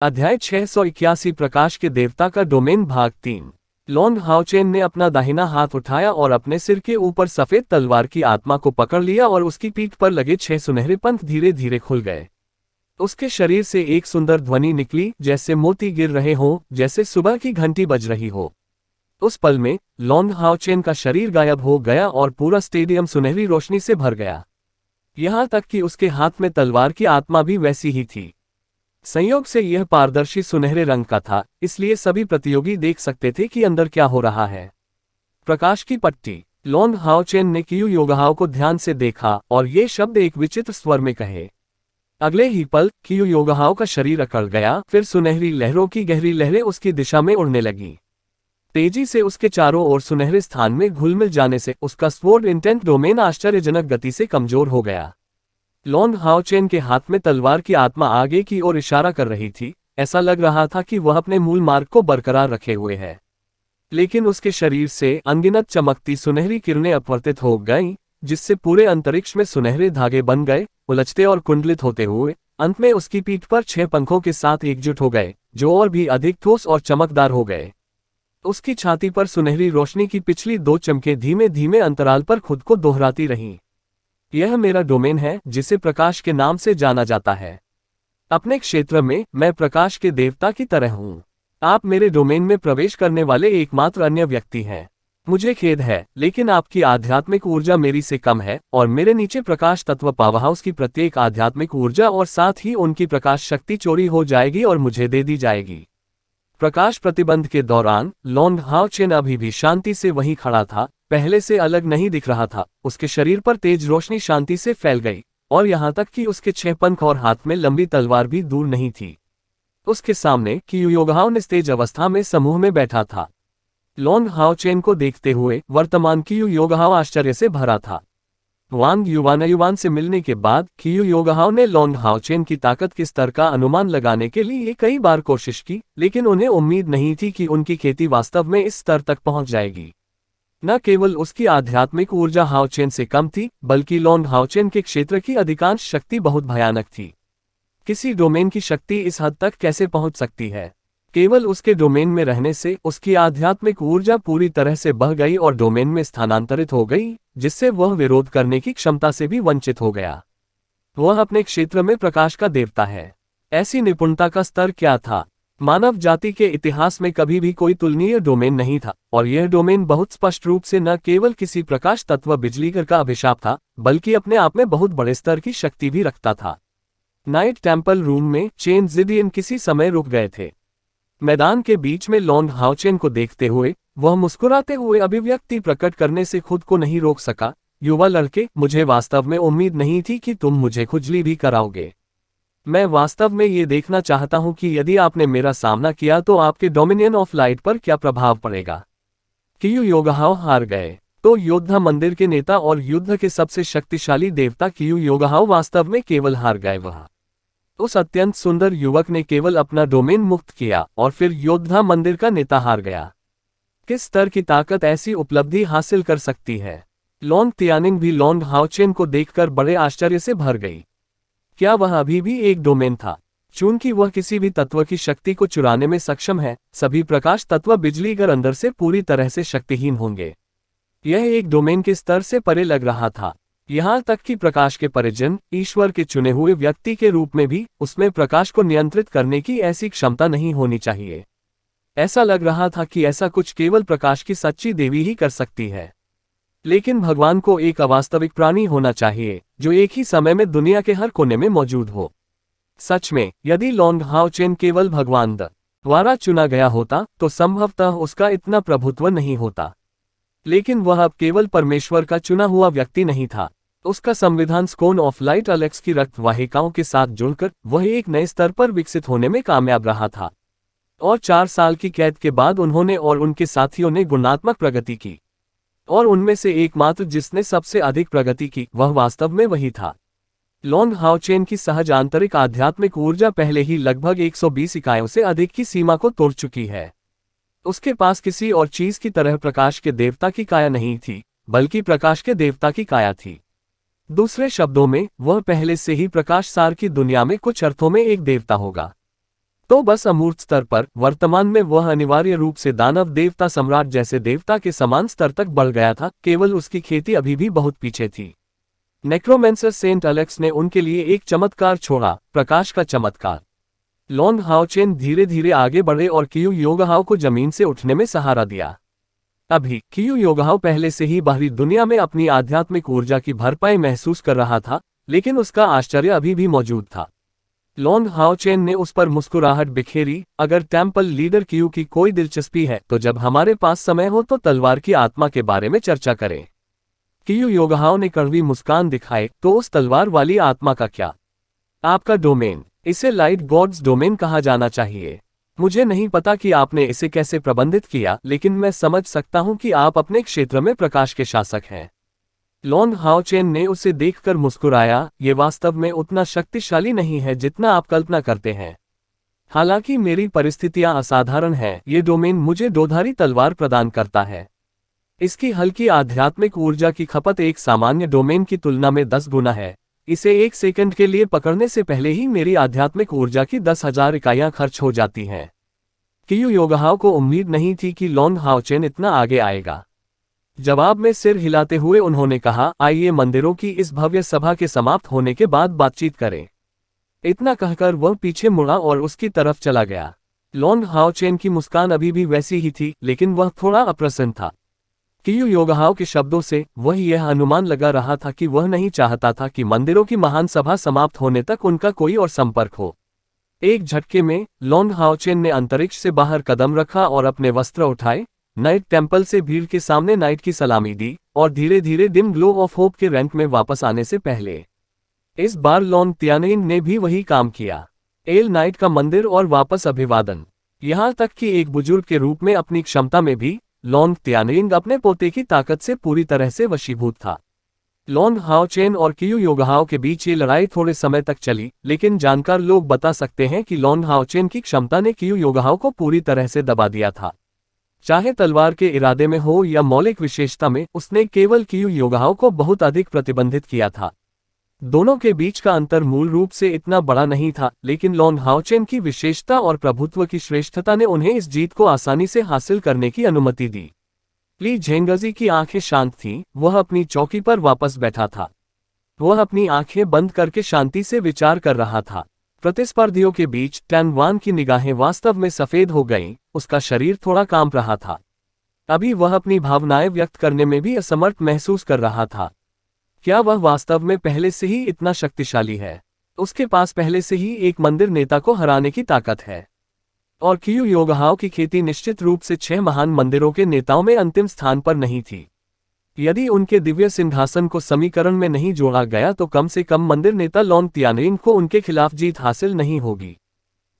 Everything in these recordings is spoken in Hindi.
अध्याय 681 प्रकाश के देवता का डोमेन भाग 3। लॉन्ग हाओचेन ने अपना दाहिना हाथ उठाया और अपने सिर के ऊपर सफेद तलवार की आत्मा को पकड़ लिया और उसकी पीठ पर लगे 6 सुनहरे पंख धीरे धीरे खुल गए। उसके शरीर से एक सुंदर ध्वनि निकली, जैसे मोती गिर रहे हों, जैसे सुबह की घंटी बज रही हो। उस पल में लॉन्ग हाओचेन का शरीर गायब हो गया और पूरा स्टेडियम सुनहरी रोशनी से भर गया। यहां तक कि उसके हाथ में तलवार की आत्मा भी वैसी ही थी। संयोग से यह पारदर्शी सुनहरे रंग का था, इसलिए सभी प्रतियोगी देख सकते थे कि अंदर क्या हो रहा है। प्रकाश की पट्टी। लॉन्ग हाओचेन ने कियू योगहाओ को ध्यान से देखा और ये शब्द एक विचित्र स्वर में कहे। अगले ही पल कियू योगहाओ का शरीर अकड़ गया, फिर सुनहरी लहरों की गहरी लहरें उसकी दिशा में उड़ने लगी। तेजी से उसके चारों ओर सुनहरे स्थान में घुल-मिल जाने से उसका स्वॉर्ड इंटेंट डोमेन आश्चर्यजनक गति से कमजोर हो गया। लॉन्ग हाओचेन के हाथ में तलवार की आत्मा आगे की ओर इशारा कर रही थी। ऐसा लग रहा था कि वह अपने मूल मार्ग को बरकरार रखे हुए है, लेकिन उसके शरीर से अनगिनत चमकती सुनहरी किरणें अपवर्तित हो गईं, जिससे पूरे अंतरिक्ष में सुनहरे धागे बन गए, उलझते और कुंडलित होते हुए अंत में उसकी पीठ पर 6 पंखों के साथ एकजुट हो गए, जो और भी अधिक ठोस और चमकदार हो गए। उसकी छाती पर सुनहरी रोशनी की पिछली 2 चमकें धीमे धीमे अंतराल पर खुद को दोहराती रहीं। यह मेरा डोमेन है, जिसे प्रकाश के नाम से जाना जाता है। अपने क्षेत्र में मैं प्रकाश के देवता की तरह हूँ। आप मेरे डोमेन में प्रवेश करने वाले एकमात्र अन्य व्यक्ति हैं। मुझे खेद है, लेकिन आपकी आध्यात्मिक ऊर्जा मेरी से कम है और मेरे नीचे प्रकाश तत्व पावरहाउस की प्रत्येक आध्यात्मिक ऊर्जा और साथ ही उनकी प्रकाश शक्ति चोरी हो जाएगी और मुझे दे दी जाएगी। प्रकाश प्रतिबंध के दौरान लॉन्ग हाओचेन अभी भी शांति से वहीं खड़ा था, पहले से अलग नहीं दिख रहा था। उसके शरीर पर तेज रोशनी शांति से फैल गई और यहां तक कि उसके 6 पंख और हाथ में लंबी तलवार भी दूर नहीं थी। उसके सामने कियू योगहाओ निस्तेज अवस्था में समूह में बैठा था। लॉन्ग हाओचेन को देखते हुए वर्तमान कियू योगहाओ आश्चर्य से भरा था। वांग युवान से मिलने के बाद कियू योगहाओ ने लॉन्ग हाओचेन की ताकत के स्तर का अनुमान लगाने के लिए कई बार कोशिश की, लेकिन उन्हें उम्मीद नहीं थी कि उनकी खेती वास्तव में इस स्तर तक पहुंच जाएगी। न केवल उसकी आध्यात्मिक ऊर्जा हाओचेन से कम थी, बल्कि लॉन्ग हाओचेन के क्षेत्र की अधिकांश शक्ति बहुत भयानक थी। किसी डोमेन की शक्ति इस हद तक कैसे पहुंच सकती है? केवल उसके डोमेन में रहने से उसकी आध्यात्मिक ऊर्जा पूरी तरह से बह गई और डोमेन में स्थानांतरित हो गई, जिससे वह विरोध करने की क्षमता से भी वंचित हो गया। वह अपने क्षेत्र में प्रकाश का देवता है। ऐसी निपुणता का स्तर क्या था? मानव जाति के इतिहास में कभी भी कोई तुलनीय डोमेन नहीं था, और यह डोमेन बहुत स्पष्ट रूप से न केवल किसी प्रकाश तत्व बिजलीगर का अभिशाप था, बल्कि अपने आप में बहुत बड़े स्तर की शक्ति भी रखता था। नाइट टेम्पल रूम में चेन जिडियन किसी समय रुक गए थे। मैदान के बीच में लॉन्ग हाओचेन को देखते हुए वह मुस्कुराते हुए अभिव्यक्ति प्रकट करने से खुद को नहीं रोक सका। युवा लड़के, मुझे वास्तव में उम्मीद नहीं थी कि तुम मुझे खुजली भी कराओगे। मैं वास्तव में ये देखना चाहता हूं कि यदि आपने मेरा सामना किया तो आपके डोमिनियन ऑफ लाइट पर क्या प्रभाव पड़ेगा। कियू योगहाओ हार गए तो योद्धा मंदिर के नेता और युद्ध के सबसे शक्तिशाली देवता कियू योगहाओ वास्तव में केवल हार गए। वह उस अत्यंत सुंदर युवक ने केवल अपना डोमेन मुक्त किया और फिर योद्धा मंदिर का नेता हार गया। किस स्तर की ताकत ऐसी उपलब्धि हासिल कर सकती है? लॉन्ग तियानिंग भी लॉन्ग हाओचेन को देखकर बड़े आश्चर्य से भर गई। क्या वह अभी भी एक डोमेन था? चूंकि वह किसी भी तत्व की शक्ति को चुराने में सक्षम है, सभी प्रकाश तत्व बिजलीगर अंदर से पूरी तरह से शक्तिहीन होंगे। यह एक डोमेन के स्तर से परे लग रहा था। यहां तक कि प्रकाश के परिजन, ईश्वर के चुने हुए व्यक्ति के रूप में भी उसमें प्रकाश को नियंत्रित करने की ऐसी क्षमता नहीं होनी चाहिए। ऐसा लग रहा था कि ऐसा कुछ केवल प्रकाश की सच्ची देवी ही कर सकती है। लेकिन भगवान को एक अवास्तविक प्राणी होना चाहिए, जो एक ही समय में दुनिया के हर कोने में मौजूद हो। सच में, यदि लॉन्ग हाओचेन केवल भगवान द्वारा चुना गया होता, तो संभवतः उसका इतना प्रभुत्व नहीं होता। लेकिन वह अब केवल परमेश्वर का चुना हुआ व्यक्ति नहीं था। उसका संविधान स्कोन ऑफ लाइट अलेक्स की रक्त वाहिकाओं के साथ जुड़कर वह एक नए स्तर पर विकसित होने में कामयाब रहा था। और 4 साल की कैद के बाद उन्होंने और उनके साथियों ने गुणात्मक प्रगति की, और उनमें से एकमात्र जिसने सबसे अधिक प्रगति की वह वास्तव में वही था। लॉन्ग हाओचेन की सहज आंतरिक आध्यात्मिक ऊर्जा पहले ही लगभग 120 इकाइयों से अधिक की सीमा को तोड़ चुकी है। उसके पास किसी और चीज की तरह प्रकाश के देवता की काया नहीं थी, बल्कि प्रकाश के देवता की काया थी। दूसरे शब्दों में, वह पहले से ही प्रकाश सार की दुनिया में कुछ अर्थों में एक देवता होगा। तो बस अमूर्त स्तर पर वर्तमान में वह अनिवार्य रूप से दानव देवता सम्राट जैसे देवता के समान स्तर तक बढ़ गया था, केवल उसकी खेती अभी भी बहुत पीछे थी। नेक्रोमेंसर सेंट अलेक्स ने उनके लिए एक चमत्कार छोड़ा, प्रकाश का चमत्कार। लॉन्ग हाओचेन धीरे धीरे आगे बढ़े और कियू योगहाओ को जमीन से उठने में सहारा दिया। अभी कियू योगहाओ पहले से ही बाहरी दुनिया में अपनी आध्यात्मिक ऊर्जा की भरपाई महसूस कर रहा था, लेकिन उसका आश्चर्य अभी भी मौजूद था। लॉन्ग हाओचेन ने उस पर मुस्कुराहट बिखेरी, अगर टेम्पल लीडर कियू की कोई दिलचस्पी है तो जब हमारे पास समय हो तो तलवार की आत्मा के बारे में चर्चा करें। कियू योगहाओ ने कड़वी मुस्कान दिखाए, तो उस तलवार वाली आत्मा का क्या? आपका डोमेन, इसे लाइट गॉड्स डोमेन कहा जाना चाहिए। मुझे नहीं पता कि आपने इसे कैसे प्रबंधित किया, लेकिन मैं समझ सकता हूं कि आप अपने क्षेत्र में प्रकाश के शासक हैं। लॉन्ग हाओचेन ने उसे देखकर मुस्कुराया, ये वास्तव में उतना शक्तिशाली नहीं है जितना आप कल्पना करते हैं। हालांकि मेरी परिस्थितियां असाधारण हैं, ये डोमेन मुझे दोधारी तलवार प्रदान करता है। इसकी हल्की आध्यात्मिक ऊर्जा की खपत एक सामान्य डोमेन की तुलना में 10 गुना है। इसे 1 सेकंड के लिए पकड़ने से पहले ही मेरी आध्यात्मिक ऊर्जा की 10,000 इकाइयां खर्च हो जाती हैं। कियू योगहाओ को उम्मीद नहीं थी कि लॉन्ग हाओचेन इतना आगे आएगा। जवाब में सिर हिलाते हुए उन्होंने कहा, आइए मंदिरों की इस भव्य सभा के समाप्त होने के बाद बातचीत करें। इतना कहकर वह पीछे मुड़ा और उसकी तरफ चला गया। लॉन्ग हाओचेन की मुस्कान अभी भी वैसी ही थी, लेकिन वह थोड़ा अप्रसन्न था। कियू योगहाओ के शब्दों से वह यह अनुमान लगा रहा था कि वह नहीं चाहता था कि मंदिरों की महान सभा समाप्त होने तक उनका कोई और संपर्क हो। एक झटके में लॉन्ग हाओचेन ने अंतरिक्ष से बाहर कदम रखा और अपने वस्त्र उठाए, नाइट टेम्पल से भीड़ के सामने नाइट की सलामी दी और धीरे धीरे डिम ग्लो ऑफ होप के रैंक में वापस आने से पहले इस बार लॉन्ग त्यानिंग ने भी वही काम किया। एल नाइट का मंदिर और वापस अभिवादन। यहां तक कि एक बुजुर्ग के रूप में अपनी क्षमता में भी लॉन्ग त्यानिंग अपने पोते की ताकत से पूरी तरह से वशीभूत था। लॉन्ग हाओचेन और कियू योगहाओ के बीच ये लड़ाई थोड़े समय तक चली, लेकिन जानकार लोग बता सकते हैं कि लॉन्ग हाओचेन की क्षमता ने कियू योगहाओ को पूरी तरह से दबा दिया था। चाहे तलवार के इरादे में हो या मौलिक विशेषता में, उसने केवल कियू योगहाओ को बहुत अधिक प्रतिबंधित किया था। दोनों के बीच का अंतर मूल रूप से इतना बड़ा नहीं था, लेकिन लॉन्ग हाओचेन की विशेषता और प्रभुत्व की श्रेष्ठता ने उन्हें इस जीत को आसानी से हासिल करने की अनुमति दी। ली झेंगजी की आंखें शांत थीं, वह अपनी चौकी पर वापस बैठा था। वह अपनी आंखें बंद करके शांति से विचार कर रहा था। प्रतिस्पर्धियों के बीच टैन वान की निगाहें वास्तव में सफेद हो गईं, उसका शरीर थोड़ा कांप रहा था। अभी वह अपनी भावनाएं व्यक्त करने में भी असमर्थ महसूस कर रहा था। क्या वह वास्तव में पहले से ही इतना शक्तिशाली है? उसके पास पहले से ही एक मंदिर नेता को हराने की ताकत है। और कियू योगहाओ की खेती निश्चित रूप से 6 महान मंदिरों के नेताओं में अंतिम स्थान पर नहीं थी। यदि उनके दिव्य सिंहासन को समीकरण में नहीं जोड़ा गया तो कम से कम मंदिर नेता लॉन्ग त्यानिंग को उनके खिलाफ जीत हासिल नहीं होगी।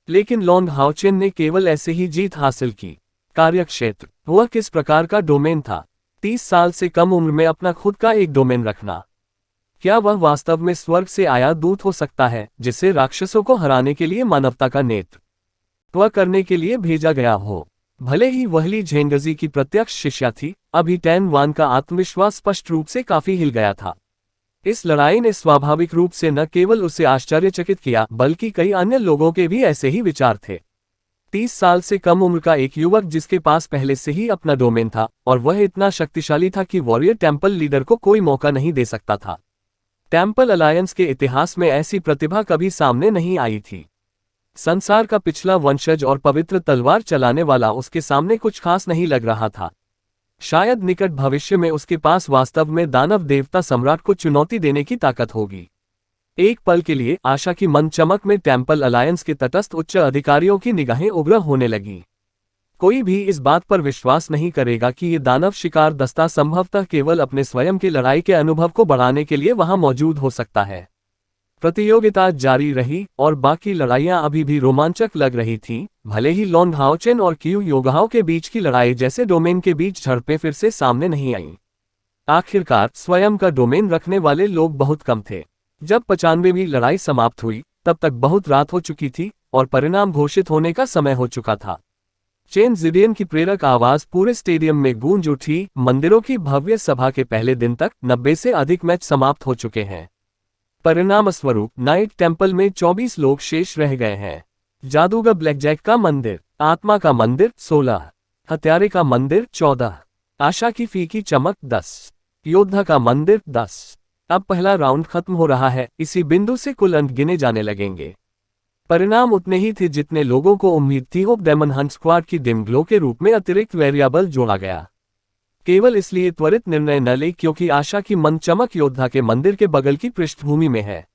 लेकिन लॉन्ग हाओचेन ने केवल ऐसे ही जीत हासिल की। कार्यक्षेत्र, वह किस प्रकार का डोमेन था? 30 साल से कम उम्र में अपना खुद का एक डोमेन रखना। क्या वह वास्तव में स्वर्ग से आया दूत हो सकता है, जिसे राक्षसों को हराने के लिए मानवता का नेतृत्व करने के लिए भेजा गया हो? भले ही वह ली झेंगजी की प्रत्यक्ष शिष्या थी, अभी टैन वान का आत्मविश्वास स्पष्ट रूप से काफी हिल गया था। इस लड़ाई ने स्वाभाविक रूप से न केवल उसे आश्चर्यचकित किया, बल्कि कई अन्य लोगों के भी ऐसे ही विचार थे। 30 साल से कम उम्र का एक युवक जिसके पास पहले से ही अपना डोमेन था, और वह इतना शक्तिशाली था कि वॉरियर टेम्पल लीडर को कोई मौका नहीं दे सकता था। टेम्पल अलायंस के इतिहास में ऐसी प्रतिभा कभी सामने नहीं आई थी। संसार का पिछला वंशज और पवित्र तलवार चलाने वाला उसके सामने कुछ खास नहीं लग रहा था। शायद निकट भविष्य में उसके पास वास्तव में दानव देवता सम्राट को चुनौती देने की ताकत होगी। एक पल के लिए आशा की मंद चमक में टेम्पल अलायंस के तटस्थ उच्च अधिकारियों की निगाहें उग्र होने लगीं। कोई भी इस बात पर विश्वास नहीं करेगा कि ये दानव शिकार दस्ता संभवतः केवल अपने स्वयं के लड़ाई के अनुभव को बढ़ाने के लिए वहां मौजूद हो सकता है। प्रतियोगिता जारी रही और बाकी लड़ाइयां अभी भी रोमांचक लग रही थीं, भले ही लॉन्ग हाओचेन और कियू योगहाओ के बीच की लड़ाई जैसे डोमेन के बीच झड़पें फिर से सामने नहीं आईं। आखिरकार स्वयं का डोमेन रखने वाले लोग बहुत कम थे। जब 95वीं लड़ाई समाप्त हुई, तब तक बहुत रात हो चुकी थी और परिणाम घोषित होने का समय हो चुका था। चेन जिडियन की प्रेरक आवाज पूरे स्टेडियम में गूंज उठी। मंदिरों की भव्य सभा के पहले दिन तक 90 से अधिक मैच समाप्त हो चुके हैं। परिणामस्वरूप नाइट टेम्पल में 24 लोग शेष रह गए हैं। जादूगर ब्लैकजैक का मंदिर, आत्मा का मंदिर 16, हत्यारे का मंदिर 14, आशा की फीकी चमक 10, योद्धा का मंदिर 10। अब पहला राउंड खत्म हो रहा है, इसी बिंदु से कुल अंक गिने जाने लगेंगे। परिणाम उतने ही थे जितने लोगों को उम्मीद थी। होप डेमन हंट स्क्वाड की डिम ग्लो के रूप में अतिरिक्त वेरिएबल जोड़ा गया, केवल इसलिए त्वरित निर्णय न ले क्योंकि आशा की मंद चमक योद्धा के मंदिर के बगल की पृष्ठभूमि में है।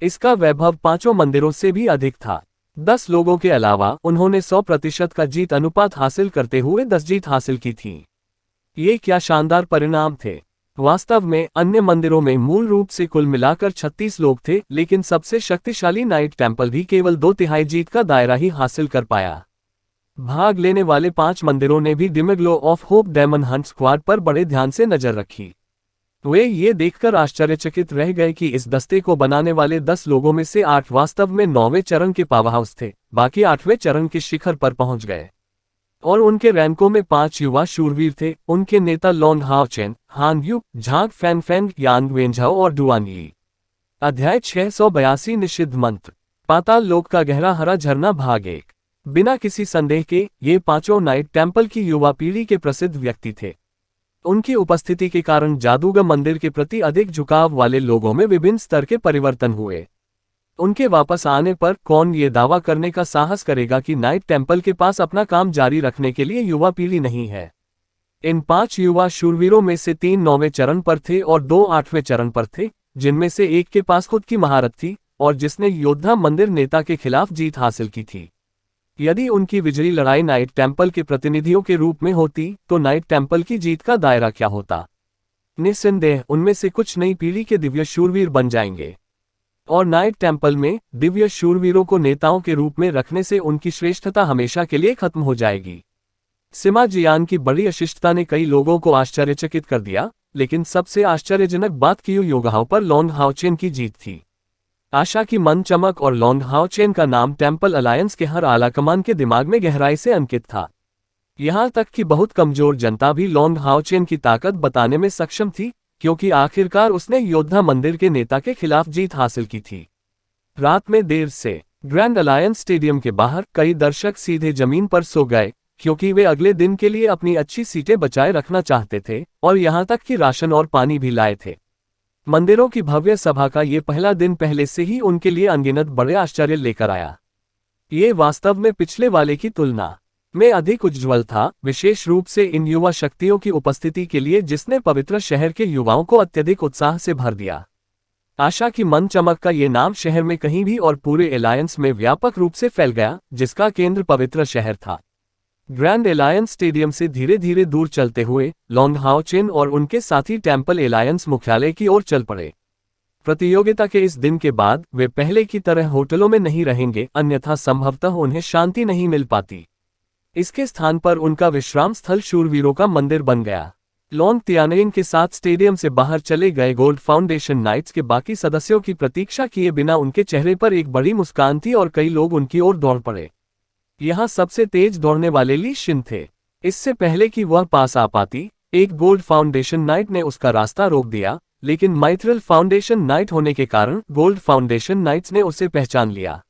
इसका वैभव 5 मंदिरों से भी अधिक था। 10 लोगों के अलावा उन्होंने 100% का जीत अनुपात हासिल करते हुए 10 जीत हासिल की थी। ये क्या शानदार परिणाम थे। वास्तव में अन्य मंदिरों में मूल रूप से कुल मिलाकर 36 लोग थे, लेकिन सबसे शक्तिशाली नाइट टेम्पल भी केवल 2/3 जीत का दायरा ही हासिल कर पाया। भाग लेने वाले 5 मंदिरों ने भी डिमग्लो of hope demon hunt squad पर बड़े ध्यान से नजर रखी। वे ये देखकर आश्चर्यचकित रह गए कि इस दस्ते को बनाने वाले 10 लोगों में से 8 वास्तव में 9वें चरण के पावरहाउस थे, बाकी 8वें चरण के शिखर पर पहुंच गए। और उनके रैंकों में 5 युवा शूरवीर थे। उनके नेता लॉन्ग हाओ चेन, हान यू, झांग फैंग, यांग वेंझाओ और डुआन यी। अध्याय 682 निषिद्ध मंत्र, पाताल लोक का गहरा हरा झरना भाग 1। बिना किसी संदेह के ये 5 नाइट टेम्पल की युवा पीढ़ी के प्रसिद्ध व्यक्ति थे। उनकी उपस्थिति के कारण जादूगर मंदिर के प्रति अधिक झुकाव वाले लोगों में विभिन्न स्तर के परिवर्तन हुए। उनके वापस आने पर कौन ये दावा करने का साहस करेगा कि नाइट टेम्पल के पास अपना काम जारी रखने के लिए युवा पीढ़ी नहीं है। इन 5 युवा शूरवीरों में से 3 9वें चरण पर थे और 2 8वें चरण पर थे, जिनमें से एक के पास खुद की महारत थी और जिसने योद्धा मंदिर नेता के खिलाफ जीत हासिल की थी। यदि उनकी विजयी लड़ाई नाइट टेम्पल के प्रतिनिधियों के रूप में होती तो नाइट टेम्पल की जीत का दायरा क्या होता। निस्संदेह उनमें से कुछ नई पीढ़ी के दिव्य शूरवीर बन जाएंगे और नाइट टेम्पल में दिव्य शूरवीरों को नेताओं के रूप में रखने से उनकी श्रेष्ठता हमेशा के लिए खत्म हो जाएगी। सिमा जियान की बड़ी अशिष्टता ने कई लोगों को आश्चर्यचकित कर दिया, लेकिन सबसे आश्चर्यजनक बात कियू योगाओं पर लॉन्ग हाओचेन की जीत थी। आशा की मन चमक और लॉन्ग हाओचेन का नाम टेम्पल अलायंस के हर आलाकमान के दिमाग में गहराई से अंकित था। यहां तक कि बहुत कमजोर जनता भी लॉन्ग हाओचेन की ताकत बताने में सक्षम थी, क्योंकि आखिरकार उसने योद्धा मंदिर के नेता के खिलाफ जीत हासिल की थी। रात में देर से ग्रैंड अलायंस स्टेडियम के बाहर कई दर्शक सीधे जमीन पर सो गए, क्योंकि वे अगले दिन के लिए अपनी अच्छी सीटें बचाए रखना चाहते थे और यहां तक कि राशन और पानी भी लाए थे। मंदिरों की भव्य सभा का ये पहला दिन पहले से ही उनके लिए अनगिनत बड़े आश्चर्य लेकर आया। ये वास्तव में पिछले वाले की तुलना में अधिक उज्ज्वल था, विशेष रूप से इन युवा शक्तियों की उपस्थिति के लिए जिसने पवित्र शहर के युवाओं को अत्यधिक उत्साह से भर दिया। आशा की मन चमक का ये नाम शहर में कहीं भी और पूरे एलायंस में व्यापक रूप से फैल गया, जिसका केंद्र पवित्र शहर था। ग्रैंड एलायंस स्टेडियम से धीरे धीरे दूर चलते हुए लॉन्ग हाओचेन और उनके साथी टेम्पल एलायंस मुख्यालय की ओर चल पड़े। प्रतियोगिता के इस दिन के बाद वे पहले की तरह होटलों में नहीं रहेंगे, अन्यथा संभवतः उन्हें शांति नहीं मिल पाती। इसके स्थान पर उनका विश्राम स्थल शूरवीरों का मंदिर बन गया। लॉन्ग तियानयिंग के साथ स्टेडियम से बाहर चले गए गोल्ड फाउंडेशन नाइट्स के बाकी सदस्यों की प्रतीक्षा किए बिना उनके चेहरे पर एक बड़ी मुस्कान थी और कई लोग उनकी ओर दौड़ पड़े। यहाँ सबसे तेज दौड़ने वाले ली शिन थे। इससे पहले कि वह पास आ पाती, एक गोल्ड फाउंडेशन नाइट ने उसका रास्ता रोक दिया, लेकिन माइथ्रिल फाउंडेशन नाइट होने के कारण गोल्ड फाउंडेशन नाइट्स ने उसे पहचान लिया।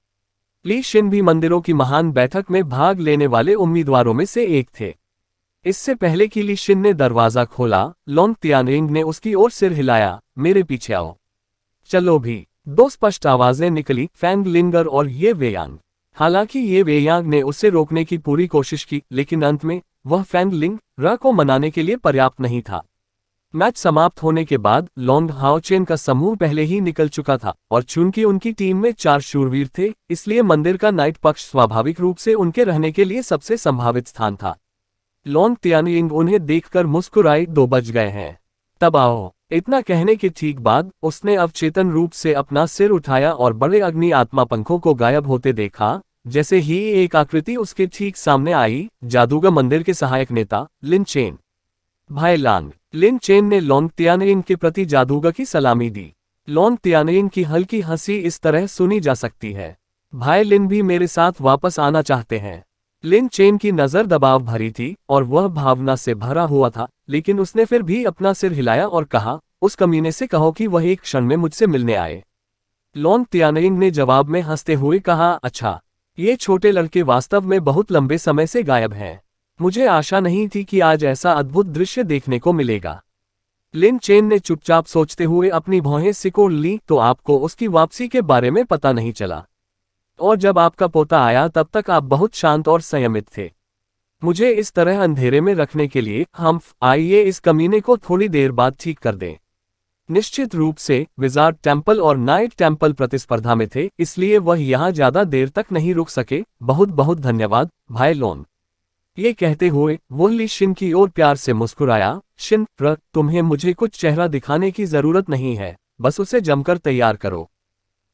ली शिन भी मंदिरों की महान बैठक में भाग लेने वाले उम्मीदवारों में से एक थे। इससे पहले कि ली शिन ने दरवाजा खोला, लॉन्ग तियानयिंग ने उसकी ओर सिर हिलाया, मेरे पीछे आओ। चलो भी। 2 स्पष्ट आवाजें निकली, फैंग लिंगर और ये वेयांग। हालांकि ये वेयांग ने उसे रोकने की पूरी कोशिश की, लेकिन अंत में वह फैंग लिंग र को मनाने के लिए पर्याप्त नहीं था। मैच समाप्त होने के बाद लॉन्ग हाओचेन का समूह पहले ही निकल चुका था और चूंकि उनकी टीम में 4 शूरवीर थे, इसलिए मंदिर का नाइट पक्ष स्वाभाविक रूप से उनके रहने के लिए सबसे संभावित स्थान था। लॉन्ग तियानयिंग उन्हें देखकर मुस्कुराए, 2 बज गए हैं, तब आओ। इतना कहने के ठीक बाद उसने अवचेतन रूप से अपना सिर उठाया और बड़े अग्नि आत्मा पंखों को गायब होते देखा। जैसे ही एक आकृति उसके ठीक सामने आई, जादूगर मंदिर के सहायक नेता लिन चेन। भाई लांग। लिन चेन ने लॉन्ग तियानयिंग के प्रति जादूगर की सलामी दी। लॉन्ग तियानयिंग की हल्की हंसी इस तरह सुनी जा सकती है, भाई लिन भी मेरे साथ वापस आना चाहते हैं। लिन चेन की नजर दबाव भरी थी और वह भावना से भरा हुआ था, लेकिन उसने फिर भी अपना सिर हिलाया और कहा, उस कमीने से कहो कि वह एक क्षण में मुझसे मिलने आए। लॉन्ग तियानयिंग ने जवाब में हंसते हुए कहा, अच्छा। ये छोटे लड़के वास्तव में बहुत लंबे समय से गायब हैं। मुझे आशा नहीं थी कि आज ऐसा अद्भुत दृश्य देखने को मिलेगा। लिन चेन ने चुपचाप सोचते हुए अपनी भौहें सिकोड़ ली। तो आपको उसकी वापसी के बारे में पता नहीं चला, और जब आपका पोता आया तब तक आप बहुत शांत और संयमित थे। मुझे इस तरह अंधेरे में रखने के लिए आइए इस कमीने को थोड़ी देर बाद ठीक कर दें। निश्चित रूप से विजार्ड टेम्पल और नाइट टेम्पल प्रतिस्पर्धा में थे, इसलिए वह यहाँ ज्यादा देर तक नहीं रुक सके। बहुत बहुत धन्यवाद भाई लोन। ये कहते हुए वो ली शिन की ओर प्यार से मुस्कुराया। शिन, तुम्हें मुझे कुछ चेहरा दिखाने की जरूरत नहीं है, बस उसे जमकर तैयार करो।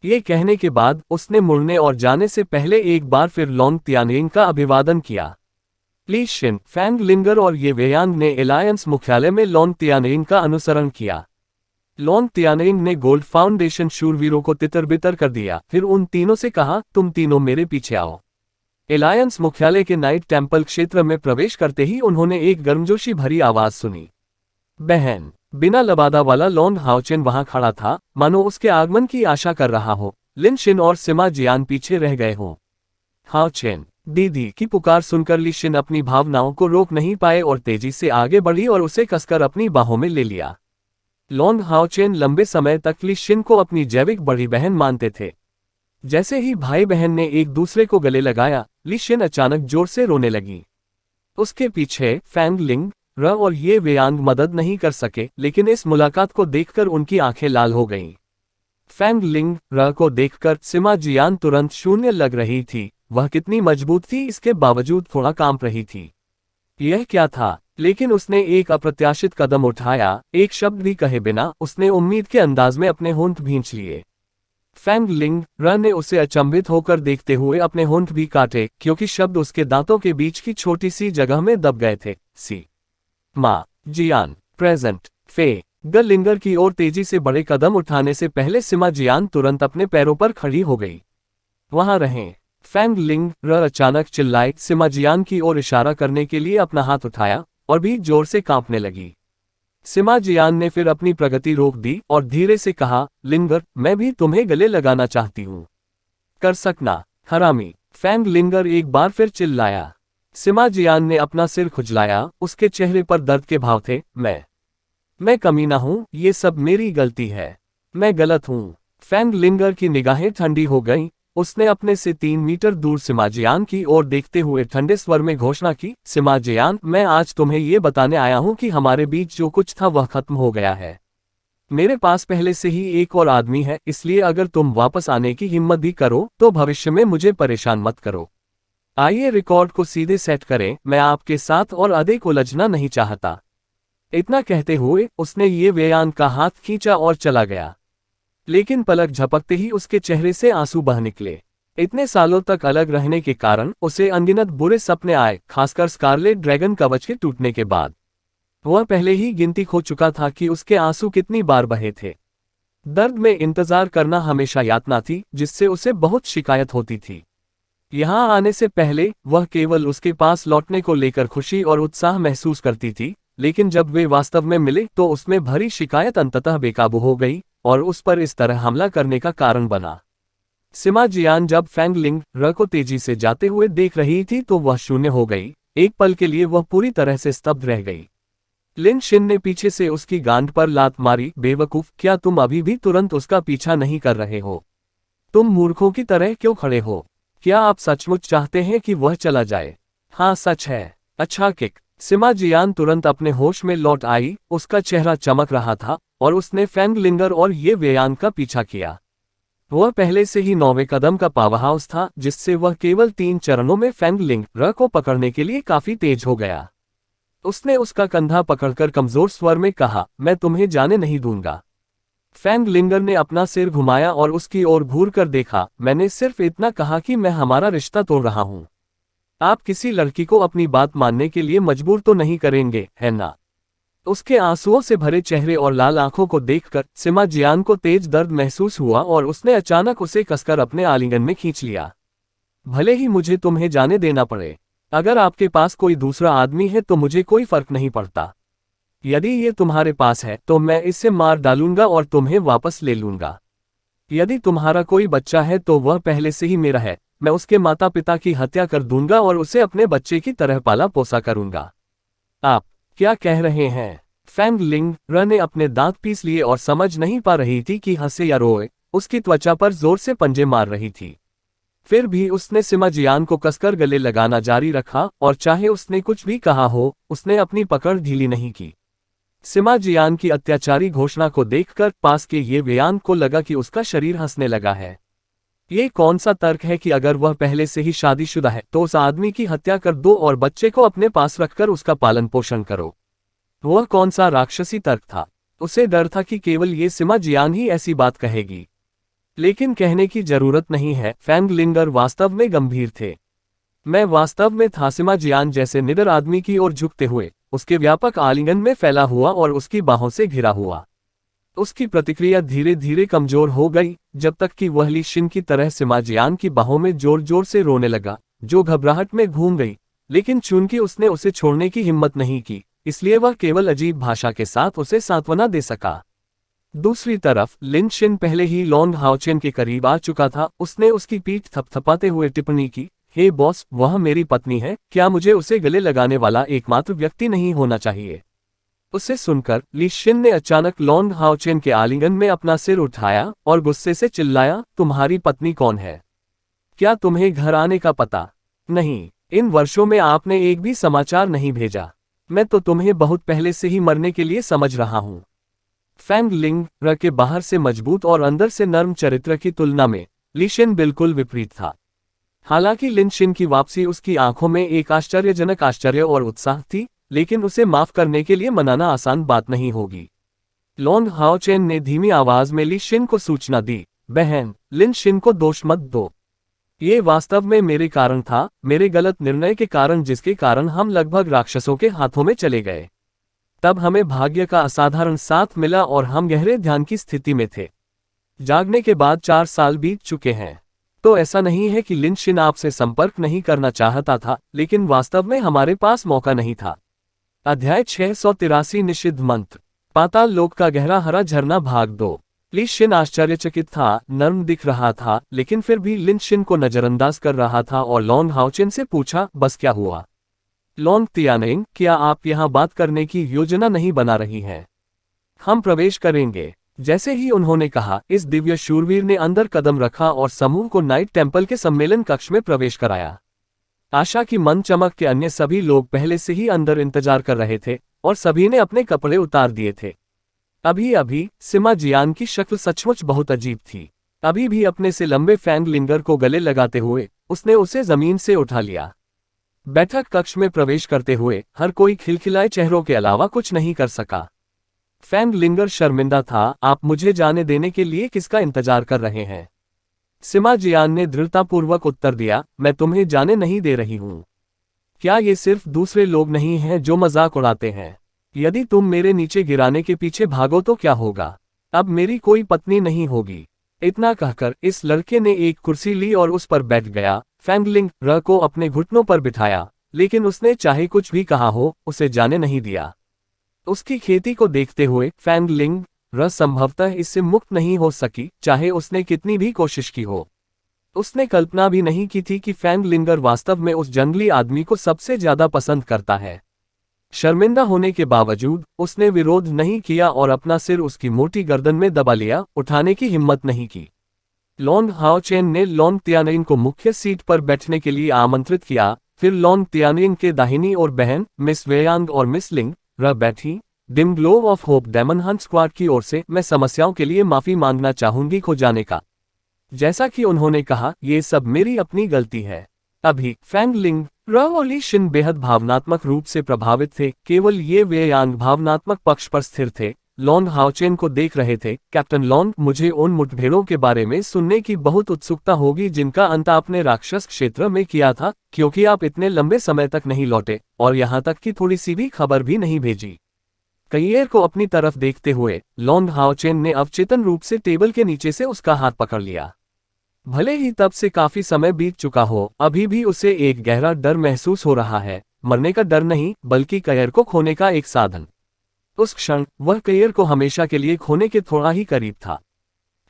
ये कहने के बाद उसने मुड़ने और जाने से पहले एक बार फिर लोंग तियानयिंग का अभिवादन किया। ली शिन, फैंग लिंगर और ये वेयांग ने एलायंस मुख्यालय में लोंग तियानयिंग का अनुसरण किया। लोंग तियानयिंग ने गोल्ड फाउंडेशन शूरवीरों को तितर-बितर कर दिया, फिर उन तीनों से कहा, तुम तीनों मेरे पीछे आओ। एलायंस मुख्यालय के नाइट टेम्पल क्षेत्र में प्रवेश करते ही उन्होंने एक गर्मजोशी भरी आवाज सुनी। बहन। बिना लबादा वाला लोंग हाओचेन वहां खड़ा था, मानो उसके आगमन की आशा कर रहा हो। लिन शिन और सिमा जियान पीछे रह गए हों। हाओचेन, दीदी की पुकार सुनकर ली शिन अपनी भावनाओं को रोक नहीं पाए और तेजी से आगे बढ़ी और उसे कसकर अपनी बाहों में ले लिया। लोंग हाओचेन लंबे समय तक ली शिन को अपनी जैविक बड़ी बहन मानते थे। जैसे ही भाई बहन ने एक दूसरे को गले लगाया, ली शिन अचानक जोर से रोने लगी। उसके पीछे फैंग लिंग और ये वेयांग मदद नहीं कर सके, लेकिन इस मुलाकात को देखकर उनकी आंखें लाल हो गईं। फैंग लिंग को देखकर सिमा जियान तुरंत शून्य लग रही थी। वह कितनी मजबूत थी इसके बावजूद थोड़ा कांप रही थी। यह क्या था? लेकिन उसने एक अप्रत्याशित कदम उठाया। एक शब्द भी कहे बिना उसने उम्मीद के अंदाज में अपने होंठ भींच लिए। फैंग लिंग ने उसे अचंभित होकर देखते हुए अपने होंठ भी काटे, क्योंकि शब्द उसके दांतों के बीच की छोटी सी जगह में दब गए थे। सी मा जियान प्रेजेंट फे लिंगर की ओर तेजी से बड़े कदम उठाने से पहले सिमा जियान तुरंत अपने पैरों पर खड़ी हो गई। वहां रहें। फैंग लिंग अचानक चिल्लाए। सिमा जियान की ओर इशारा करने के लिए अपना हाथ उठाया और भी जोर से कांपने लगी। सिमा जियान ने फिर अपनी प्रगति रोक दी और धीरे से कहा, लिंगर, मैं भी तुम्हें गले लगाना चाहती हूं। कर सकना, हरामी। फैंग लिंगर एक बार फिर चिल्लाया। सिमा जियान ने अपना सिर खुजलाया। उसके चेहरे पर दर्द के भाव थे। मैं कमीना हूं, ये सब मेरी गलती है। मैं गलत हूं। फैंग लिंगर की निगाहें ठंडी हो गईं। उसने अपने से 3 मीटर दूर सिमा जियान की ओर देखते हुए ठंडे स्वर में घोषणा की, सिमा जियान, मैं आज तुम्हें ये बताने आया हूं कि हमारे बीच जो कुछ था वह खत्म हो गया है। मेरे पास पहले से ही एक और आदमी है, इसलिए अगर तुम वापस आने की हिम्मत भी करो तो भविष्य में मुझे परेशान मत करो। आइए रिकॉर्ड को सीधे सेट करें, मैं आपके साथ और अधिक उलझना नहीं चाहता। इतना कहते हुए उसने ये वेयांग का हाथ खींचा और चला गया। लेकिन पलक झपकते ही उसके चेहरे से आंसू बह निकले। इतने सालों तक अलग रहने के कारण उसे अनगिनत बुरे सपने आए, खासकर स्कारलेट ड्रैगन कवच के टूटने के बाद। वह पहले ही गिनती खो चुका था कि उसके आंसू कितनी बार बहे थे। दर्द में इंतजार करना हमेशा यातना थी, जिससे उसे बहुत शिकायत होती थी। यहाँ आने से पहले वह केवल उसके पास लौटने को लेकर खुशी और उत्साह महसूस करती थी, लेकिन जब वे वास्तव में मिले तो उसमें भरी शिकायत अंततः बेकाबू हो गई और उस पर इस तरह हमला करने का कारण बना। सिमा जियान जब फैंग लिंग को तेजी से जाते हुए देख रही थी तो वह शून्य हो गई। एक पल के लिए वह पूरी तरह से स्तब्ध रह गई। लिन शिन ने पीछे से उसकी गांड पर लात मारी। बेवकूफ, क्या तुम अभी भी तुरंत उसका पीछा नहीं कर रहे हो? तुम मूर्खों की तरह क्यों खड़े हो? क्या आप सचमुच चाहते हैं कि वह चला जाए? हाँ, सच है। अच्छा किक। सिमा जियान तुरंत अपने होश में लौट आई। उसका चेहरा चमक रहा था और उसने फैंग लिंगर और ये वेयांग का पीछा किया। वह पहले से ही 9वें कदम का पावरहाउस था, जिससे वह केवल 3 चरणों में फैंग लिंग को पकड़ने के लिए काफी तेज हो गया। उसने उसका कंधा पकड़कर कमजोर स्वर में कहा, मैं तुम्हें जाने नहीं दूंगा। फैंग लिंगर ने अपना सिर घुमाया और उसकी ओर घूर कर देखा। मैंने सिर्फ इतना कहा कि मैं हमारा रिश्ता तोड़ रहा हूं। आप किसी लड़की को अपनी बात मानने के लिए मजबूर तो नहीं करेंगे, है ना? उसके आंसुओं से भरे चेहरे और लाल आंखों को देखकर सिमा जियान को तेज दर्द महसूस हुआ और उसने अचानक उसे कसकर अपने आलिंगन में खींच लिया। भले ही मुझे तुम्हें जाने देना पड़े, अगर आपके पास कोई दूसरा आदमी है तो मुझे कोई फर्क नहीं पड़ता। यदि ये तुम्हारे पास है तो मैं इसे मार डालूंगा और तुम्हें वापस ले लूंगा। यदि तुम्हारा कोई बच्चा है तो वह पहले से ही मेरा है। मैं उसके माता पिता की हत्या कर दूंगा और उसे अपने बच्चे की तरह पाला पोसा करूंगा। आप क्या कह रहे हैं? फैंग लिंग र ने अपने दांत पीस लिए और समझ नहीं पा रही थी कि हंसे या रोए। उसकी त्वचा पर जोर से पंजे मार रही थी। फिर भी उसने सिमा जियान को कसकर गले लगाना जारी रखा और चाहे उसने कुछ भी कहा हो, उसने अपनी पकड़ ढीली नहीं की। सिमा जियान की अत्याचारी घोषणा को देखकर पास के ये वेयान को लगा कि उसका शरीर हंसने लगा है। ये कौन सा तर्क है कि अगर वह पहले से ही शादीशुदा है तो उस आदमी की हत्या कर दो और बच्चे को अपने पास रखकर उसका पालन पोषण करो। वह कौन सा राक्षसी तर्क था? उसे डर था कि केवल ये सिमा जियान ही ऐसी बात कहेगी। लेकिन कहने की जरूरत नहीं है, फैंग लिंगर वास्तव में गंभीर थे। मैं वास्तव में था सिमा जियान जैसे निडर आदमी की ओर झुकते हुए, उसके व्यापक आलिंगन में फैला हुआ और उसकी बाहों से घिरा हुआ। उसकी प्रतिक्रिया धीरे धीरे कमजोर हो गई, जब तक कि वह ली शिन की तरह सिमा जियान की बाहों में जोर जोर से रोने लगा, जो घबराहट में घूम गई। लेकिन चूंकि उसने उसे छोड़ने की हिम्मत नहीं की, इसलिए वह केवल अजीब भाषा के साथ उसे सांत्वना दे सका। दूसरी तरफ लिन शिन पहले ही लॉन्ग हाओचेन के करीब आ चुका था। उसने उसकी पीठ थपथपाते हुए टिप्पणी की, हे बॉस, वह मेरी पत्नी है, क्या मुझे उसे गले लगाने वाला एकमात्र व्यक्ति नहीं होना चाहिए? उसे सुनकर ली शिन ने अचानक लॉन्ग हाओचेन के आलिंगन में अपना सिर उठाया और गुस्से से चिल्लाया, तुम्हारी पत्नी कौन है? क्या तुम्हें घर आने का पता नहीं? इन वर्षों में आपने एक भी समाचार नहीं भेजा। मैं तो तुम्हें बहुत पहले से ही मरने के लिए समझ रहा हूं। फैंग लिंग र के बाहर से मजबूत और अंदर से नर्म चरित्र की तुलना में ली शिन बिल्कुल विपरीत था। हालांकि लिन शिन की वापसी उसकी आंखों में एक आश्चर्यजनक आश्चर्य और उत्साह थी, लेकिन उसे माफ करने के लिए मनाना आसान बात नहीं होगी। लॉन्ग हाओचेन ने धीमी आवाज में ली शिन को सूचना दी, बहन, लिन शिन को दोष मत दो। ये वास्तव में मेरे कारण था, मेरे गलत निर्णय के कारण, जिसके कारण हम लगभग राक्षसों के हाथों में चले गए। तब हमें भाग्य का असाधारण साथ मिला और हम गहरे ध्यान की स्थिति में थे। जागने के बाद 4 साल बीत चुके हैं। तो ऐसा नहीं है कि लिन शिन आपसे संपर्क नहीं करना चाहता था, लेकिन वास्तव में हमारे पास मौका नहीं था। अध्याय 683 निषिद्ध मंत्र। पाताल लोक का गहरा हरा झरना भाग 2। ली शिन आश्चर्यचकित था, नर्म दिख रहा था, लेकिन फिर भी लिन शिन को नजरअंदाज कर रहा था और लॉन्ग हाओचेन से पूछा, बस क्या हुआ? लॉन्ग तियानिंग, क्या आप यहाँ बात करने की योजना नहीं बना रही हैं? हम प्रवेश करेंगे। जैसे ही उन्होंने कहा, इस दिव्य शूरवीर ने अंदर कदम रखा और समूह को नाइट टेम्पल के सम्मेलन कक्ष में प्रवेश कराया। आशा की मन चमक के अन्य सभी लोग पहले से ही अंदर इंतजार कर रहे थे और सभी ने अपने कपड़े उतार दिए थे। अभी अभी सिमा जियान की शक्ल सचमुच बहुत अजीब थी। अभी भी अपने से लंबे फैंग लिंगर को गले लगाते हुए उसने उसे जमीन से उठा लिया। बैठक कक्ष में प्रवेश करते हुए हर कोई खिलखिलाए चेहरों के अलावा कुछ नहीं कर सका। फैंग लिंगर शर्मिंदा था, आप मुझे जाने देने के लिए किसका इंतजार कर रहे हैं? सिमा जियान ने दृढ़तापूर्वक उत्तर दिया, मैं तुम्हें जाने नहीं दे रही हूं। क्या ये सिर्फ दूसरे लोग नहीं हैं जो मजाक उड़ाते हैं? यदि तुम मेरे नीचे गिराने के पीछे भागो तो क्या होगा? अब मेरी कोई पत्नी नहीं होगी। इतना कहकर इस लड़के ने एक कुर्सी ली और उस पर बैठ गया। फैंग लिंग र को अपने घुटनों पर बिठाया, लेकिन उसने चाहे कुछ भी कहा हो, उसे जाने नहीं दिया। उसकी खेती को देखते हुए फैंग लिंग र संभवतः इससे मुक्त नहीं हो सकी, चाहे उसने कितनी भी कोशिश की हो। उसने कल्पना भी नहीं की थी कि फैंग लिंगर वास्तव में उस जंगली आदमी को सबसे ज्यादा पसंद करता है। शर्मिंदा होने के बावजूद उसने विरोध नहीं किया और अपना सिर उसकी मोटी गर्दन में दबा लिया, उठाने की हिम्मत नहीं की। लॉन्ग हाओचेन ने लॉन्ग तियानिंग को मुख्य सीट पर बैठने के लिए आमंत्रित किया। फिर लॉन्ग तियानिंग के दाहिनी ओर बहन मिस वेयांग और मिस लिंग र बैठी। Dim glow of hope demon hunt squad की ओर से मैं समस्याओं के लिए माफी मांगना चाहूंगी खो जाने का। जैसा कि उन्होंने कहा, ये सब मेरी अपनी गलती है। अभी फैंग लिंग र और ली शिन बेहद भावनात्मक रूप से प्रभावित थे, केवल ये वेयांग भावनात्मक पक्ष पर स्थिर थे। लॉन्ग हाओचेन को देख रहे थे। कैप्टन लॉन्ग, मुझे उन मुठभेड़ों के बारे में सुनने की बहुत उत्सुकता होगी जिनका अंत आपने राक्षस क्षेत्र में किया था, क्योंकि आप इतने लंबे समय तक नहीं लौटे और यहाँ तक कि थोड़ी सी भी खबर भी नहीं भेजी। कैयर को अपनी तरफ देखते हुए लॉन्ग हाओचेन ने अवचेतन रूप से टेबल के नीचे से उसका हाथ पकड़ लिया। भले ही तब से काफी समय बीत चुका हो, अभी भी उसे एक गहरा डर महसूस हो रहा है। मरने का डर नहीं, बल्कि कैयर को खोने का एक साधन। उस क्षण वह कैयर को हमेशा के लिए खोने के थोड़ा ही करीब था।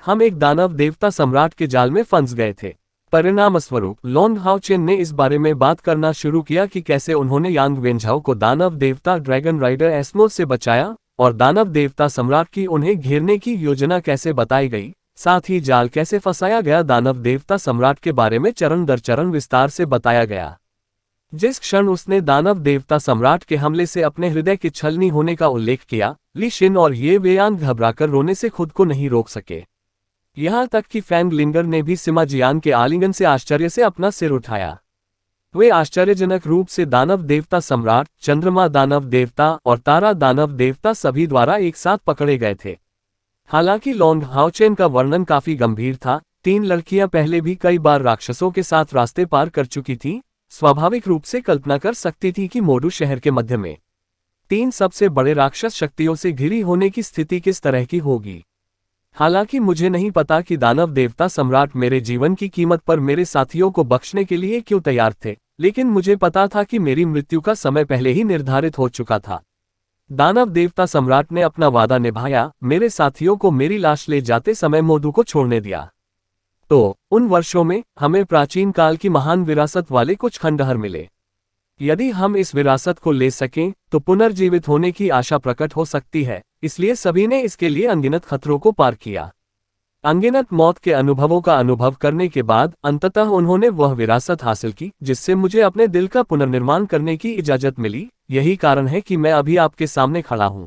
हम एक दानव देवता सम्राट के जाल में फंस गए थे। परिणामस्वरूप लॉन्ग हाओचेन ने इस बारे में बात करना शुरू किया कि कैसे उन्होंने यांग वेंझाओ को दानव देवता ड्रैगन राइडर एस्मो से बचाया और दानव देवता सम्राट की उन्हें घेरने की योजना कैसे बताई गई, साथ ही जाल कैसे फंसाया गया। दानव देवता सम्राट के बारे में चरण दर चरण विस्तार से बताया गया। जिस क्षण उसने दानव देवता सम्राट के हमले से अपने हृदय के छलनी होने का उल्लेख किया, ली शिन और ये वेयान घबराकर रोने से खुद को नहीं रोक सके। यहाँ तक कि फैंग लिंगर ने भी सिमा जियान के आलिंगन से आश्चर्य से अपना सिर उठाया। वे आश्चर्यजनक रूप से दानव देवता सम्राट, चंद्रमा दानव देवता और तारा दानव देवता सभी द्वारा एक साथ पकड़े गए थे। हालांकि लॉन्ग हाओचेन का वर्णन काफी गंभीर था। 3 लड़कियां पहले भी कई बार राक्षसों के साथ रास्ते पार कर चुकी थीं, स्वाभाविक रूप से कल्पना कर सकती थी कि मोडू शहर के मध्य में 3 सबसे बड़े राक्षस शक्तियों से घिरी होने की स्थिति किस तरह की होगी। हालांकि मुझे नहीं पता कि दानव देवता सम्राट मेरे जीवन की कीमत पर मेरे साथियों को बख्शने के लिए क्यों तैयार थे, लेकिन मुझे पता था कि मेरी मृत्यु का समय पहले ही निर्धारित हो चुका था। दानव देवता सम्राट ने अपना वादा निभाया, मेरे साथियों को मेरी लाश ले जाते समय मोदू को छोड़ने दिया। तो उन वर्षों में हमें प्राचीन काल की महान विरासत वाले कुछ खंडहर मिले। यदि हम इस विरासत को ले सकें तो पुनर्जीवित होने की आशा प्रकट हो सकती है, इसलिए सभी ने इसके लिए अनगिनत खतरों को पार किया। अनगिनत मौत के अनुभवों का अनुभव करने के बाद अंततः उन्होंने वह विरासत हासिल की जिससे मुझे अपने दिल का पुनर्निर्माण करने की इजाजत मिली। यही कारण है कि मैं अभी आपके सामने खड़ा हूं।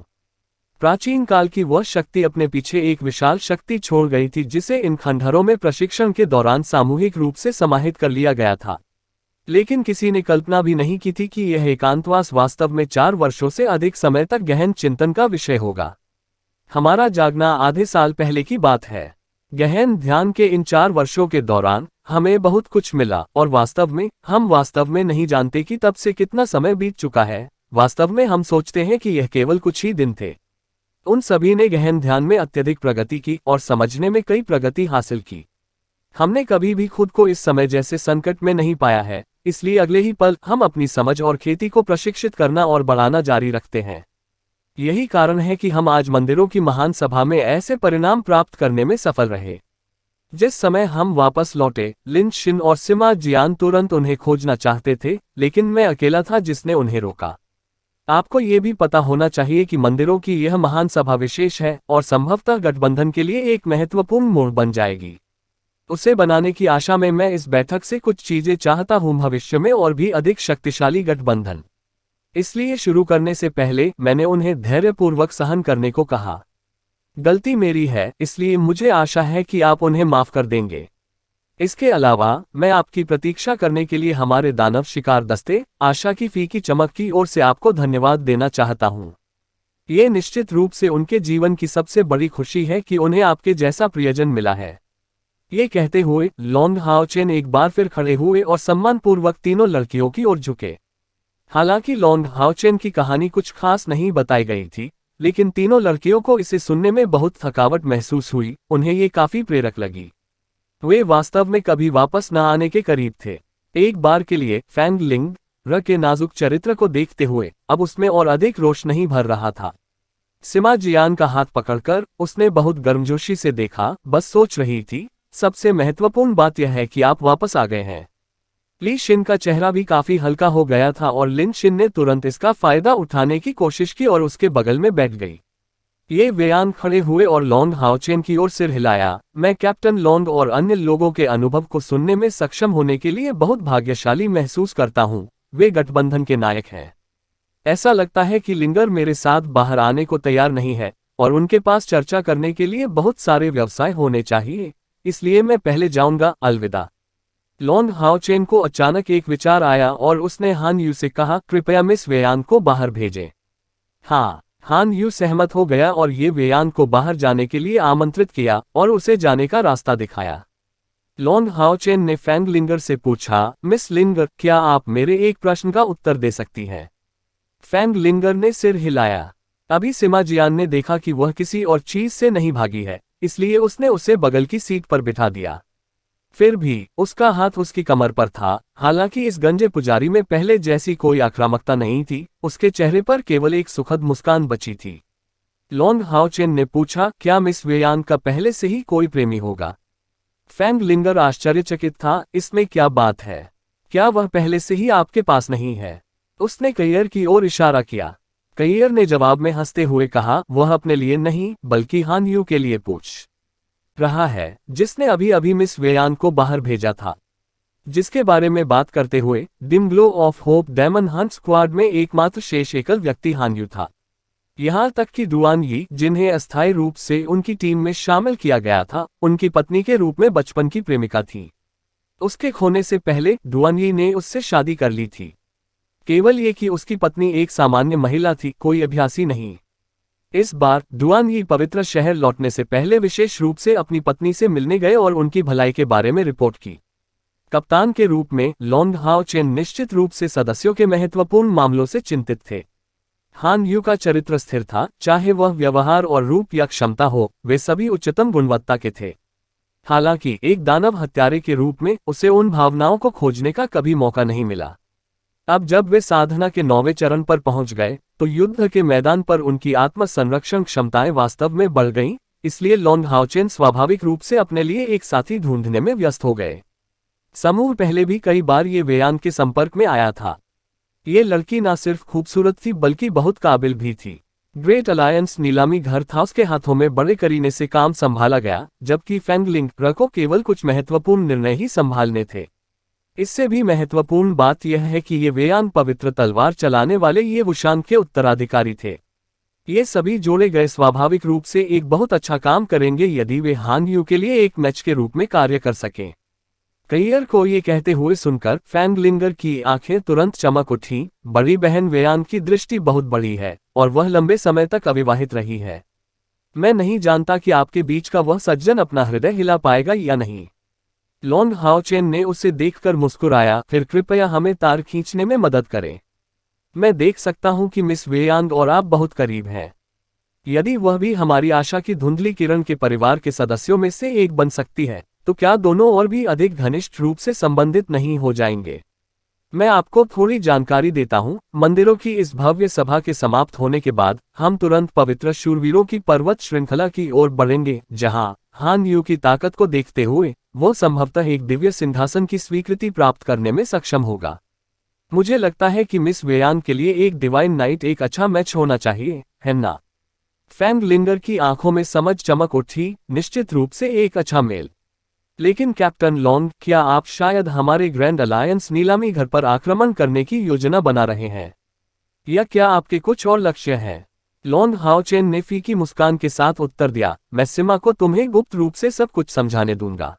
प्राचीन काल की वह शक्ति अपने पीछे एक विशाल शक्ति छोड़ गई थी जिसे इन खंडहरों में प्रशिक्षण के दौरान सामूहिक रूप से समाहित कर लिया गया था। लेकिन किसी ने कल्पना भी नहीं की थी कि यह एकांतवास वास्तव में 4 वर्षों से अधिक समय तक गहन चिंतन का विषय होगा। हमारा जागना आधे साल पहले की बात है। गहन ध्यान के इन 4 वर्षों के दौरान हमें बहुत कुछ मिला और हम वास्तव में नहीं जानते कि तब से कितना समय बीत चुका है। वास्तव में हम सोचते हैं कि यह केवल कुछ ही दिन थे। उन सभी ने गहन ध्यान में अत्यधिक प्रगति की और समझने में कई प्रगति हासिल की। हमने कभी भी खुद को इस समय जैसे संकट में नहीं पाया है, इसलिए अगले ही पल हम अपनी समझ और खेती को प्रशिक्षित करना और बढ़ाना जारी रखते हैं। यही कारण है कि हम आज मंदिरों की महान सभा में ऐसे परिणाम प्राप्त करने में सफल रहे। जिस समय हम वापस लौटे, लिन शिन और सिमा जियान तुरंत उन्हें खोजना चाहते थे, लेकिन मैं अकेला था जिसने उन्हें रोका। आपको ये भी पता होना चाहिए कि मंदिरों की यह महान सभा विशेष है और संभवतः गठबंधन के लिए एक महत्वपूर्ण मोड़ बन जाएगी। उसे बनाने की आशा में मैं इस बैठक से कुछ चीजें चाहता हूं, भविष्य में और भी अधिक शक्तिशाली गठबंधन। इसलिए शुरू करने से पहले मैंने उन्हें धैर्यपूर्वक सहन करने को कहा। गलती मेरी है, इसलिए मुझे आशा है कि आप उन्हें माफ कर देंगे। इसके अलावा मैं आपकी प्रतीक्षा करने के लिए हमारे दानव शिकार दस्ते, आशा की फीकी चमक की ओर से आपको धन्यवाद देना चाहता हूं। ये निश्चित रूप से उनके जीवन की सबसे बड़ी खुशी है कि उन्हें आपके जैसा प्रियजन मिला है। ये कहते हुए लॉन्ग हाओचेन एक बार फिर खड़े हुए और सम्मानपूर्वक तीनों लड़कियों की ओर झुके। हालांकि लॉन्ग हाओचेन की कहानी कुछ खास नहीं बताई गई थी, लेकिन तीनों लड़कियों को इसे सुनने में बहुत थकावट महसूस हुई। उन्हें ये काफी प्रेरक लगी। वे वास्तव में कभी वापस न आने के करीब थे। एक बार के लिए फैंग लिंग र के नाजुक चरित्र को देखते हुए अब उसमें और अधिक रोष नहीं भर रहा था। सिमा जियान का हाथ पकड़कर उसने बहुत गर्मजोशी से देखा, बस सोच रही थी, सबसे महत्वपूर्ण बात यह है कि आप वापस आ गए हैं। ली शिन का चेहरा भी काफी हल्का हो गया था और लिन शिन ने तुरंत इसका फायदा उठाने की कोशिश की और उसके बगल में बैठ गई। ये वेयान खड़े हुए और लॉन्ग हाओचेन की ओर सिर हिलाया। मैं कैप्टन लॉन्ग और अन्य लोगों के अनुभव को सुनने में सक्षम होने के लिए बहुत भाग्यशाली महसूस करता हूँ। वे गठबंधन के नायक हैं। ऐसा लगता है कि लिंगर मेरे साथ बाहर आने को तैयार नहीं है और उनके पास चर्चा करने के लिए बहुत सारे व्यवसाय होने चाहिए, इसलिए मैं पहले जाऊंगा, अलविदा। लॉन्ग हाओचेन को अचानक एक विचार आया और उसने हान यू से कहा, कृपया मिस वेयान को बाहर भेजें। हाँ, हान यू सहमत हो गया और ये वेयान को बाहर जाने के लिए आमंत्रित किया और उसे जाने का रास्ता दिखाया। लॉन्ग हाओचेन ने फैंग लिंगर से पूछा, मिस लिंगर, क्या आप मेरे एक प्रश्न का उत्तर दे सकती हैं? फैंग लिंगर ने सिर हिलाया। अभी सिमा जियान ने देखा कि वह किसी और चीज से नहीं भागी है, इसलिए उसने उसे बगल की सीट पर बिठा दिया। फिर भी उसका हाथ उसकी कमर पर था। हालांकि इस गंजे पुजारी में पहले जैसी कोई आक्रामकता नहीं थी, उसके चेहरे पर केवल एक सुखद मुस्कान बची थी। लॉन्ग हाओचेन ने पूछा, क्या मिस वेयान का पहले से ही कोई प्रेमी होगा? फैंग लिंगर आश्चर्यचकित था, इसमें क्या बात है? क्या वह पहले से ही आपके पास नहीं है? उसने कयियर की ओर इशारा किया। कयियर ने जवाब में हंसते हुए कहा, वह अपने लिए नहीं बल्कि हान यू के लिए पूछ रहा है, जिसने अभी अभी मिस वेयान को बाहर भेजा था। जिसके बारे में बात करते हुए dim glow of hope demon hunt squad में एकमात्र शेष एकल व्यक्ति हान यू था। यहां तक कि डुआन यी, जिन्हें अस्थायी रूप से उनकी टीम में शामिल किया गया था, उनकी पत्नी के रूप में बचपन की प्रेमिका थी। उसके खोने से पहले डुआन यी ने उससे शादी कर ली थी। केवल ये कि उसकी पत्नी एक सामान्य महिला थी, कोई अभ्यासी नहीं। इस बार डुआन यी पवित्र शहर लौटने से पहले विशेष रूप से अपनी पत्नी से मिलने गए और उनकी भलाई के बारे में रिपोर्ट की। कप्तान के रूप में लॉन्ग हाओ चेन निश्चित रूप से सदस्यों के महत्वपूर्ण मामलों से चिंतित थे। हान यू का चरित्र स्थिर था, चाहे वह व्यवहार और रूप या क्षमता हो, वे सभी उच्चतम गुणवत्ता के थे। हालांकि एक दानव हत्यारे के रूप में उसे उन भावनाओं को खोजने का कभी मौका नहीं मिला। अब जब वे साधना के 9वें चरण पर पहुंच गए, तो युद्ध के मैदान पर उनकी आत्म संरक्षण क्षमताएं वास्तव में बढ़ गईं, इसलिए लॉन्ग हाओचेन स्वाभाविक रूप से अपने लिए एक साथी ढूंढने में व्यस्त हो गए। समूह पहले भी कई बार ये वेयान के संपर्क में आया था। ये लड़की न सिर्फ खूबसूरत थी बल्कि बहुत काबिल भी थी। ग्रेट अलायंस नीलामी घर था, उसके हाथों में बड़े करीने से काम संभाला गया, जबकि फैंग लिंगर को केवल कुछ महत्वपूर्ण निर्णय ही संभालने थे। इससे भी महत्वपूर्ण बात यह है कि ये वेयान पवित्र तलवार चलाने वाले ये वुशान के उत्तराधिकारी थे। ये सभी जोड़े गए स्वाभाविक रूप से एक बहुत अच्छा काम करेंगे यदि वे हान यू के लिए एक मैच के रूप में कार्य कर सकें। कयियर को ये कहते हुए सुनकर फैंग लिंगर की आंखें तुरंत चमक उठी। बड़ी बहन वेयान की दृष्टि बहुत बड़ी है और वह लंबे समय तक अविवाहित रही है। मैं नहीं जानता कि आपके बीच का वह सज्जन अपना हृदय हिला पाएगा या नहीं। लॉन्ग हाओचेन ने उसे देखकर मुस्कुराया, फिर कृपया हमें तार खींचने में मदद करें। मैं देख सकता हूं कि मिस वेयांग और आप बहुत करीब हैं। यदि वह भी हमारी आशा की धुंधली किरण के परिवार के सदस्यों में से एक बन सकती है, तो क्या दोनों और भी अधिक घनिष्ठ रूप से संबंधित नहीं हो जाएंगे? मैं आपको थोड़ी जानकारी देता हूं। मंदिरों की इस भव्य सभा के समाप्त होने के बाद हम तुरंत पवित्र शूरवीरों की पर्वत श्रृंखला की ओर बढ़ेंगे, जहां हान यू की ताकत को देखते हुए वो संभवतः एक दिव्य सिंहासन की स्वीकृति प्राप्त करने में सक्षम होगा। मुझे लगता है कि मिस वेयान के लिए एक डिवाइन नाइट एक अच्छा मैच होना चाहिए, है ना? फैंग लिंगर की आंखों में समझ चमक उठी। निश्चित रूप से एक अच्छा मेल। लेकिन कैप्टन लॉन्ग, क्या आप शायद हमारे ग्रैंड अलायंस नीलामी घर पर आक्रमण करने की योजना बना रहे हैं? या क्या आपके कुछ और लक्ष्य हैं? लॉन्ग हाओचेन ने फीकी मुस्कान के साथ उत्तर दिया, मैं सिमा को तुम्हें गुप्त रूप से सब कुछ समझाने दूंगा।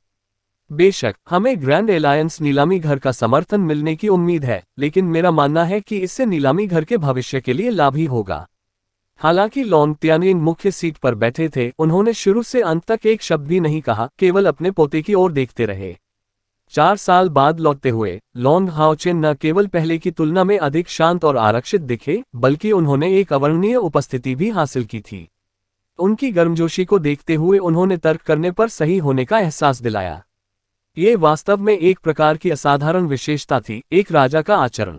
बेशक हमें ग्रैंड अलायंस नीलामी घर का समर्थन मिलने की उम्मीद है, लेकिन मेरा मानना है कि इससे नीलामी घर के भविष्य के लिए लाभ ही होगा। हालांकि लॉन्ग त्यानिंग मुख्य सीट पर बैठे थे, उन्होंने शुरू से अंत तक एक शब्द भी नहीं कहा, केवल अपने पोते की ओर देखते रहे। 4 साल बाद लौटते हुए लॉन्ग हाओचेन न केवल पहले की तुलना में अधिक शांत और आरक्षित दिखे, बल्कि उन्होंने एक अवर्णनीय उपस्थिति भी हासिल की थी। उनकी गर्मजोशी को देखते हुए उन्होंने तर्क करने पर सही होने का एहसास दिलाया। ये वास्तव में एक प्रकार की असाधारण विशेषता थी, एक राजा का आचरण।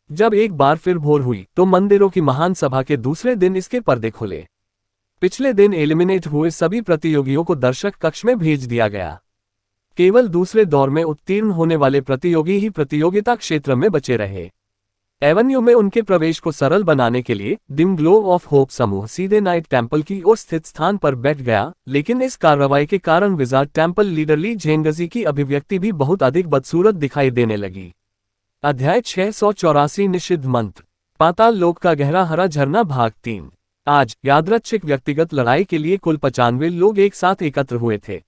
जब एक बार फिर भोर हुई तो मंदिरों की महान सभा के दूसरे दिन इसके पर्दे खुले। पिछले दिन एलिमिनेट हुए सभी प्रतियोगियों को दर्शक कक्ष में भेज दिया गया। केवल दूसरे दौर में उत्तीर्ण होने वाले प्रतियोगी ही प्रतियोगिता क्षेत्र में बचे रहे। एवेन्यू में उनके प्रवेश को सरल बनाने के लिए डिम ग्लो ऑफ होप समूह सीधे नाइट टेम्पल की ओर स्थित स्थान पर बैठ गया, लेकिन इस कार्रवाई के कारण विजार्ड टेम्पल लीडर ली झेंगजी की अभिव्यक्ति भी बहुत अधिक बदसूरत दिखाई देने लगी। अध्याय 684 निषिद्ध मंत्र। पाताल लोक का गहरा हरा झरना भाग 3। आज यादृच्छिक व्यक्तिगत लड़ाई के लिए कुल 95 लोग एक साथ एकत्र हुए थे।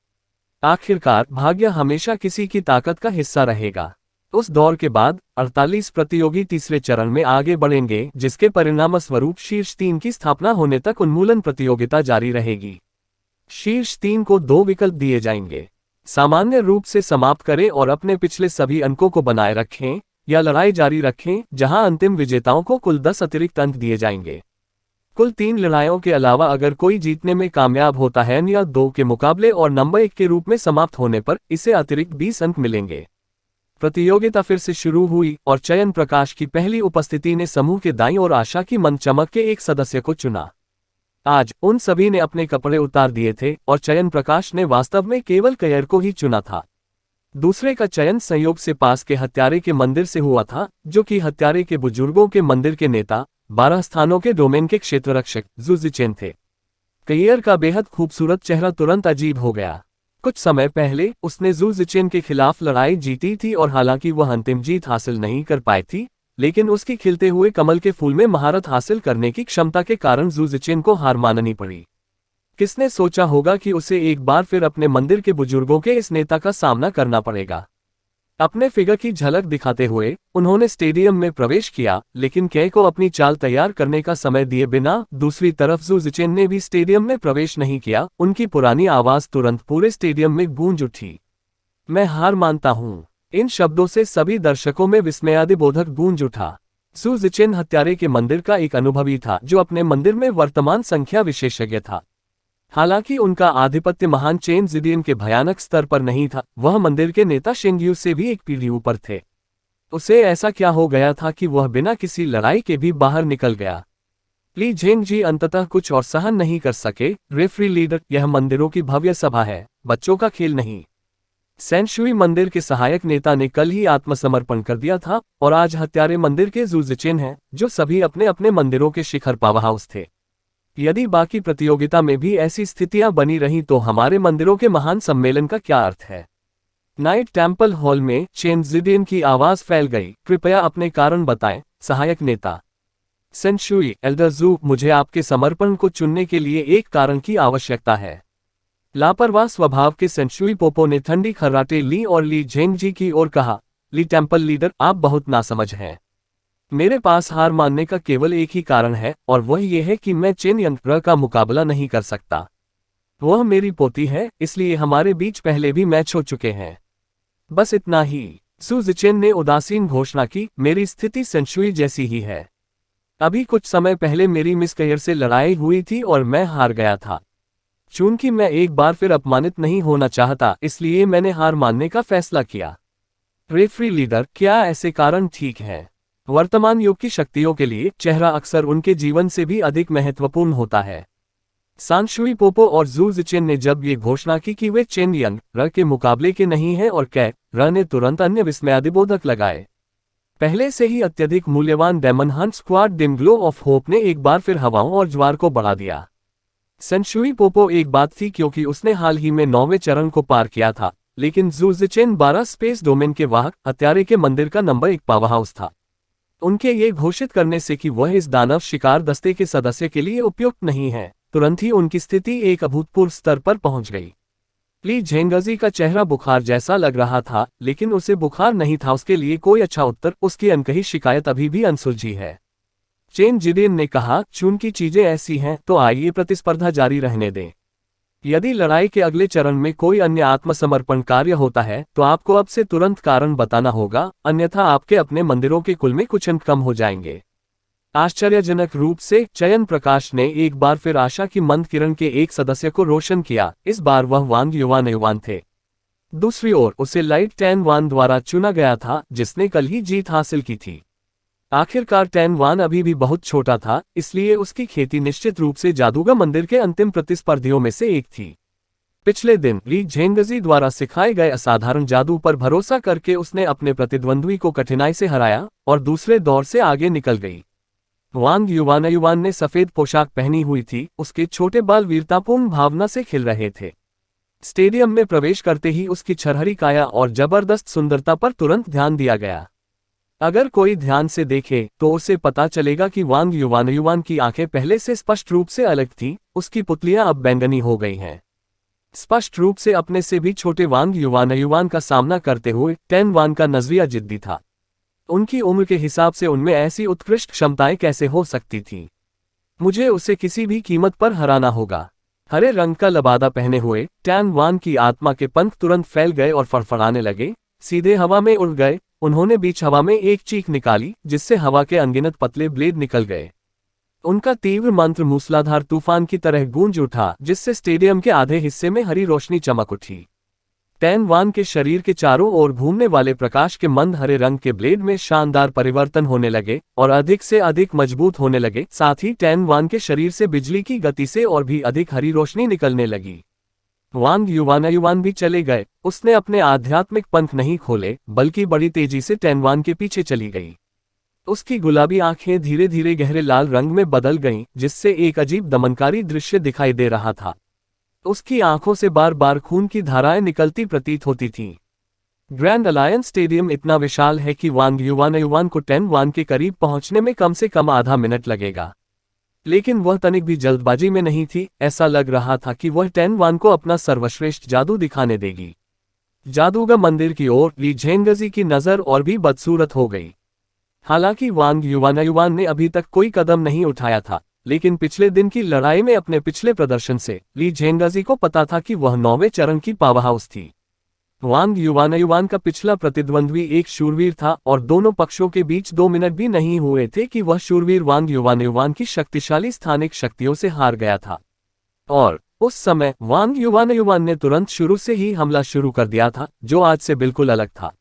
आखिरकार भाग्य हमेशा किसी की ताकत का हिस्सा रहेगा। उस दौर के बाद 48 प्रतियोगी तीसरे चरण में आगे बढ़ेंगे, जिसके परिणामस्वरूप शीर्ष 3 की स्थापना होने तक उन्मूलन प्रतियोगिता जारी रहेगी। शीर्ष 3 को 2 विकल्प दिए जाएंगे। सामान्य रूप से समाप्त करें और अपने पिछले सभी अंकों को बनाए रखें, या लड़ाई जारी रखें, जहां अंतिम विजेताओं को कुल 10 अतिरिक्त अंक दिए जाएंगे। कुल 3 लड़ाइयों के अलावा अगर कोई जीतने में कामयाब होता है या 2 के मुकाबले और नंबर 1 के रूप में समाप्त होने पर इसे अतिरिक्त 20 अंक मिलेंगे। प्रतियोगिता फिर से शुरू हुई और चयन प्रकाश की पहली उपस्थिति ने समूह के दाईं ओर आशा की मंद चमक के एक सदस्य को चुना। आज उन सभी ने अपने कपड़े उतार दिए थे और चयन प्रकाश ने वास्तव में केवल कयर को ही चुना था। दूसरे का चयन संयोग से पास के हत्यारे के मंदिर से हुआ था, जो कि हत्यारे के बुजुर्गों के मंदिर के नेता, 12 स्थानों के डोमेन के क्षेत्र रक्षक जू जिचेन थे। कयर का बेहद खूबसूरत चेहरा तुरंत अजीब हो गया। कुछ समय पहले उसने जू जिचेन के खिलाफ लड़ाई जीती थी और हालांकि वह अंतिम जीत हासिल नहीं कर पाई थी, लेकिन उसकी खिलते हुए कमल के फूल में महारत हासिल करने की क्षमता के कारण जू जिचेन को हार माननी पड़ी। किसने सोचा होगा कि उसे एक बार फिर अपने मंदिर के बुजुर्गों के इस नेता का सामना करना पड़ेगा। अपने फिगर की झलक दिखाते हुए उन्होंने स्टेडियम में प्रवेश किया, लेकिन कै को अपनी चाल तैयार करने का समय दिए बिना दूसरी तरफ जू जिचेन ने भी स्टेडियम में प्रवेश नहीं किया। उनकी पुरानी आवाज तुरंत पूरे स्टेडियम में गूंज उठी। मैं हार मानता हूँ। इन शब्दों से सभी दर्शकों में विस्मयादिबोधक गूंज उठा। जू जिचेन हत्यारे के मंदिर का एक अनुभवी था जो अपने मंदिर में वर्तमान संख्या विशेषज्ञ था। हालांकि उनका आधिपत्य महान चेन जिडियन के भयानक स्तर पर नहीं था, वह मंदिर के नेता शेंगयू से भी एक पीढ़ी ऊपर थे। उसे ऐसा क्या हो गया था कि वह बिना किसी लड़ाई के भी बाहर निकल गया। ली झेंगजी अंततः कुछ और सहन नहीं कर सके। रेफरी लीडर, यह मंदिरों की भव्य सभा है, बच्चों का खेल नहीं। सेंशुई मंदिर के सहायक नेता ने कल ही आत्मसमर्पण कर दिया था और आज हत्यारे मंदिर के जू जिचेन हैं, जो सभी अपने अपने मंदिरों के शिखर पावरहाउस थे। यदि बाकी प्रतियोगिता में भी ऐसी स्थितियां बनी रहीं तो हमारे मंदिरों के महान सम्मेलन का क्या अर्थ है। नाइट टेम्पल हॉल में चेन जिडियन की आवाज फैल गई। कृपया अपने कारण बताएं, सहायक नेता। सेंशुई, एल्डर जू, मुझे आपके समर्पण को चुनने के लिए एक कारण की आवश्यकता है। लापरवाह स्वभाव के सेंशुई पोपो ने ठंडी खर्राटे ली और ली झेंगजी की ओर कहा, ली टेम्पल लीडर, आप बहुत नासमझ हैं। मेरे पास हार मानने का केवल एक ही कारण है और वह यह है कि मैं चेन यंग का मुकाबला नहीं कर सकता। वह मेरी पोती है, इसलिए हमारे बीच पहले भी मैच हो चुके हैं। बस इतना ही। जू जिचेन ने उदासीन घोषणा की, मेरी स्थिति सेंशुई जैसी ही है। अभी कुछ समय पहले मेरी मिस कयर से लड़ाई हुई थी और मैं हार गया था। चूंकि मैं एक बार फिर अपमानित नहीं होना चाहता, इसलिए मैंने हार मानने का फैसला किया। रेफरी लीडर, क्या ऐसे कारण ठीक है? वर्तमान युग की शक्तियों के लिए चेहरा अक्सर उनके जीवन से भी अधिक महत्वपूर्ण होता है। सांशुई पोपो और जू जिचेन ने जब ये घोषणा की कि वे चेन यंग के मुकाबले के नहीं हैं और कै ने तुरंत अन्य विस्मयादिबोधक लगाए। पहले से ही अत्यधिक मूल्यवान demon hunt squad dim glow of hope ने एक बार फिर हवाओं और ज्वार को बढ़ा दिया। सेंशुई पोपो एक बात थी क्योंकि उसने हाल ही में 9वें चरण को पार किया था, लेकिन जू जिचेन 12 स्पेस डोमेन के वाहक हत्यारे के मंदिर का नंबर 1 पावरहाउस था। उनके ये घोषित करने से कि वह इस दानव शिकार दस्ते के सदस्य के लिए उपयुक्त नहीं है, तुरंत ही उनकी स्थिति एक अभूतपूर्व स्तर पर पहुंच गई। ली झेंगजी का चेहरा बुखार जैसा लग रहा था, लेकिन उसे बुखार नहीं था उसके लिए कोई अच्छा उत्तर। उसकी अनकही शिकायत अभी भी अनसुलझी है। चेन जिडियन ने कहा, चूंकि चीजें ऐसी हैं तो आइए प्रतिस्पर्धा जारी रहने दें। यदि लड़ाई के अगले चरण में कोई अन्य आत्मसमर्पण कार्य होता है तो आपको अब से तुरंत कारण बताना होगा, अन्यथा आपके अपने मंदिरों के कुल में कुछ अंक कम हो जाएंगे। आश्चर्यजनक रूप से चयन प्रकाश ने एक बार फिर आशा की मंद किरण के एक सदस्य को रोशन किया। इस बार वह वांग युवान थे। दूसरी ओर उसे लाइट टैन वान द्वारा चुना गया था, जिसने कल ही जीत हासिल की थी। आखिरकार टैन वान अभी भी बहुत छोटा था, इसलिए उसकी खेती निश्चित रूप से जादूगर मंदिर के अंतिम प्रतिस्पर्धियों में से एक थी। पिछले दिन ली झेंगजी द्वारा सिखाए गए असाधारण जादू पर भरोसा करके उसने अपने प्रतिद्वंद्वी को कठिनाई से हराया और दूसरे दौर से आगे निकल गई। वांग युवान ने सफेद पोशाक पहनी हुई थी, उसके छोटे बाल वीरतापूर्ण भावना से खिल रहे थे। स्टेडियम में प्रवेश करते ही उसकी छरहरी काया और जबरदस्त सुंदरता पर तुरंत ध्यान दिया गया। अगर कोई ध्यान से देखे तो उसे पता चलेगा कि वांग युवान की आंखें पहले से स्पष्ट रूप से अलग थीं, उसकी पुतलियां अब बैंगनी हो गई हैं। स्पष्ट रूप से अपने से भी छोटे वांग युवान का सामना करते हुए टैन वान का नजरिया जिद्दी था। उनकी उम्र के हिसाब से उनमें ऐसी उत्कृष्ट क्षमताएं कैसे हो सकती थीं? मुझे उसे किसी भी कीमत पर हराना होगा। हरे रंग का लबादा पहने हुए टैन वान की आत्मा के पंख तुरंत फैल गए और फड़फड़ाने लगे, सीधे हवा में उड़ गए। उन्होंने बीच हवा में एक चीख निकाली, जिससे हवा के अनगिनत पतले ब्लेड निकल गए। उनका तीव्र मंत्र मूसलाधार तूफान की तरह गूंज उठा, जिससे स्टेडियम के आधे हिस्से में हरी रोशनी चमक उठी। टैन वान के शरीर के चारों ओर घूमने वाले प्रकाश के मंद हरे रंग के ब्लेड में शानदार परिवर्तन होने लगे और अधिक से अधिक मजबूत होने लगे। साथ ही टैन वान के शरीर से बिजली की गति से और भी अधिक हरी रोशनी निकलने लगी। वांग युवान भी चले गए। उसने अपने आध्यात्मिक पंख नहीं खोले, बल्कि बड़ी तेजी से टैन वान के पीछे चली गई। उसकी गुलाबी आंखें धीरे धीरे गहरे लाल रंग में बदल गईं, जिससे एक अजीब दमनकारी दृश्य दिखाई दे रहा था। उसकी आंखों से बार बार खून की धाराएं निकलती प्रतीत होती थीं। ग्रैंड अलायंस स्टेडियम इतना विशाल है कि वांग युवान को टैन वान के करीब पहुंचने में कम से कम आधा मिनट लगेगा। लेकिन वह तनिक भी जल्दबाजी में नहीं थी। ऐसा लग रहा था कि वह टैन वान को अपना सर्वश्रेष्ठ जादू दिखाने देगी। जादूगर मंदिर की ओर ली झेंगजी की नजर और भी बदसूरत हो गई। हालांकि वांग युवान ने अभी तक कोई कदम नहीं उठाया था, लेकिन पिछले दिन की लड़ाई में अपने पिछले प्रदर्शन से ली झेंगजी को पता था कि वह 9वें चरण की पावरहाउस थी। वांग युवान का पिछला प्रतिद्वंद्वी एक शूरवीर था और दोनों पक्षों के बीच 2 मिनट भी नहीं हुए थे कि वह शूरवीर वांग युवान की शक्तिशाली स्थानिक शक्तियों से हार गया था। और उस समय वांग युवान ने तुरंत शुरू से ही हमला शुरू कर दिया था, जो आज से बिल्कुल अलग था।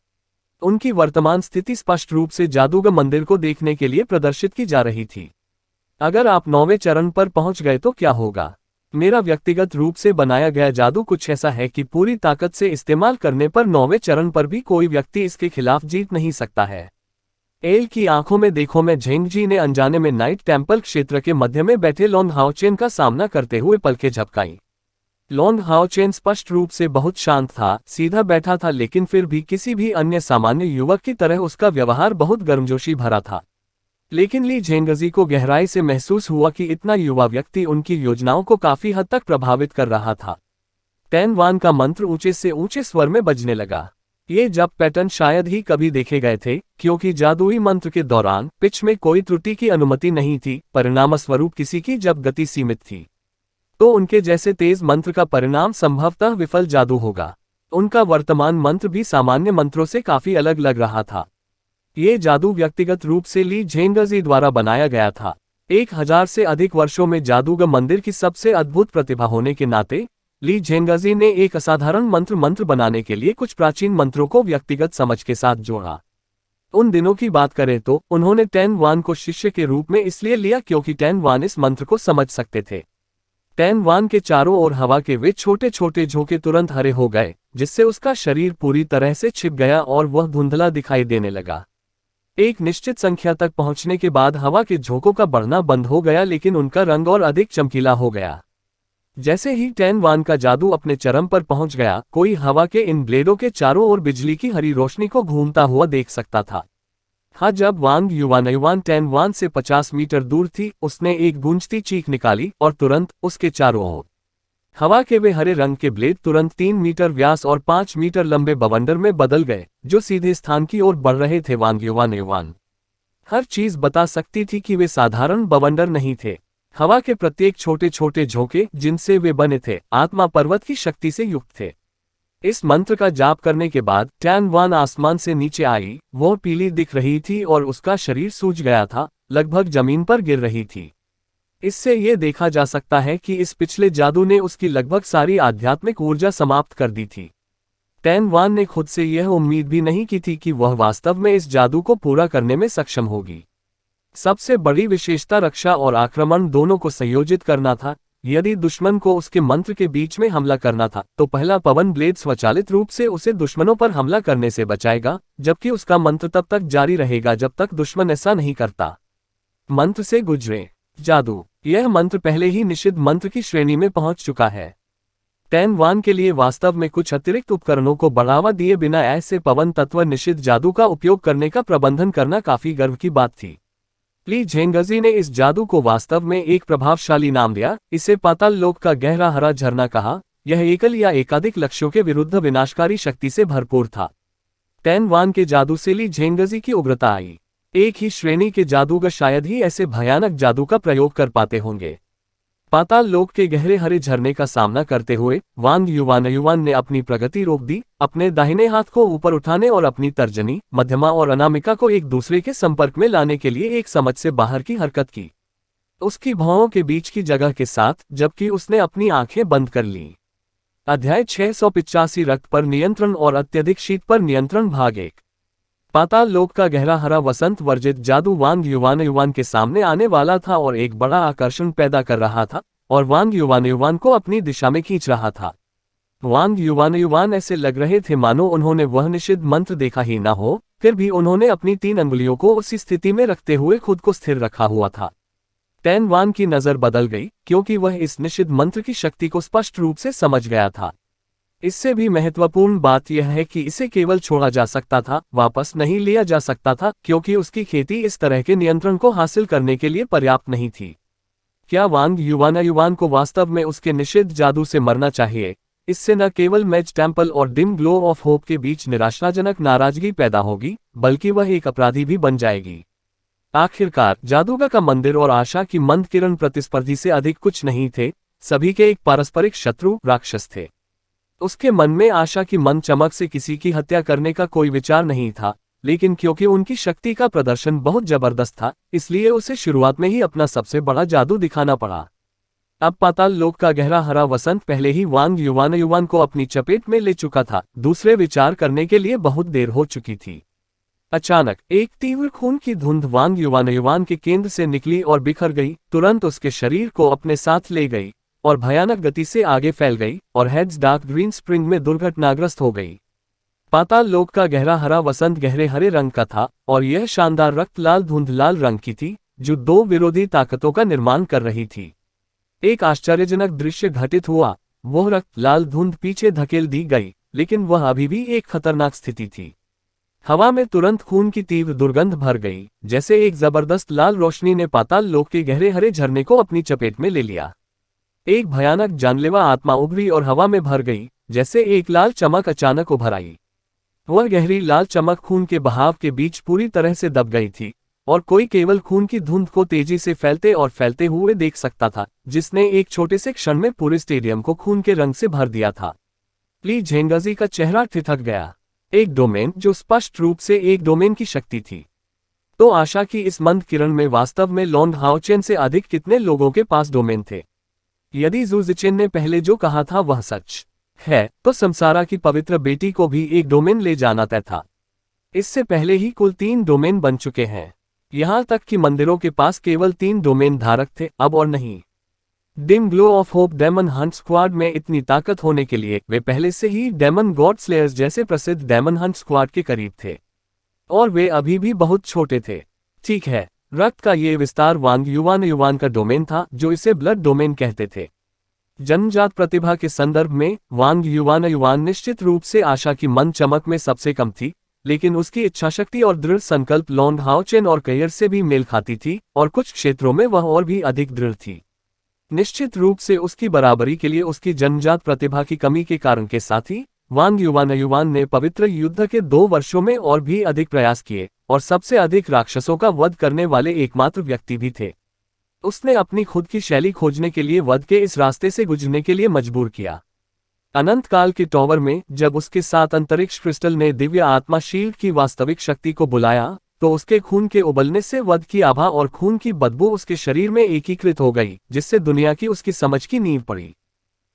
उनकी वर्तमान स्थिति स्पष्ट रूप से जादूगर मंदिर को देखने के लिए प्रदर्शित की जा रही थी। अगर आप 9वें चरण पर पहुंच गए तो क्या होगा? मेरा व्यक्तिगत रूप से बनाया गया जादू कुछ ऐसा है कि पूरी ताकत से इस्तेमाल करने पर 9वें चरण पर भी कोई व्यक्ति इसके खिलाफ जीत नहीं सकता है। एल की आंखों में देखो मैं झेंगजी ने अनजाने में नाइट टेम्पल क्षेत्र के मध्य में बैठे लॉन्ग हाओचेन का सामना करते हुए पलकें झपकाई। लॉन्ग हाओचेन स्पष्ट रूप से बहुत शांत था, सीधा बैठा था, लेकिन फिर भी किसी भी अन्य सामान्य युवक की तरह उसका व्यवहार बहुत गर्मजोशी भरा था। लेकिन ली झेंगजी को गहराई से महसूस हुआ कि इतना युवा व्यक्ति उनकी योजनाओं को काफी हद तक प्रभावित कर रहा था। टैन वान का मंत्र ऊंचे से ऊंचे स्वर में बजने लगा। ये जप पैटर्न शायद ही कभी देखे गए थे, क्योंकि जादुई मंत्र के दौरान पिच में कोई त्रुटि की अनुमति नहीं थी। परिणामस्वरूप किसी की जब गति सीमित थी, तो उनके जैसे तेज मंत्र का परिणाम संभवतः विफल जादू होगा। उनका वर्तमान मंत्र भी सामान्य मंत्रों से काफी अलग लग रहा था। ये जादू व्यक्तिगत रूप से ली झेंगजी द्वारा बनाया गया था। 1000 से अधिक वर्षों में जादूगर मंदिर की सबसे अद्भुत प्रतिभा होने के नाते ली झेंगजी ने एक असाधारण मंत्र बनाने के लिए कुछ प्राचीन मंत्रों को व्यक्तिगत समझ के साथ जोड़ा। उन दिनों की बात करें तो उन्होंने टैन वान को शिष्य के रूप में इसलिए लिया क्योंकि टैन वान इस मंत्र को समझ सकते थे। टैन वान के चारों ओर हवा के वे छोटे छोटे झोंके तुरंत हरे हो गए, जिससे उसका शरीर पूरी तरह से छिप गया और वह धुंधला दिखाई देने लगा। एक निश्चित संख्या तक पहुंचने के बाद हवा के झोंकों का बढ़ना बंद हो गया, लेकिन उनका रंग और अधिक चमकीला हो गया। जैसे ही टैन वान का जादू अपने चरम पर पहुंच गया, कोई हवा के इन ब्लेडों के चारों ओर बिजली की हरी रोशनी को घूमता हुआ देख सकता था। हाँ, जब वांग युवान टैन वान से 50 मीटर दूर थी, उसने एक गूंजती चीख निकाली और तुरंत उसके चारों ओर हवा के वे हरे रंग के ब्लेड तुरंत 3 मीटर व्यास और 5 मीटर लंबे बवंडर में बदल गए, जो सीधे स्थान की ओर बढ़ रहे थे। वांग युवान हर चीज बता सकती थी कि वे साधारण बवंडर नहीं थे। हवा के प्रत्येक छोटे छोटे झोंके जिनसे वे बने थे, आत्मा पर्वत की शक्ति से युक्त थे। इस मंत्र का जाप करने के बाद टैन वान आसमान से नीचे आई। वह पीली दिख रही थी और उसका शरीर सूज गया था, लगभग जमीन पर गिर रही थी। इससे यह देखा जा सकता है कि इस पिछले जादू ने उसकी लगभग सारी आध्यात्मिक ऊर्जा समाप्त कर दी थी। टैन वान ने खुद से यह उम्मीद भी नहीं की थी कि वह वास्तव में इस जादू को पूरा करने में सक्षम होगी। सबसे बड़ी विशेषता रक्षा और आक्रमण दोनों को संयोजित करना था। यदि दुश्मन को उसके मंत्र के बीच में हमला करना था, तो पहला पवन ब्लेड स्वचालित रूप से उसे दुश्मनों पर हमला करने से बचाएगा, जबकि उसका मंत्र तब तक जारी रहेगा जब तक दुश्मन ऐसा नहीं करता। मंत्र से गुजरे जादू। यह मंत्र पहले ही निषिद्ध मंत्र की श्रेणी में पहुंच चुका है। टैन वान के लिए वास्तव में कुछ अतिरिक्त उपकरणों को बढ़ावा दिए बिना ऐसे पवन तत्व निषिद्ध जादू का उपयोग करने का प्रबंधन करना काफी गर्व की बात थी। ली झेंगजी ने इस जादू को वास्तव में एक प्रभावशाली नाम दिया। इसे पाताल लोक का गहरा हरा झरना कहा। यह एकल या एकाधिक लक्ष्यों के विरुद्ध विनाशकारी शक्ति से भरपूर था। टैन वान के जादू से ली झेंगजी की उग्रता आई। एक ही श्रेणी के जादूगर शायद ही ऐसे भयानक जादू का प्रयोग कर पाते होंगे। पाताल लोक के गहरे हरे झरने का सामना करते हुए वांग युवान ने अपनी प्रगति रोक दी, अपने दाहिने हाथ को ऊपर उठाने और अपनी तर्जनी, मध्यमा और अनामिका को एक दूसरे के संपर्क में लाने के लिए एक समझ से बाहर की हरकत की, उसकी भौहों के बीच की जगह के साथ, जबकि उसने अपनी आंखें बंद कर लीं। अध्याय 685 रक्त पर नियंत्रण और अत्यधिक शीत पर नियंत्रण भाग 1। पाताल लोक का गहरा हरा वसंत वर्जित जादू वांग युवान के सामने आने वाला था और एक बड़ा आकर्षण पैदा कर रहा था, और वांग युवान को अपनी दिशा में खींच रहा था। वांग युवान ऐसे लग रहे थे मानो उन्होंने वह निषिद्ध मंत्र देखा ही न हो, फिर भी उन्होंने अपनी 3 अंगुलियों को उसी स्थिति में रखते हुए खुद को स्थिर रखा हुआ था। टैन वान की नजर बदल गई, क्योंकि वह इस निषिद्ध मंत्र की शक्ति को स्पष्ट रूप से समझ गया था। इससे भी महत्वपूर्ण बात यह है कि इसे केवल छोड़ा जा सकता था, वापस नहीं लिया जा सकता था, क्योंकि उसकी खेती इस तरह के नियंत्रण को हासिल करने के लिए पर्याप्त नहीं थी। क्या वांग युवान को वास्तव में उसके निषिद्ध जादू से मरना चाहिए? इससे न केवल मैज टेम्पल और डिम ग्लो ऑफ होप के बीच निराशाजनक नाराजगी पैदा होगी, बल्कि वह एक अपराधी भी बन जाएगी। आखिरकार जादूगर का मंदिर और आशा की मंद किरण प्रतिस्पर्धी से अधिक कुछ नहीं थे, सभी के एक पारस्परिक शत्रु राक्षस थे। उसके मन में आशा की मंद चमक से किसी की हत्या करने का कोई विचार नहीं था, लेकिन क्योंकि उनकी शक्ति का प्रदर्शन बहुत जबरदस्त था, इसलिए उसे शुरुआत में ही अपना सबसे बड़ा जादू दिखाना पड़ा। अब पाताल लोक का गहरा हरा वसंत पहले ही वांग युवान को अपनी चपेट में ले चुका था, दूसरे विचार करने के लिए बहुत देर हो चुकी थी। अचानक एक तीव्र खून की धुंध वांग युवान के केंद्र से निकली और बिखर गई, तुरंत उसके शरीर को अपने साथ ले गई और भयानक गति से आगे फैल गई और हेड्स डार्क ग्रीन स्प्रिंग में दुर्घटनाग्रस्त हो गई। पाताल लोक का गहरा हरा वसंत गहरे हरे रंग का था और यह शानदार रक्त लाल धुंध लाल रंग की थी, जो 2 विरोधी ताकतों का निर्माण कर रही थी। एक आश्चर्यजनक दृश्य घटित हुआ, वह रक्त लाल धुंध पीछे धकेल दी गई, लेकिन वह अभी भी एक खतरनाक स्थिति थी। हवा में तुरंत खून की तीव्र दुर्गंध भर गई, जैसे एक जबरदस्त लाल रोशनी ने पाताल लोक के गहरे हरे झरने को अपनी चपेट में ले लिया। एक भयानक जानलेवा आत्मा उभरी और हवा में भर गई, जैसे एक लाल चमक अचानक उभर आई। वह गहरी लाल चमक खून के बहाव के बीच पूरी तरह से दब गई थी, और कोई केवल खून की धुंध को तेजी से फैलते हुए देख सकता था, जिसने एक छोटे से क्षण में पूरे स्टेडियम को खून के रंग से भर दिया था। ली झेंगजी का चेहरा ठिठक गया। एक डोमेन जो स्पष्ट रूप से एक डोमेन की शक्ति थी। तो आशा की इस मंद किरण में वास्तव में लॉन्ग हाओचेन से अधिक कितने लोगों के पास डोमेन थे? यदि जू जिचेन ने पहले जो कहा था वह सच है, तो समसारा की पवित्र बेटी को भी एक डोमेन ले जाना तय था। इससे पहले ही कुल 3 डोमेन बन चुके हैं। यहां तक कि मंदिरों के पास केवल 3 डोमेन धारक थे, अब और नहीं। Dim glow of hope demon hunt squad में इतनी ताकत होने के लिए वे पहले से ही डेमन गॉड स्लेयर्स जैसे प्रसिद्ध डेमन हंट स्क्वाड के करीब थे, और वे अभी भी बहुत छोटे थे। ठीक है, रक्त का ये विस्तार वांग युवान का डोमेन था, जो इसे ब्लड डोमेन कहते थे। जन्मजात प्रतिभा के संदर्भ में वांग युवान निश्चित रूप से आशा की मंद चमक में सबसे कम थी, लेकिन उसकी इच्छाशक्ति और दृढ़ संकल्प लॉन्ग हाओचेन और करियर से भी मेल खाती थी, और कुछ क्षेत्रों में वह और भी अधिक दृढ़ थी। निश्चित रूप से उसकी बराबरी के लिए उसकी जन्मजात प्रतिभा की कमी के कारण के साथ ही वांग युवान ने पवित्र युद्ध के 2 वर्षों में और भी अधिक प्रयास किए, और सबसे अधिक राक्षसों का वध करने वाले एकमात्र व्यक्ति भी थे। उसने अपनी खुद की शैली खोजने के लिए वध के इस रास्ते से गुजरने के लिए मजबूर किया। अनंत काल के टॉवर में जब उसके साथ अंतरिक्ष क्रिस्टल ने दिव्य आत्मा शील्ड की वास्तविक शक्ति को बुलाया, तो उसके खून के उबलने से वध की आभा और खून की बदबू उसके शरीर में एकीकृत हो गई, जिससे दुनिया की उसकी समझ की नींव पड़ी।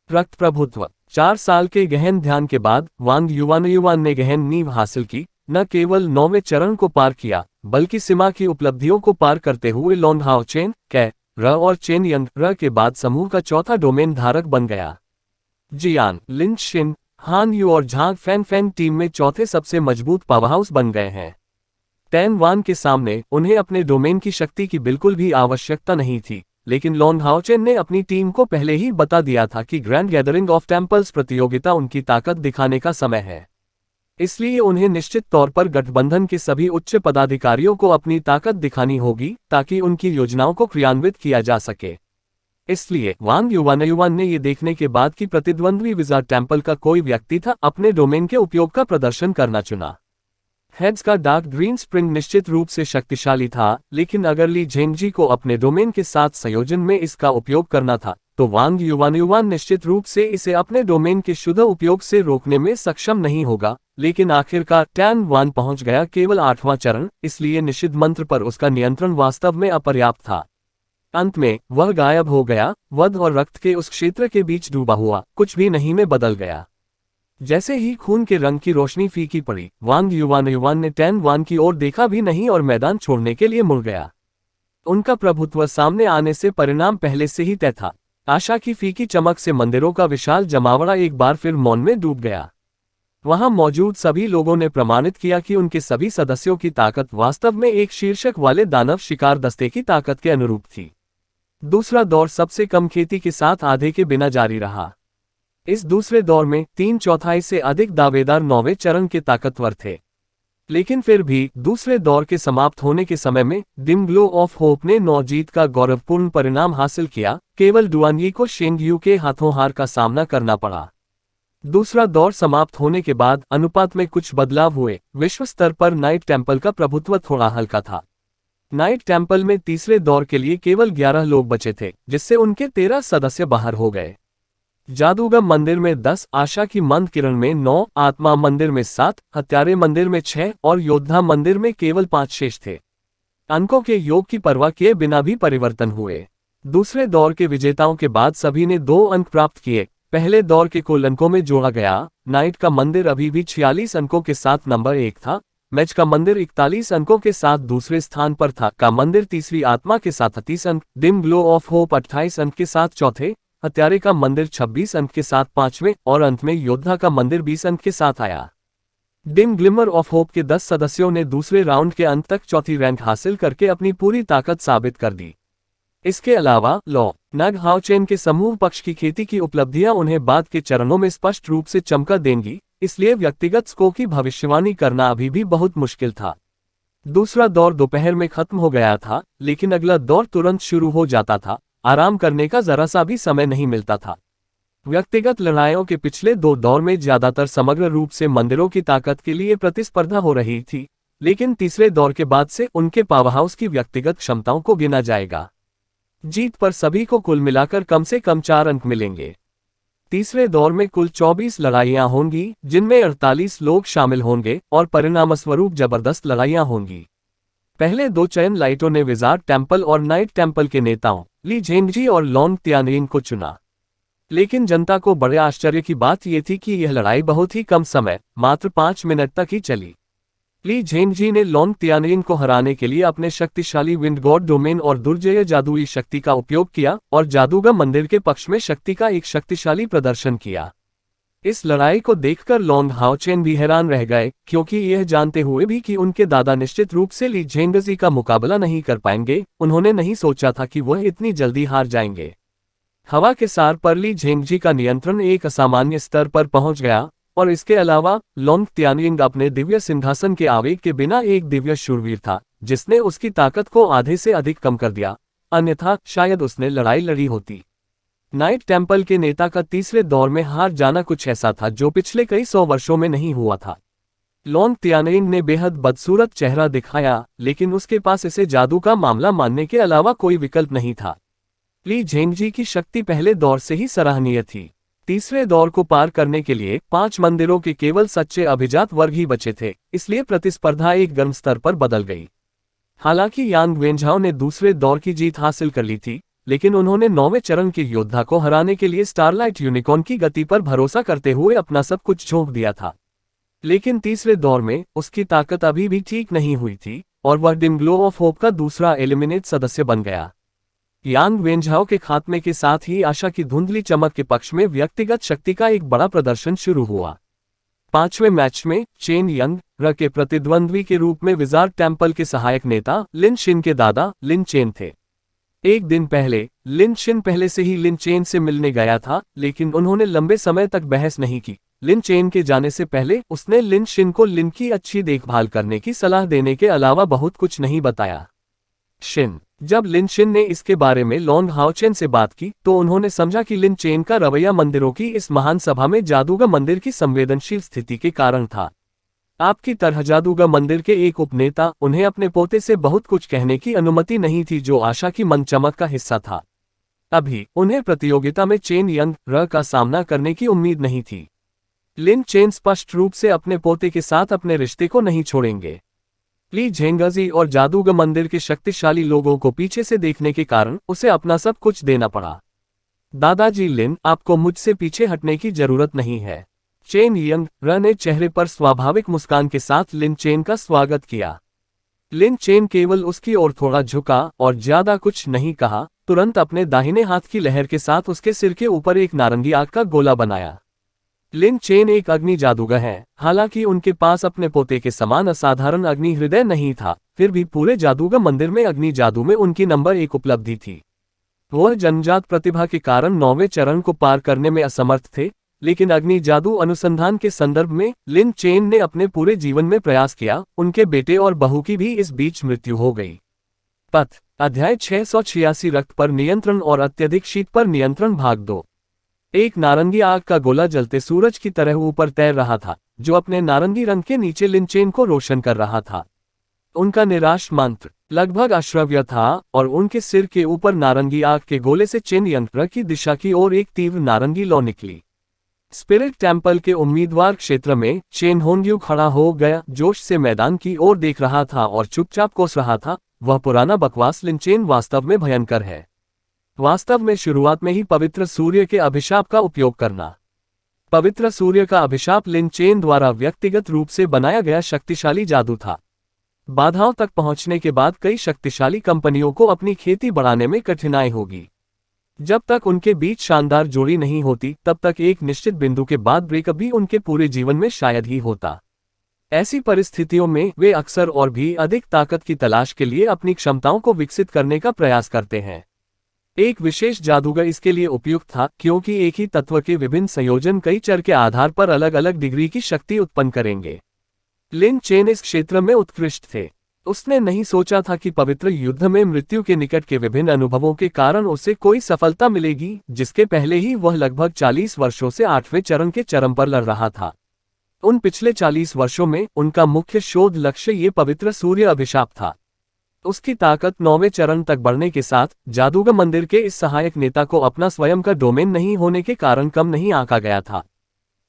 रक्त प्रभुत्व। 4 साल के गहन ध्यान के बाद वांग युवान ने गहन नींव हासिल की, न केवल 9वें चरण को पार किया, बल्कि सीमा की उपलब्धियों को पार करते हुए लॉन्ग हाओचेन, कै, र और चेन यंग र के बाद समूह का चौथा डोमेन धारक बन गया। जियान, लिन शिन, हान यू और झांग फैन टीम में चौथे सबसे मजबूत पावरहाउस बन गए हैं। टैन वान के सामने उन्हें अपने डोमेन की शक्ति की बिल्कुल भी आवश्यकता नहीं थी, लेकिन लॉन्ग हाओचेन ने अपनी टीम को पहले ही बता दिया था कि ग्रैंड गैदरिंग ऑफ टेम्पल्स प्रतियोगिता उनकी ताकत दिखाने का समय है। इसलिए उन्हें निश्चित तौर पर गठबंधन के सभी उच्च पदाधिकारियों को अपनी ताकत दिखानी होगी, ताकि उनकी योजनाओं को क्रियान्वित किया जा सके। इसलिए वांग युवान ने यह देखने के बाद कि प्रतिद्वंद्वी विजार्ड टेम्पल का कोई व्यक्ति था, अपने डोमेन के उपयोग का प्रदर्शन करना चुना। हेड्स का डार्क ग्रीन स्प्रिंग निश्चित रूप से शक्तिशाली था, लेकिन अगर ली झेंगजी को अपने डोमेन के साथ संयोजन में इसका उपयोग करना था, तो वांग युवान निश्चित रूप से इसे अपने डोमेन के शुद्ध उपयोग से रोकने में सक्षम नहीं होगा। लेकिन आखिरकार टैन वान पहुंच गया केवल 8वां चरण, इसलिए निषिद्ध मंत्र पर उसका नियंत्रण वास्तव में अपर्याप्त था। अंत में वह गायब हो गया, वध और रक्त के उस क्षेत्र के बीच डूबा हुआ कुछ भी नहीं में बदल गया। जैसे ही खून के रंग की रोशनी फीकी पड़ी, वांग युवान ने टैन वान की ओर देखा भी नहीं और मैदान छोड़ने के लिए मुड़ गया। उनका प्रभुत्व सामने आने से परिणाम पहले से ही तय था। आशा की फीकी चमक से मंदिरों का विशाल जमावड़ा एक बार फिर मौन में डूब गया। वहां मौजूद सभी लोगों ने प्रमाणित किया कि उनके सभी सदस्यों की ताकत वास्तव में एक शीर्षक वाले दानव शिकार दस्ते की ताकत के अनुरूप थी। दूसरा दौर सबसे कम खेती के साथ आधे के बिना जारी रहा। इस दूसरे दौर में 3/4 से अधिक दावेदार 9वें चरण के ताकतवर थे। लेकिन फिर भी दूसरे दौर के समाप्त होने के समय में डिम ग्लो ऑफ होप ने 9 जीत का गौरवपूर्ण परिणाम हासिल किया। केवल डुआनयी को शेंग यू के हाथों हार का सामना करना पड़ा। दूसरा दौर समाप्त होने के बाद अनुपात में कुछ बदलाव हुए। विश्व स्तर पर नाइट टेम्पल का प्रभुत्व थोड़ा हल्का था। नाइट टेम्पल में तीसरे दौर के लिए केवल 11 लोग बचे थे, जिससे उनके 13 सदस्य बाहर हो गए। जादूगर मंदिर में 10, आशा की मंद किरण में 9, आत्मा मंदिर में 7, हत्यारे मंदिर में 6 और योद्धा मंदिर में केवल 5 शेष थे। अंकों के योग की परवाह किए बिना भी परिवर्तन हुए। दूसरे दौर के विजेताओं के बाद सभी ने 2 अंक प्राप्त किए। पहले दौर के कुल अंकों में जोड़ा गया। नाइट का मंदिर अभी भी 46 अंकों के साथ नंबर 1 था। मैच का मंदिर 41 अंकों के साथ दूसरे स्थान पर था। का मंदिर तीसरी, आत्मा के साथ 30 अंक, डिम ग्लो ऑफ होप 28 अंक के साथ चौथे, हत्यारे का मंदिर 26 अंक के साथ पांचवें और अंत में योद्धा का मंदिर 20 अंक के साथ आया। डिम ग्लिमर ऑफ होप के 10 सदस्यों ने दूसरे राउंड के अंत तक चौथी रैंक हासिल करके अपनी पूरी ताकत साबित कर दी। इसके अलावा लॉ नग हाओचेन के समूह पक्ष की खेती की उपलब्धियां उन्हें बाद के चरणों में स्पष्ट रूप से चमका देंगी, इसलिए व्यक्तिगत स्कोर की भविष्यवाणी करना अभी भी बहुत मुश्किल था। दूसरा दौर दोपहर में खत्म हो गया था, लेकिन अगला दौर तुरंत शुरू हो जाता था। आराम करने का जरा सा भी समय नहीं मिलता था। व्यक्तिगत लड़ाइयों के पिछले 2 दौर में ज्यादातर समग्र रूप से मंदिरों की ताकत के लिए प्रतिस्पर्धा हो रही थी, लेकिन तीसरे दौर के बाद से उनके पावरहाउस की व्यक्तिगत क्षमताओं को गिना जाएगा। जीत पर सभी को कुल मिलाकर कम से कम 4 अंक मिलेंगे। तीसरे दौर में कुल 24 लड़ाइयां होंगी, जिनमें 48 लोग शामिल होंगे और परिणामस्वरूप जबरदस्त लड़ाइयां होंगी। पहले 2 चयन लाइटों ने विजार्ड टेम्पल और नाइट टेम्पल के नेताओं ली झेंगजी और लॉन्ग तियानयिंग को चुना। लेकिन जनता को बड़े आश्चर्य की बात यह थी कि यह लड़ाई बहुत ही कम समय, मात्र 5 मिनट तक ही चली। ली झेंगजी ने लॉन्ग तियानयिंग को हराने के लिए अपने शक्तिशाली विंड गॉड डोमेन और दुर्जय जादुई शक्ति का उपयोग किया और जादूगर मंदिर के पक्ष में शक्ति का एक शक्तिशाली प्रदर्शन किया। इस लड़ाई को देखकर लॉन्ग हाओचेन भी हैरान रह गए, क्योंकि यह जानते हुए भी कि उनके दादा निश्चित रूप से ली झेंगजी का मुकाबला नहीं कर पाएंगे, उन्होंने नहीं सोचा था कि वह इतनी जल्दी हार जाएंगे। हवा के सार पर ली झेंगजी का नियंत्रण एक असामान्य स्तर पर पहुंच गया, और इसके अलावा लॉन्ग तियानयिंग अपने दिव्य सिंहासन के आवेग के बिना एक दिव्य शूरवीर था, जिसने उसकी ताकत को आधे से अधिक कम कर दिया, अन्यथा शायद उसने लड़ाई लड़ी होती। नाइट टेम्पल के नेता का तीसरे दौर में हार जाना कुछ ऐसा था जो पिछले कई 100 वर्षों में नहीं हुआ था। लॉन्ग तियानयिंग ने बेहद बदसूरत चेहरा दिखाया, लेकिन उसके पास इसे जादू का मामला मानने के अलावा कोई विकल्प नहीं था। ली झेंगजी की शक्ति पहले दौर से ही सराहनीय थी। तीसरे दौर को पार करने के लिए 5 मंदिरों के केवल सच्चे अभिजात वर्ग ही बचे थे, इसलिए प्रतिस्पर्धा एक गर्म स्तर पर बदल गई। हालांकि यांग वेंझाओ ने दूसरे दौर की जीत हासिल कर ली थी, लेकिन उन्होंने 9वें चरण के योद्धा को हराने के लिए स्टारलाइट यूनिकॉर्न की गति पर भरोसा करते हुए अपना सब कुछ झोंक दिया था। लेकिन तीसरे दौर में उसकी ताकत अभी भी ठीक नहीं हुई थी, और वह डिम ग्लो ऑफ होप का दूसरा एलिमिनेट सदस्य बन गया। यांग वेंझाओ के खात्मे के साथ ही आशा की धुंधली चमक के पक्ष में व्यक्तिगत शक्ति का एक बड़ा प्रदर्शन शुरू हुआ। 5वें मैच में चेन यंग र के प्रतिद्वंद्वी के रूप में विजार्ड टेम्पल के सहायक नेता लिन शिन के दादा लिन चेन थे। एक दिन पहले लिन शिन पहले से ही लिन चेन से मिलने गया था, लेकिन उन्होंने लंबे समय तक बहस नहीं की। लिन चेन के जाने से पहले उसने लिन शिन को लिन की अच्छी देखभाल करने की सलाह देने के अलावा बहुत कुछ नहीं बताया। जब लिन शिन ने इसके बारे में लॉन्ग हाओचेन से बात की, तो उन्होंने समझा कि लिन चेन का रवैया मंदिरों की इस महान सभा में जादूगर मंदिर की संवेदनशील स्थिति के कारण था। आपकी तरह जादूगर मंदिर के एक उपनेता, उन्हें अपने पोते से बहुत कुछ कहने की अनुमति नहीं थी, जो आशा की मन चमक का हिस्सा था। अभी उन्हें प्रतियोगिता में चेन यंग र का सामना करने की उम्मीद नहीं थी। लिन चेन स्पष्ट रूप से अपने पोते के साथ अपने रिश्ते को नहीं छोड़ेंगे। ली झेंगजी और जादूगर मंदिर के शक्तिशाली लोगों को पीछे से देखने के कारण उसे अपना सब कुछ देना पड़ा। दादाजी लिन, आपको मुझसे पीछे हटने की जरूरत नहीं है। चेन यंग र ने चेहरे पर स्वाभाविक मुस्कान के साथ लिन चेन का स्वागत किया। लिन चेन केवल उसकी ओर थोड़ा झुका और ज्यादा कुछ नहीं कहा, तुरंत अपने दाहिने हाथ की लहर के साथ उसके सिर के ऊपर एक नारंगी आग का गोला बनाया। लिन चेन एक अग्नि जादूगर है, हालांकि उनके पास अपने पोते के समान असाधारण अग्नि हृदय नहीं था, फिर भी पूरे जादूगर मंदिर में अग्नि जादू में उनकी नंबर 1 उपलब्धि थी। वह जन्मजात प्रतिभा के कारण 9वें चरण को पार करने में असमर्थ थे, लेकिन अग्नि जादू अनुसंधान के संदर्भ में लिन चेन ने अपने पूरे जीवन में प्रयास किया। उनके बेटे और बहू की भी इस बीच मृत्यु हो गई। पथ अध्याय 686 रक्त पर नियंत्रण और अत्यधिक शीत पर नियंत्रण भाग 2। एक नारंगी आग का गोला जलते सूरज की तरह ऊपर तैर रहा था, जो अपने नारंगी रंग के नीचे लिन चेन को रोशन कर रहा था। उनका निराश मंत्र लगभग अश्रव्य था और उनके सिर के ऊपर नारंगी आग के गोले से चेन यंत्र की दिशा की ओर एक तीव्र नारंगी लौ निकली। स्पिरिट टेम्पल के उम्मीदवार क्षेत्र में चेन होंग्यू खड़ा हो गया, जोश से मैदान की ओर देख रहा था और चुपचाप कोस रहा था। वह पुराना बकवास लिन चेन वास्तव में भयंकर है। वास्तव में शुरुआत में ही पवित्र सूर्य के अभिशाप का उपयोग करना। पवित्र सूर्य का अभिशाप लिन चेन द्वारा व्यक्तिगत रूप से बनाया गया शक्तिशाली जादू था। बाधाओं तक पहुंचने के बाद कई शक्तिशाली कंपनियों को अपनी खेती बढ़ाने में कठिनाई होगी। जब तक उनके बीच शानदार जोड़ी नहीं होती, तब तक एक निश्चित बिंदु के बाद ब्रेकअप भी उनके पूरे जीवन में शायद ही होता। ऐसी परिस्थितियों में वे अक्सर और भी अधिक ताकत की तलाश के लिए अपनी क्षमताओं को विकसित करने का प्रयास करते हैं। एक विशेष जादूगर इसके लिए उपयुक्त था, क्योंकि एक ही तत्व के विभिन्न संयोजन कई चर के आधार पर अलग अलग डिग्री की शक्ति उत्पन्न करेंगे। लिन चेन इस क्षेत्र में उत्कृष्ट थे। उसने नहीं सोचा था कि पवित्र युद्ध में मृत्यु के निकट के विभिन्न अनुभवों के कारण उसे कोई सफलता मिलेगी, जिसके पहले ही वह लगभग 40 वर्षों से 8वें चरण के चरम पर लड़ रहा था। उन पिछले 40 वर्षों में उनका मुख्य शोध लक्ष्य ये पवित्र सूर्य अभिशाप था। उसकी ताकत 9वें चरण तक बढ़ने के साथ जादूगर मंदिर के इस सहायक नेता को अपना स्वयं का डोमेन नहीं होने के कारण कम नहीं आंका गया था।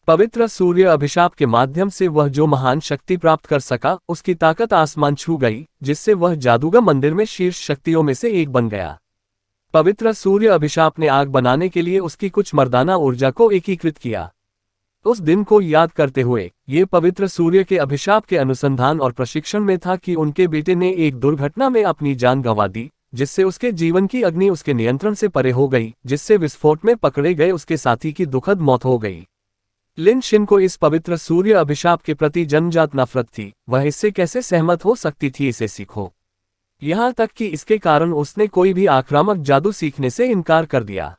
पवित्र सूर्य अभिशाप के माध्यम से वह जो महान शक्ति प्राप्त कर सका, उसकी ताकत आसमान छू गई, जिससे वह जादूगर मंदिर में शीर्ष शक्तियों में से एक बन गया। पवित्र सूर्य अभिशाप ने आग बनाने के लिए उसकी कुछ मर्दाना ऊर्जा को एकीकृत किया। उस दिन को याद करते हुए ये पवित्र सूर्य के अभिशाप के अनुसंधान और प्रशिक्षण में था कि उनके बेटे ने एक दुर्घटना में अपनी जान गंवा दी, जिससे उसके जीवन की अग्नि उसके नियंत्रण से परे हो गई, जिससे विस्फोट में पकड़े गए उसके साथी की दुखद मौत हो गई। लिन शिन को इस पवित्र सूर्य अभिशाप के प्रति जन्मजात नफरत थी। वह इससे कैसे सहमत हो सकती थी, इसे सीखो। यहाँ तक कि इसके कारण उसने कोई भी आक्रामक जादू सीखने से इनकार कर दिया।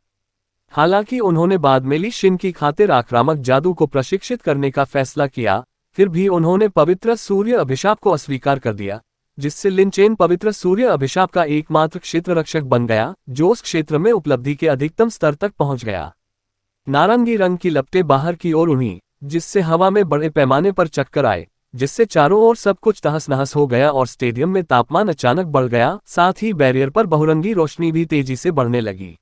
हालांकि उन्होंने बाद में ली शिन की खातिर आक्रामक जादू को प्रशिक्षित करने का फैसला किया, फिर भी उन्होंने पवित्र सूर्य अभिशाप को अस्वीकार कर दिया, जिससे लिन चेन पवित्र सूर्य अभिशाप का एकमात्र क्षेत्र रक्षक बन गया, जो उस क्षेत्र में उपलब्धि के अधिकतम स्तर तक पहुंच गया। नारंगी रंग की लपटें बाहर की ओर उड़ी, जिससे हवा में बड़े पैमाने पर चक्कर आए, जिससे चारों ओर सब कुछ तहस नहस हो गया और स्टेडियम में तापमान अचानक बढ़ गया। साथ ही बैरियर पर बहुरंगी रोशनी भी तेजी से बढ़ने लगी।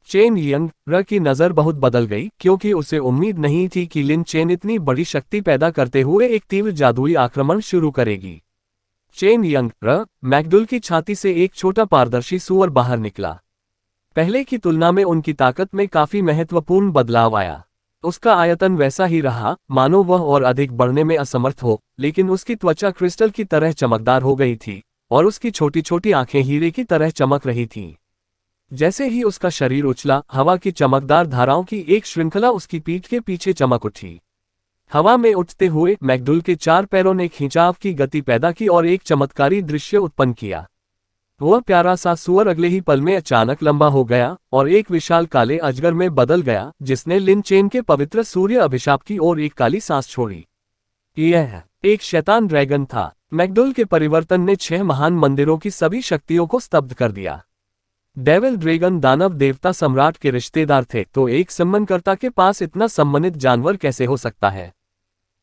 चेन यंग र की नज़र बहुत बदल गई, क्योंकि उसे उम्मीद नहीं थी कि लिन चेन इतनी बड़ी शक्ति पैदा करते हुए एक तीव्र जादुई आक्रमण शुरू करेगी। चेन यंग र मैकडुल की छाती से एक छोटा पारदर्शी सुअर बाहर निकला। पहले की तुलना में उनकी ताकत में काफी महत्वपूर्ण बदलाव आया। उसका आयतन वैसा ही रहा, मानो वह और अधिक बढ़ने में असमर्थ हो, लेकिन उसकी त्वचा क्रिस्टल की तरह चमकदार हो गई थी और उसकी छोटी छोटी आंखें हीरे की तरह चमक रही थीं। जैसे ही उसका शरीर उछला, हवा की चमकदार धाराओं की एक श्रृंखला उसकी पीठ के पीछे चमक उठी। हवा में उठते हुए मैकडुल के 4 पैरों ने खिंचाव की गति पैदा की और एक चमत्कारी दृश्य उत्पन्न किया। वह प्यारा सा सुअर अगले ही पल में अचानक लंबा हो गया और एक विशाल काले अजगर में बदल गया, जिसने लिन चेन के पवित्र सूर्य अभिशाप की ओर एक काली सांस छोड़ी। यह एक शैतान ड्रैगन था। मैकडुल के परिवर्तन ने 6 महान मंदिरों की सभी शक्तियों को स्तब्ध कर दिया। डेविल ड्रैगन दानव देवता सम्राट के रिश्तेदार थे, तो एक सम्मानकर्ता के पास इतना सम्मानित जानवर कैसे हो सकता है?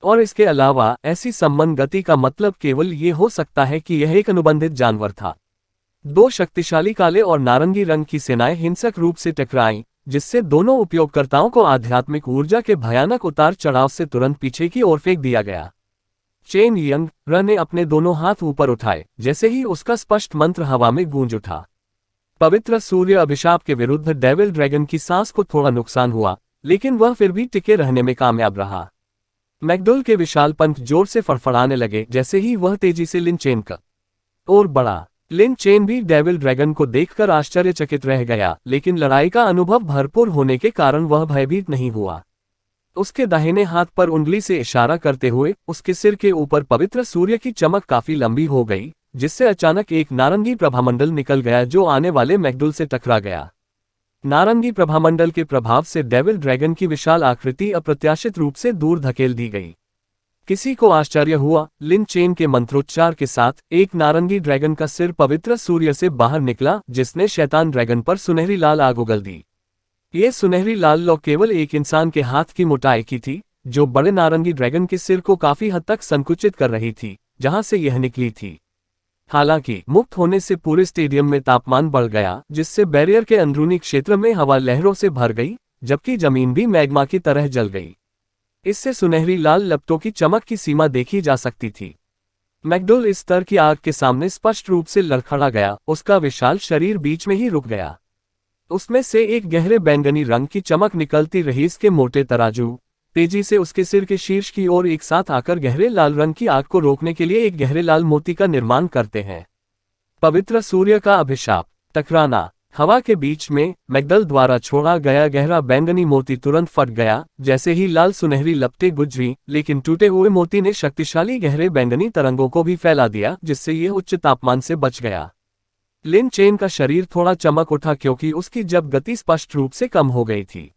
और इसके अलावा ऐसी सम्मान गति का मतलब केवल ये हो सकता है कि यह एक अनुबंधित जानवर था। 2 शक्तिशाली काले और नारंगी रंग की सेनाएं हिंसक रूप से टकराईं, जिससे दोनों उपयोगकर्ताओं को आध्यात्मिक ऊर्जा के भयानक उतार चढ़ाव से तुरंत पीछे की ओर फेंक दिया गया। चेन यंग र ने अपने दोनों हाथ ऊपर उठाए, जैसे ही उसका स्पष्ट मंत्र हवा में गूंज उठा। पवित्र सूर्य अभिशाप के विरुद्ध डेविल ड्रैगन की सांस को थोड़ा नुकसान हुआ, लेकिन वह फिर भी टिके रहने में कामयाब रहा। मैकडोल के विशाल पंख जोर से फड़फड़ाने लगे जैसे ही वह तेजी से लिन चेन का और बढ़ा। लिन चेन भी डेविल ड्रैगन को देखकर आश्चर्यचकित रह गया, लेकिन लड़ाई का अनुभव भरपूर होने के कारण वह भयभीत नहीं हुआ। उसके दाहिने हाथ पर उंगली से इशारा करते हुए उसके सिर के ऊपर पवित्र सूर्य की चमक काफी लंबी हो गई, जिससे अचानक एक नारंगी प्रभामंडल निकल गया जो आने वाले मैकडोल से टकरा गया। नारंगी प्रभामंडल के प्रभाव से डेविल ड्रैगन की विशाल आकृति अप्रत्याशित रूप से दूर धकेल दी गई। किसी को आश्चर्य हुआ, लिन चेन के मंत्रोच्चार के साथ एक नारंगी ड्रैगन का सिर पवित्र सूर्य से बाहर निकला, जिसने शैतान ड्रैगन पर सुनहरी लाल आग उगल दी। ये सुनहरी लाल लौ केवल एक इंसान के हाथ की मोटाई की थी, जो बड़े नारंगी ड्रैगन के सिर को काफी हद तक संकुचित कर रही थी, जहां से यह निकली थी। हालांकि मुक्त होने से पूरे स्टेडियम में तापमान बढ़ गया, जिससे बैरियर के अंदरूनी क्षेत्र में हवा लहरों से भर गई, जबकि जमीन भी मैग्मा की तरह जल गई। इससे सुनहरी लाल लपटों की चमक की सीमा देखी जा सकती थी। मैकडोल इस स्तर की आग के सामने स्पष्ट रूप से लड़खड़ा गया, उसका विशाल शरीर बीच में ही रुक गया। उसमें से एक गहरे बैंगनी रंग की चमक निकलती रही। इसके मोटे तराजू तेजी से उसके सिर के शीर्ष की ओर एक साथ आकर गहरे लाल रंग की आग को रोकने के लिए एक गहरे लाल मोती का निर्माण करते हैं। पवित्र सूर्य का अभिशाप टकराना। हवा के बीच में मैकडोल द्वारा छोड़ा गया गहरा बैंगनी मोती तुरंत फट गया, जैसे ही लाल सुनहरी लपटें गुजरी, लेकिन टूटे हुए मोती ने शक्तिशाली गहरे बैंगनी तरंगों को भी फैला दिया, जिससे यह उच्च तापमान से बच गया। लिन चेन का शरीर थोड़ा चमक उठा क्योंकि उसकी जब गति स्पष्ट रूप से कम हो गई थी,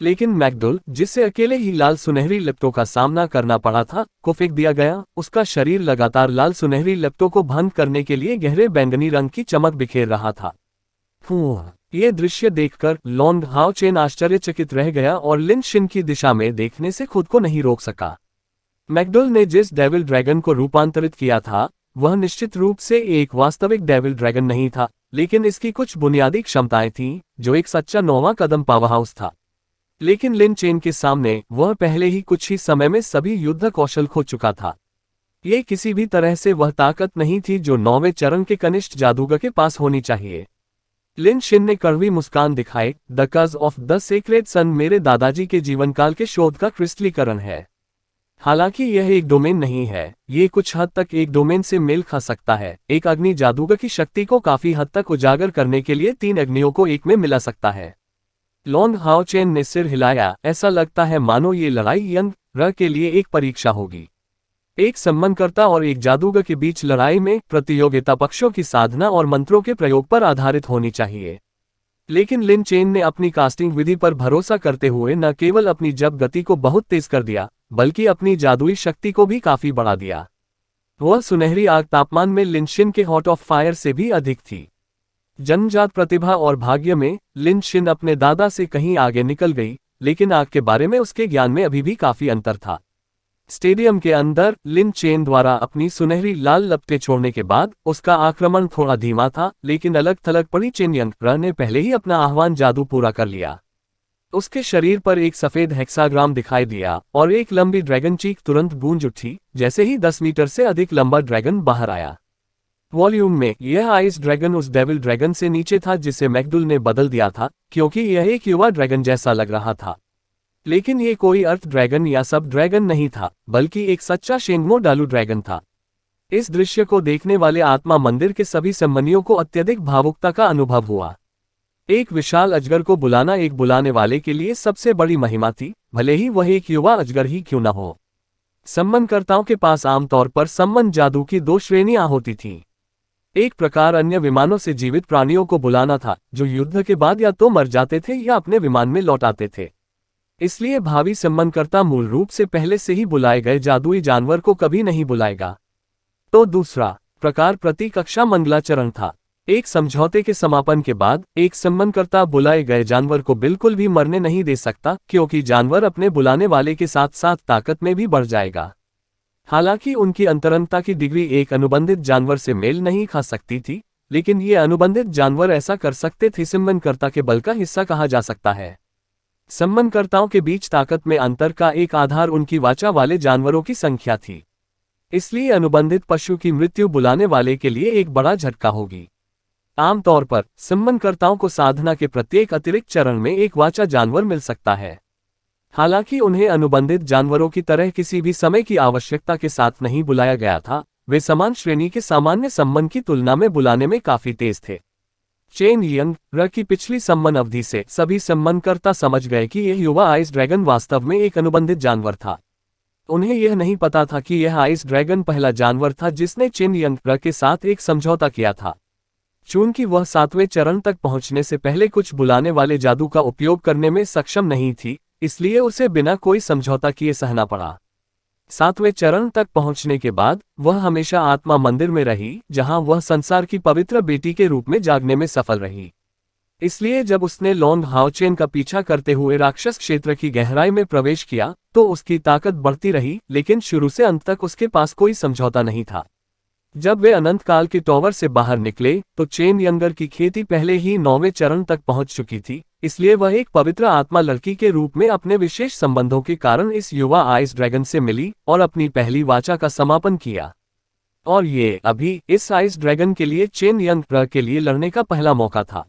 लेकिन मैकडोल, जिसे अकेले ही लाल सुनहरी लिपटों का सामना करना पड़ा था, को फेंक दिया गया। उसका शरीर लगातार लाल सुनहरी लिपटों को भंग करने के लिए गहरे बैंगनी रंग की चमक बिखेर रहा था। ये दृश्य देखकर लॉन्ग हाओ चेन आश्चर्यचकित रह गया और लिन शिन की दिशा में देखने से खुद को नहीं रोक सका। मैकडोल ने जिस डेविल ड्रैगन को रूपांतरित किया था, वह निश्चित रूप से एक वास्तविक डेविल ड्रैगन नहीं था, लेकिन इसकी कुछ बुनियादी क्षमताएं थीं, जो एक सच्चा नौवां कदम पावरहाउस था। लेकिन लिन चेन के सामने वह पहले ही कुछ ही समय में सभी युद्ध कौशल खो चुका था। ये किसी भी तरह से वह ताकत नहीं थी जो 9वें चरण के कनिष्ठ जादूगर के पास होनी चाहिए। लिन शिन ने कड़वी मुस्कान दिखाए, द कज ऑफ द सेक्रेड सन मेरे दादाजी के जीवनकाल के शोध का क्रिस्टलीकरण है। हालांकि यह एक डोमेन नहीं है, ये कुछ हद तक एक डोमेन से मेल खा सकता है। एक अग्नि जादूगर की शक्ति को काफी हद तक उजागर करने के लिए 3 अग्नियों को एक में मिला सकता है। लॉन्ग हाओ चेन ने सिर हिलाया, ऐसा लगता है मानो ये लड़ाई यंग र के लिए एक परीक्षा होगी। एक सम्मानकर्ता और एक जादूगर के बीच लड़ाई में प्रतियोगिता पक्षों की साधना और मंत्रों के प्रयोग पर आधारित होनी चाहिए। लेकिन लिन चेन ने अपनी कास्टिंग विधि पर भरोसा करते हुए न केवल अपनी जब गति को बहुत तेज कर दिया, बल्कि अपनी जादुई शक्ति को भी काफी बढ़ा दिया। वह सुनहरी आग तापमान में लिन शिन के हॉट ऑफ फायर से भी अधिक थी। जन्मजात प्रतिभा और भाग्य में लिन शिन अपने दादा से कहीं आगे निकल गई, लेकिन आग के बारे में उसके ज्ञान में अभी भी काफी अंतर था। स्टेडियम के अंदर लिन चेन द्वारा अपनी सुनहरी लाल लपटें छोड़ने के बाद उसका आक्रमण थोड़ा धीमा था, लेकिन अलग थलग पड़ी चेन यंग र ने पहले ही अपना आह्वान जादू पूरा कर लिया। उसके शरीर पर एक सफेद हेक्साग्राम दिखाई दिया और एक लंबी ड्रैगन चीख तुरंत गूंज उठी, जैसे ही 10 मीटर से अधिक लंबा ड्रैगन बाहर आया। वॉल्यूम में यह आइस ड्रैगन उस डेविल ड्रैगन से नीचे था जिसे मैकडोल ने बदल दिया था, क्योंकि यह एक युवा ड्रैगन जैसा लग रहा था। लेकिन ये कोई अर्थ ड्रैगन या सब ड्रैगन नहीं था, बल्कि एक सच्चा शेंगमो डालू ड्रैगन था। इस दृश्य को देखने वाले आत्मा मंदिर के सभी सम्मानियों को अत्यधिक भावुकता का अनुभव हुआ। एक विशाल अजगर को बुलाना एक बुलाने वाले के लिए सबसे बड़ी महिमा थी, भले ही वह एक युवा अजगर ही क्यों न हो। सम्मानकर्ताओं के पास आमतौर पर सम्मान जादू की 2 श्रेणियां होती थीं। एक प्रकार अन्य विमानों से जीवित प्राणियों को बुलाना था, जो युद्ध के बाद या तो मर जाते थे या अपने विमान में लौट आते थे। इसलिए भावी सम्मानकर्ता मूल रूप से पहले से ही बुलाए गए जादुई जानवर को कभी नहीं बुलाएगा। तो दूसरा प्रकार प्रति कक्षा मंगलाचरण था। एक समझौते के समापन के बाद एक सम्मानकर्ता बुलाए गए जानवर को बिल्कुल भी मरने नहीं दे सकता, क्योंकि जानवर अपने बुलाने वाले के साथ साथ ताकत में भी बढ़ जाएगा। हालांकि उनकी अंतरंगता की डिग्री एक अनुबंधित जानवर से मेल नहीं खा सकती थी, लेकिन ये अनुबंधित जानवर ऐसा कर सकते थे। सम्मानकर्ता के बल का हिस्सा कहा जा सकता है। सम्मानकर्ताओं के बीच ताकत में अंतर का एक आधार उनकी वाचा वाले जानवरों की संख्या थी। इसलिए अनुबंधित पशु की मृत्यु बुलाने वाले के लिए एक बड़ा झटका होगी। आमतौर पर संबंधकर्ताओं को साधना के प्रत्येक अतिरिक्त चरण में एक वाचा जानवर मिल सकता है। हालांकि उन्हें अनुबंधित जानवरों की तरह किसी भी समय की आवश्यकता के साथ नहीं बुलाया गया था, वे समान श्रेणी के सामान्य संबंध की तुलना में बुलाने में काफी तेज थे। चेन यंग र की पिछली संबंध अवधि से सभी संबंधकर्ता समझ गए कि यह युवा आइस ड्रैगन वास्तव में एक अनुबंधित जानवर था। उन्हें यह नहीं पता था कि यह आइस ड्रैगन पहला जानवर था जिसने चेन यंग र के साथ एक समझौता किया था। चूंकि वह 7वें चरण तक पहुंचने से पहले कुछ बुलाने वाले जादू का उपयोग करने में सक्षम नहीं थी, इसलिए उसे बिना कोई समझौता किए सहना पड़ा। 7वें चरण तक पहुंचने के बाद वह हमेशा आत्मा मंदिर में रही, जहां वह संसार की पवित्र बेटी के रूप में जागने में सफल रही। इसलिए जब उसने लॉन्ग हाओचेन का पीछा करते हुए राक्षस क्षेत्र की गहराई में प्रवेश किया तो उसकी ताकत बढ़ती रही, लेकिन शुरू से अंत तक उसके पास कोई समझौता नहीं था। जब वे अनंत काल के टॉवर से बाहर निकले तो चेन यंगर की खेती पहले ही 9वें चरण तक पहुंच चुकी थी, इसलिए वह एक पवित्र आत्मा लड़की के रूप में अपने विशेष संबंधों के कारण इस युवा आइस ड्रैगन से मिली और अपनी पहली वाचा का समापन किया। और ये अभी इस आइस ड्रैगन के लिए चेन यंग र के लिए लड़ने का पहला मौका था।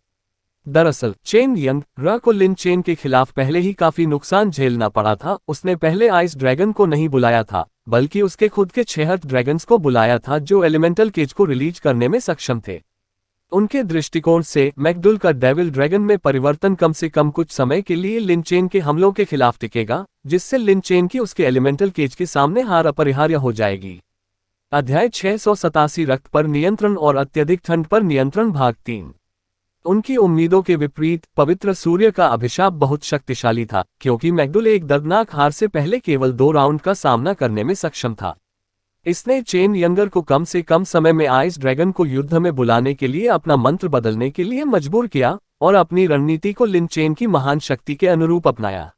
दरअसल चेन यंग र को लिन चेन के खिलाफ पहले ही काफी नुकसान झेलना पड़ा था। उसने पहले आइस ड्रैगन को नहीं बुलाया था, बल्कि उसके खुद के 6 हर्ट ड्रैगन्स को बुलाया था जो एलिमेंटल केज को रिलीज करने में सक्षम थे। उनके दृष्टिकोण से मैकडुल का डेविल ड्रैगन में परिवर्तन कम से कम कुछ समय के लिए लिन चेन के हमलों के खिलाफ टिकेगा, जिससे लिन चेन की उसके एलिमेंटल केज के सामने हार अपरिहार्य हो जाएगी। अध्याय 687 रक्त पर नियंत्रण और अत्यधिक ठंड पर नियंत्रण भाग 3। उनकी उम्मीदों के विपरीत पवित्र सूर्य का अभिशाप बहुत शक्तिशाली था, क्योंकि मैकडुल एक दर्दनाक हार से पहले केवल 2 राउंड का सामना करने में सक्षम था। इसने चेन यंगर को कम से कम समय में आइस ड्रैगन को युद्ध में बुलाने के लिए अपना मंत्र बदलने के लिए मजबूर किया और अपनी रणनीति को लिन चेन की महान शक्ति के अनुरूप अपनाया।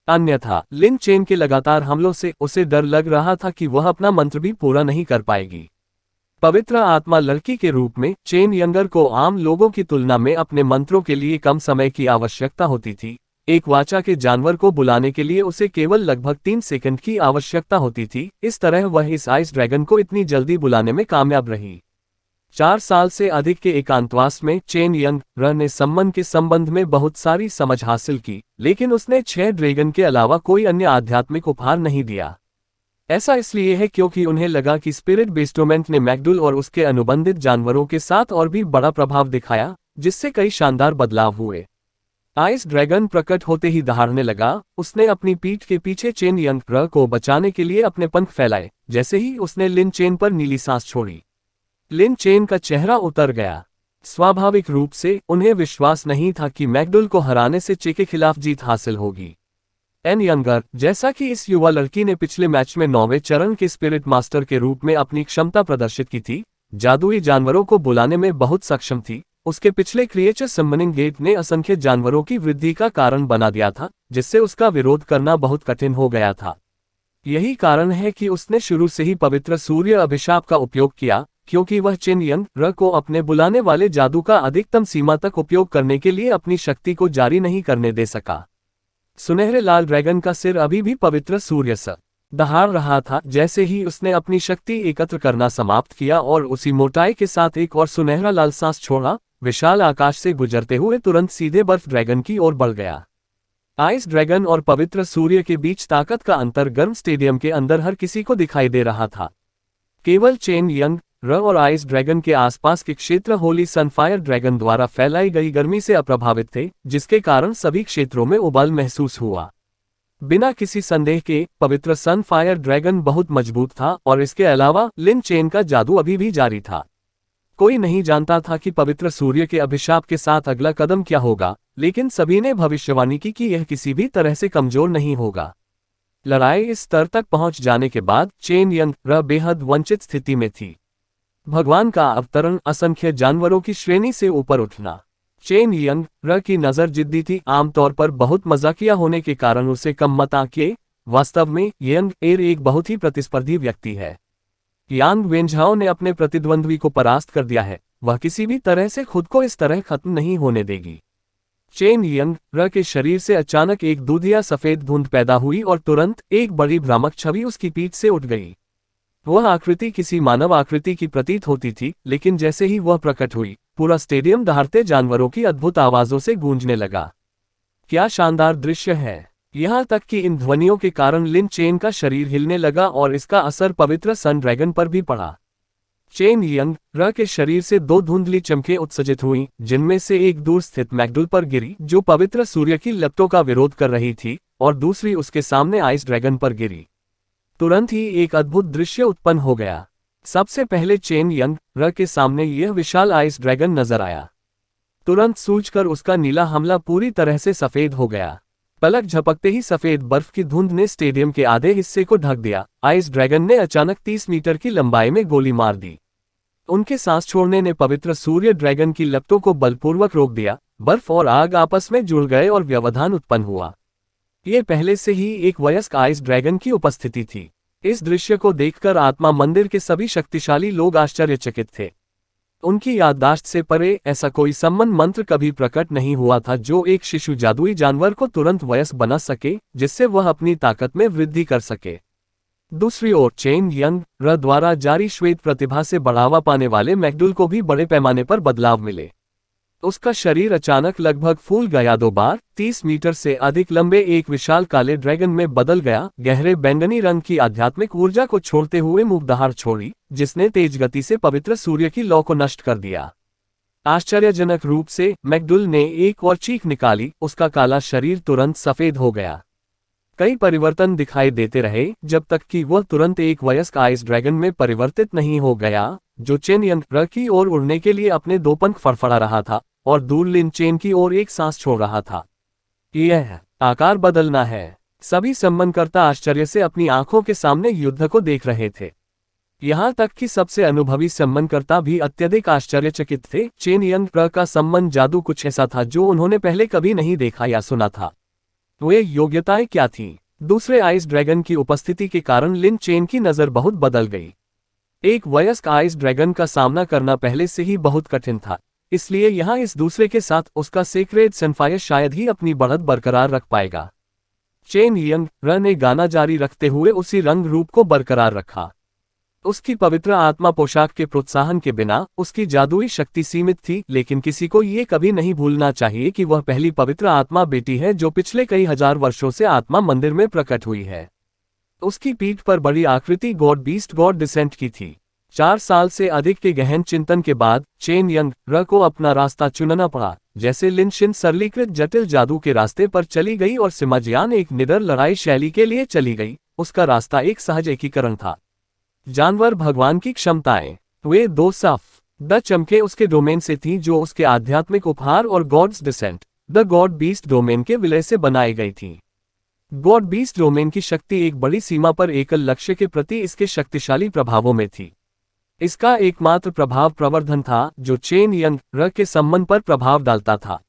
अन्यथा लिन चेन के लगातार हमलों से उसे डर लग रहा था कि वह अपना मंत्र भी पूरा नहीं कर पाएगी। पवित्र आत्मा लड़की के रूप में चेन यंगर को आम लोगों की तुलना में अपने मंत्रों के लिए कम समय की आवश्यकता होती थी। एक वाचा के जानवर को बुलाने के लिए उसे केवल लगभग 3 सेकंड की आवश्यकता होती थी। इस तरह वह इस आइस ड्रैगन को इतनी जल्दी बुलाने में कामयाब रही। 4 साल से अधिक के एकांतवास में चेन यंग र ने संबंध के संबंध में बहुत सारी समझ हासिल की, लेकिन उसने 6 ड्रैगन के अलावा कोई अन्य आध्यात्मिक उपहार नहीं दिया। ऐसा इसलिए है क्योंकि उन्हें लगा कि स्पिरिट बेस्टोमेंट ने मैकडुल और उसके अनुबंधित जानवरों के साथ और भी बड़ा प्रभाव दिखाया, जिससे कई शानदार बदलाव हुए। आइस ड्रैगन प्रकट होते ही दहाड़ने लगा। उसने अपनी पीठ के पीछे चेन यंग र को बचाने के लिए अपने पंख फैलाए। जैसे ही उसने लिन चेन पर नीली सांस छोड़ी, लिन चेन का चेहरा उतर गया। स्वाभाविक रूप से उन्हें विश्वास नहीं था कि मैकडुल को हराने से चे के खिलाफ जीत हासिल होगी। एन यंगर, जैसा कि इस युवा लड़की ने पिछले मैच में 9वें चरण के स्पिरिट मास्टर के रूप में अपनी क्षमता प्रदर्शित की थी, जादुई जानवरों को बुलाने में बहुत सक्षम थी। उसके पिछले क्रिएचर समनिंग गेट ने असंख्य जानवरों की वृद्धि का कारण बना दिया था, जिससे उसका विरोध करना बहुत कठिन हो गया था। यही कारण है कि उसने शुरू से ही पवित्र सूर्य अभिशाप का उपयोग किया, क्योंकि वह चेन यंग र को अपने बुलाने वाले जादू का अधिकतम सीमा तक उपयोग करने के लिए अपनी शक्ति को जारी नहीं करने दे सका। सुनहरे लाल ड्रैगन का सिर अभी भी पवित्र सूर्य सा दहाड़ रहा था। जैसे ही उसने अपनी शक्ति एकत्र करना समाप्त किया और उसी मोटाई के साथ एक और सुनहरा लाल सांस छोड़ा, विशाल आकाश से गुजरते हुए तुरंत सीधे बर्फ ड्रैगन की ओर बढ़ गया। आइस ड्रैगन और पवित्र सूर्य के बीच ताकत का अंतर गर्म स्टेडियम के अंदर हर किसी को दिखाई दे रहा था। केवल चेन यंग र और आइस ड्रैगन के आसपास के क्षेत्र होली सनफायर ड्रैगन द्वारा फैलाई गई गर्मी से अप्रभावित थे, जिसके कारण सभी क्षेत्रों में उबाल महसूस हुआ। बिना किसी संदेह के पवित्र सनफायर ड्रैगन बहुत मजबूत था और इसके अलावा लिन चेन का जादू अभी भी जारी था। कोई नहीं जानता था कि पवित्र सूर्य के अभिशाप के साथ अगला कदम क्या होगा, लेकिन सभी ने भविष्यवाणी की कि यह किसी भी तरह से कमजोर नहीं होगा। लड़ाई इस स्तर तक पहुंच जाने के बाद चेन यंग र बेहद वंचित स्थिति में थी। भगवान का अवतरण, असंख्य जानवरों की श्रेणी से ऊपर उठना। चेन यंग र की नजर जिद्दी थी, आमतौर पर बहुत मजाकिया होने के कारण उसे कम मत आंकिए। वास्तव में यंग एर एक बहुत ही प्रतिस्पर्धी व्यक्ति है। यांग वेंझाओ ने अपने प्रतिद्वंद्वी को परास्त कर दिया है। वह किसी भी तरह से खुद को इस तरह खत्म नहीं होने देगी। चेन यंग र के शरीर से अचानक एक दूधिया सफेद धुंध पैदा हुई और तुरंत एक बड़ी भ्रामक छवि उसकी पीठ से उठ गई। वह आकृति किसी मानव आकृति की प्रतीत होती थी, लेकिन जैसे ही वह प्रकट हुई, पूरा स्टेडियम दहाड़ते जानवरों की अद्भुत आवाजों से गूंजने लगा। क्या शानदार दृश्य है! यहाँ तक कि इन ध्वनियों के कारण लिन चेन का शरीर हिलने लगा और इसका असर पवित्र सन ड्रैगन पर भी पड़ा। चेन यंग र के शरीर से दो धुंधली चमकें उत्सर्जित हुईं, जिनमें से एक दूर स्थित मैकडुल पर गिरी, जो पवित्र सूर्य की लपटों का विरोध कर रही थी, और दूसरी उसके सामने आइस ड्रैगन पर गिरी। तुरंत ही एक अद्भुत दृश्य उत्पन्न हो गया। सबसे पहले चेन यंग र के सामने यह विशाल आइस ड्रैगन नजर आया। तुरंत सूझकर उसका नीला हमला पूरी तरह से सफेद हो गया। पलक झपकते ही सफेद बर्फ की धुंध ने स्टेडियम के आधे हिस्से को ढक दिया। आइस ड्रैगन ने अचानक 30 मीटर की लंबाई में गोली मार दी। उनके सांस छोड़ने ने पवित्र सूर्य ड्रैगन की लपटों को बलपूर्वक रोक दिया। बर्फ और आग आपस में जुड़ गए और व्यवधान उत्पन्न हुआ। ये पहले से ही एक वयस्क आइस ड्रैगन की उपस्थिति थी। इस दृश्य को देखकर आत्मा मंदिर के सभी शक्तिशाली लोग आश्चर्यचकित थे। उनकी याददाश्त से परे ऐसा कोई सम्मन मंत्र कभी प्रकट नहीं हुआ था जो एक शिशु जादुई जानवर को तुरंत वयस्क बना सके, जिससे वह अपनी ताकत में वृद्धि कर सके। दूसरी ओर चेन यंग र द्वारा जारी श्वेत प्रतिभा से बढ़ावा पाने वाले मैकडुल को भी बड़े पैमाने पर बदलाव मिले। उसका शरीर अचानक लगभग फूल गया, 2 बार 30 मीटर से अधिक लंबे एक विशाल काले ड्रैगन में बदल गया। गहरे बैंगनी रंग की आध्यात्मिक ऊर्जा को छोड़ते हुए मुंह दहाड़ छोड़ी, जिसने तेज गति से पवित्र सूर्य की लौ को नष्ट कर दिया। आश्चर्यजनक रूप से मैकडुल ने एक और चीख निकाली। उसका काला शरीर तुरंत सफेद हो गया। कई परिवर्तन दिखाई देते रहे जब तक कि वह तुरंत एक वयस्क आइस ड्रैगन में परिवर्तित नहीं हो गया, जो चेन यंग र की ओर उड़ने के लिए अपने 2 पंख फड़फड़ा रहा था और दूर लिन चेन की ओर एक सांस छोड़ रहा था। यह आकार बदलना है। सभी सम्मानकर्ता आश्चर्य से अपनी आंखों के सामने युद्ध को देख रहे थे। यहाँ तक कि सबसे अनुभवी सम्मानकर्ता भी अत्यधिक आश्चर्यचकित थे। चेन यंग र का सम्मान जादू कुछ ऐसा था जो उन्होंने पहले कभी नहीं देखा या सुना था। वे योग्यताएं क्या थीं? दूसरे आइस ड्रैगन की उपस्थिति के कारण लिन चेन की नजर बहुत बदल गई। एक वयस्क आइस ड्रैगन का सामना करना पहले से ही बहुत कठिन था, इसलिए यहाँ इस दूसरे के साथ उसका सेक्रेड सनफायर शायद ही अपनी बढ़त बरकरार रख पाएगा। चेन यंग र ने गाना जारी रखते हुए उसी रंग रूप को बरकरार रखा। उसकी पवित्र आत्मा पोशाक के प्रोत्साहन के बिना उसकी जादुई शक्ति सीमित थी, लेकिन किसी को ये कभी नहीं भूलना चाहिए कि वह पहली पवित्र आत्मा बेटी है जो पिछले कई हजार वर्षों से आत्मा मंदिर में प्रकट हुई है। उसकी पीठ पर बड़ी आकृति गॉड बीस्ट गॉड डिसेंट की थी। 4 साल से अधिक के गहन चिंतन के बाद चेन यंग र को अपना रास्ता चुनना पड़ा। जैसे लिन शिन सरलीकृत जटिल जादू के रास्ते पर चली गई और सिमाजियान एक निडर लड़ाई शैली के लिए चली गई, उसका रास्ता एक सहज एकीकरण था। जानवर भगवान की क्षमताएं। वे 2 साफ द चमके उसके डोमेन से थीं जो उसके आध्यात्मिक उपहार और gods descent the god beast domain के विलय से बनाई गई थी। गॉड बीस्ट डोमेन की शक्ति एक बड़ी सीमा पर एकल लक्ष्य के प्रति इसके शक्तिशाली प्रभावों में थी। इसका एकमात्र प्रभाव प्रवर्धन था जो चेन यंग र के संबंध पर प्रभाव डालता था।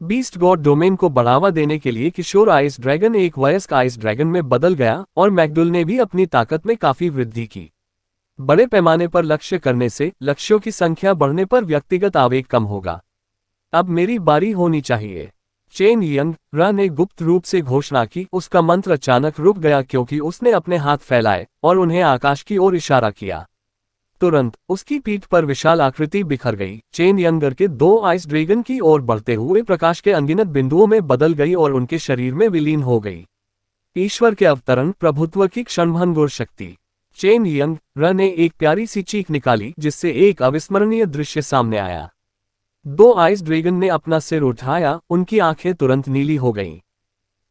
बीस्ट गॉड डोमेन को बढ़ावा देने के लिए किशोर आइस ड्रैगन एक वयस्क आइस ड्रैगन में बदल गया और मैकडुल ने भी अपनी ताकत में काफी वृद्धि की। बड़े पैमाने पर लक्ष्य करने से लक्ष्यों की संख्या बढ़ने पर व्यक्तिगत आवेग कम होगा। अब मेरी बारी होनी चाहिए, चेन यंग र ने गुप्त रूप से घोषणा की। उसका मंत्र अचानक रुक गया क्योंकि उसने अपने हाथ फैलाए और उन्हें आकाश की ओर इशारा किया। तुरंत उसकी पीठ पर विशाल आकृति बिखर गई। चेन यंगर के 2 आइस ड्रैगन की ओर बढ़ते हुए प्रकाश के अनगिनत बिंदुओं में बदल गई और उनके शरीर में विलीन हो गई। ईश्वर के अवतरण, प्रभुत्व की क्षणभंगुर शक्ति। चेन यंग र ने एक प्यारी सी चीख निकाली जिससे एक अविस्मरणीय दृश्य सामने आया। 2 आइस ड्रैगन ने अपना सिर उठाया, उनकी आंखें तुरंत नीली हो गईं।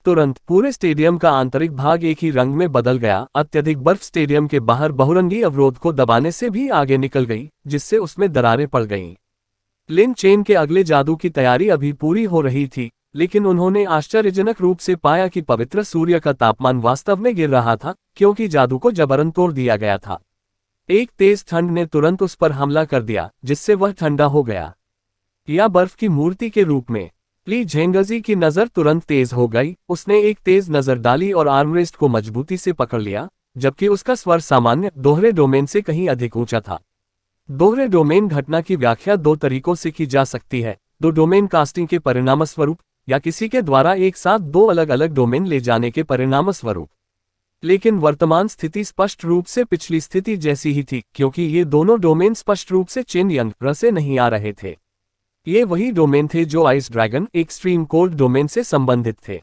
तुरंत पूरे स्टेडियम का आंतरिक भाग एक ही रंग में बदल गया। अत्यधिक बर्फ स्टेडियम के बाहर बहुरंगी अवरोध को दबाने से भी आगे निकल गई, जिससे उसमें दरारें पड़ गईं। लिन चेन के अगले जादू की तैयारी अभी पूरी हो रही थी, लेकिन उन्होंने आश्चर्यजनक रूप से पाया कि पवित्र सूर्य का तापमान वास्तव में गिर रहा था, क्योंकि जादू को जबरन तोड़ दिया गया था। एक तेज ठंड ने तुरंत उस पर हमला कर दिया, जिससे वह ठंडा हो गया, या बर्फ की मूर्ति के रूप में। ली झेंगजी की नजर तुरंत तेज हो गई। उसने एक तेज नजर डाली और आर्मरेस्ट को मजबूती से पकड़ लिया, जबकि उसका स्वर सामान्य दोहरे डोमेन से कहीं अधिक ऊंचा था। दोहरे डोमेन घटना की व्याख्या 2 तरीकों से की जा सकती है: 2 डोमेन कास्टिंग के परिणामस्वरूप, या किसी के द्वारा एक साथ 2 अलग अलग डोमेन ले जाने के परिणामस्वरूप। लेकिन वर्तमान स्थिति स्पष्ट रूप से पिछली स्थिति जैसी ही थी, क्योंकि ये दोनों डोमेन स्पष्ट रूप से चेन यंग र से नहीं आ रहे थे। ये वही डोमेन थे जो ice dragon extreme cold domain से संबंधित थे।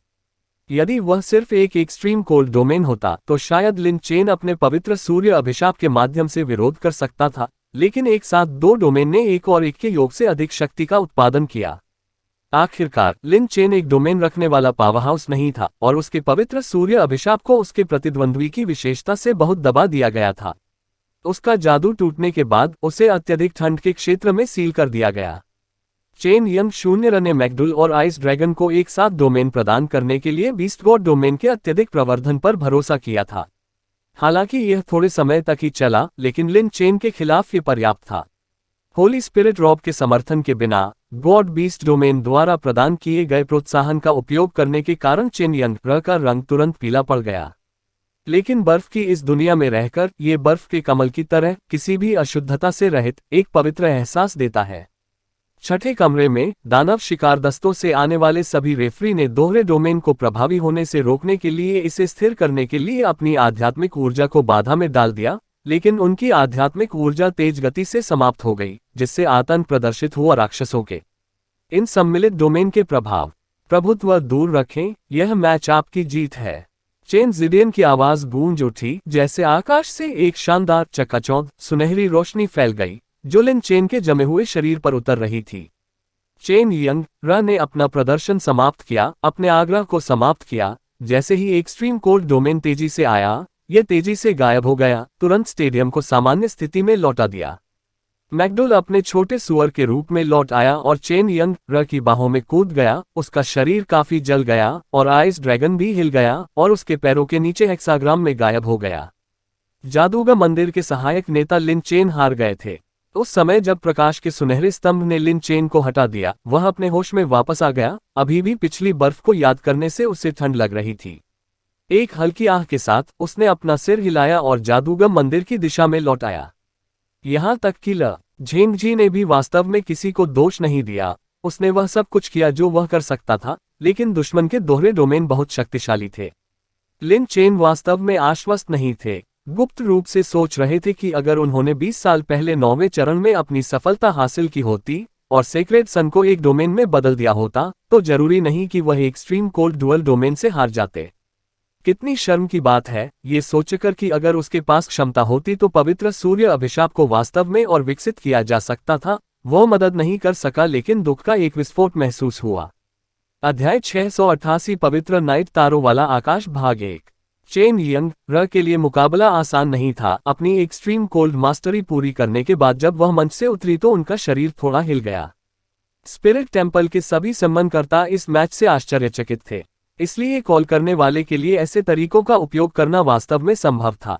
यदि वह सिर्फ एक एक्सट्रीम कोल्ड डोमेन होता तो शायद लिन चेन अपने पवित्र सूर्य अभिशाप के माध्यम से विरोध कर सकता था, लेकिन एक साथ दो डोमेन ने एक और एक के योग से अधिक शक्ति का उत्पादन किया। आखिरकार लिन चेन एक डोमेन रखने वाला पावरहाउस नहीं था और उसके पवित्र सूर्य अभिशाप को उसके प्रतिद्वंद्वी की विशेषता से बहुत दबा दिया गया था। उसका जादू टूटने के बाद उसे अत्यधिक ठंड के क्षेत्र में सील कर दिया गया। चेन यंग शून्य ने मैकडुल और आइस ड्रैगन को एक साथ डोमेन प्रदान करने के लिए बीस्ट गॉड डोमेन के अत्यधिक प्रवर्धन पर भरोसा किया था। हालांकि यह थोड़े समय तक ही चला, लेकिन लिन चेन के खिलाफ ये पर्याप्त था। होली स्पिरिट रॉब के समर्थन के बिना गॉड बीस्ट डोमेन द्वारा प्रदान किए गए प्रोत्साहन का उपयोग करने के कारण चेन यंग र का रंग तुरंत पीला पड़ गया। लेकिन बर्फ की इस दुनिया में रहकर ये बर्फ के कमल की तरह किसी भी अशुद्धता से रहित एक पवित्र एहसास देता है। छठे कमरे में दानव शिकार दस्तों से आने वाले सभी रेफरी ने दोहरे डोमेन को प्रभावी होने से रोकने के लिए इसे स्थिर करने के लिए अपनी आध्यात्मिक ऊर्जा को बाधा में डाल दिया, लेकिन उनकी आध्यात्मिक ऊर्जा तेज गति से समाप्त हो गई, जिससे आतंक प्रदर्शित हुआ राक्षसों के। इन सम्मिलित डोमेन के प्रभुत्व दूर रखें, यह मैच आपकी जीत है। चेन जिडियन की आवाज गूंज उठी, जैसे आकाश से एक शानदार चकाचौंध सुनहरी रोशनी फैल गई जो लिन चेन के जमे हुए शरीर पर उतर रही थी। चेन यंग र ने अपना प्रदर्शन समाप्त किया, अपने आग्रह को समाप्त किया। जैसे ही एक्सट्रीम कोल्ड डोमेन तेजी से आया, यह तेजी से गायब हो गया, तुरंत स्टेडियम को सामान्य स्थिति में लौटा दिया। मैकडुल अपने छोटे सुअर के रूप में लौट आया और चेन यंग र की बाहों में कूद गया। उसका शरीर काफी जल गया और आइस ड्रैगन भी हिल गया और उसके पैरों के नीचे हेक्साग्राम में गायब हो गया। जादूगर मंदिर के सहायक नेता लिन चेन हार गए थे। उस समय जब प्रकाश के सुनहरे स्तंभ ने लिन चेन को हटा दिया, वह अपने होश में वापस आ गया। अभी भी पिछली बर्फ को याद करने से उसे ठंड लग रही थी। एक हल्की आह के साथ उसने अपना सिर हिलाया और जादूगर मंदिर की दिशा में लौट आया। यहाँ तक कि ल झेंगजी ने भी वास्तव में किसी को दोष नहीं दिया। उसने वह सब कुछ किया जो वह कर सकता था, लेकिन दुश्मन के दोहरे डोमेन बहुत शक्तिशाली थे। लिन चेन वास्तव में आश्वस्त नहीं थे, गुप्त रूप से सोच रहे थे कि अगर उन्होंने 20 साल पहले 9वें चरण में अपनी सफलता हासिल की होती और सेक्रेड सन को एक डोमेन में बदल दिया होता, तो जरूरी नहीं कि वह एक्सट्रीम कोल्ड डुअल डोमेन से हार जाते। कितनी शर्म की बात है ये सोचकर कि अगर उसके पास क्षमता होती तो पवित्र सूर्य अभिशाप को वास्तव में और विकसित किया जा सकता था। वो मदद नहीं कर सका, लेकिन दुख का एक विस्फोट महसूस हुआ। अध्याय 688 पवित्र नाइट तारों वाला आकाश भाग 1। चेन यंग र के लिए मुकाबला आसान नहीं था। अपनी एक्सट्रीम कोल्ड मास्टरी पूरी करने के बाद जब वह मंच से उतरी तो उनका शरीर थोड़ा हिल गया। स्पिरिट टेम्पल के सभी सम्मानकर्ता इस मैच से आश्चर्यचकित थे, इसलिए कॉल करने वाले के लिए ऐसे तरीकों का उपयोग करना वास्तव में संभव था।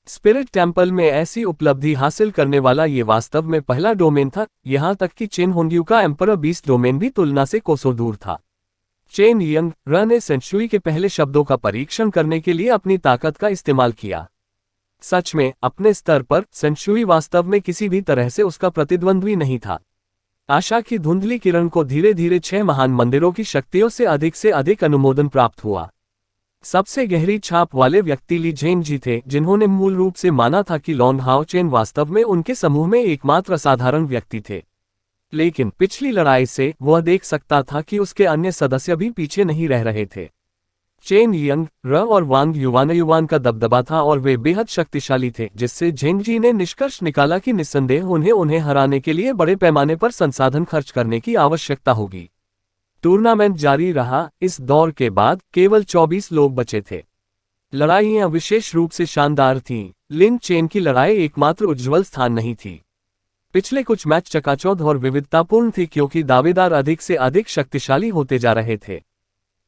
स्पिरिट टेम्पल में ऐसी उपलब्धि हासिल करने वाला ये वास्तव में पहला डोमेन था, यहाँ तक कि चेन होंग्यू का एम्परर बीस्ट डोमेन भी तुलना से कोसों दूर था। चेन यंग र ने सेंचुरी के पहले शब्दों का परीक्षण करने के लिए अपनी ताकत का इस्तेमाल किया। सच में अपने स्तर पर सेंचुरी वास्तव में किसी भी तरह से उसका प्रतिद्वंद्वी नहीं था। आशा की धुंधली किरण को धीरे धीरे 6 महान मंदिरों की शक्तियों से अधिक अनुमोदन प्राप्त हुआ। सबसे गहरी छाप वाले व्यक्ति ली झेंगजी थे, जिन्होंने मूल रूप से माना था कि लॉन्ग हाओ चेन वास्तव में उनके समूह में एकमात्र असाधारण व्यक्ति थे। लेकिन पिछली लड़ाई से वह देख सकता था कि उसके अन्य सदस्य भी पीछे नहीं रह रहे थे। चेन यंग र और वांग युवान का दबदबा था और वे बेहद शक्तिशाली थे, जिससे झेंगजी ने निष्कर्ष निकाला कि निस्संदेह उन्हें हराने के लिए बड़े पैमाने पर संसाधन खर्च करने की आवश्यकता होगी। टूर्नामेंट जारी रहा। इस दौर के बाद केवल 24 लोग बचे थे। लड़ाइयां विशेष रूप से शानदार थीं। लिन चेन की लड़ाई एकमात्र उज्ज्वल स्थान नहीं थी। पिछले कुछ मैच चकाचौंध और विविधतापूर्ण थी, क्योंकि दावेदार अधिक से अधिक शक्तिशाली होते जा रहे थे।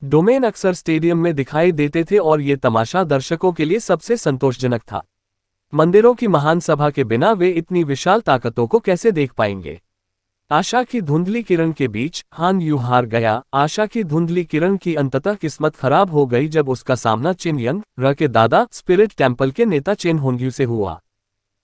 डोमेन अक्सर स्टेडियम में दिखाई देते थे और ये तमाशा दर्शकों के लिए सबसे संतोषजनक था। मंदिरों की महान सभा के बिना वे इतनी विशाल ताकतों को कैसे देख पाएंगे। आशा की धुंधली किरण के बीच हान यू हार गया। आशा की धुंधली किरण की अंततः किस्मत खराब हो गई जब उसका सामना चेन यंग र के दादा स्पिरिट टेम्पल के नेता चेन होंग्यू से हुआ।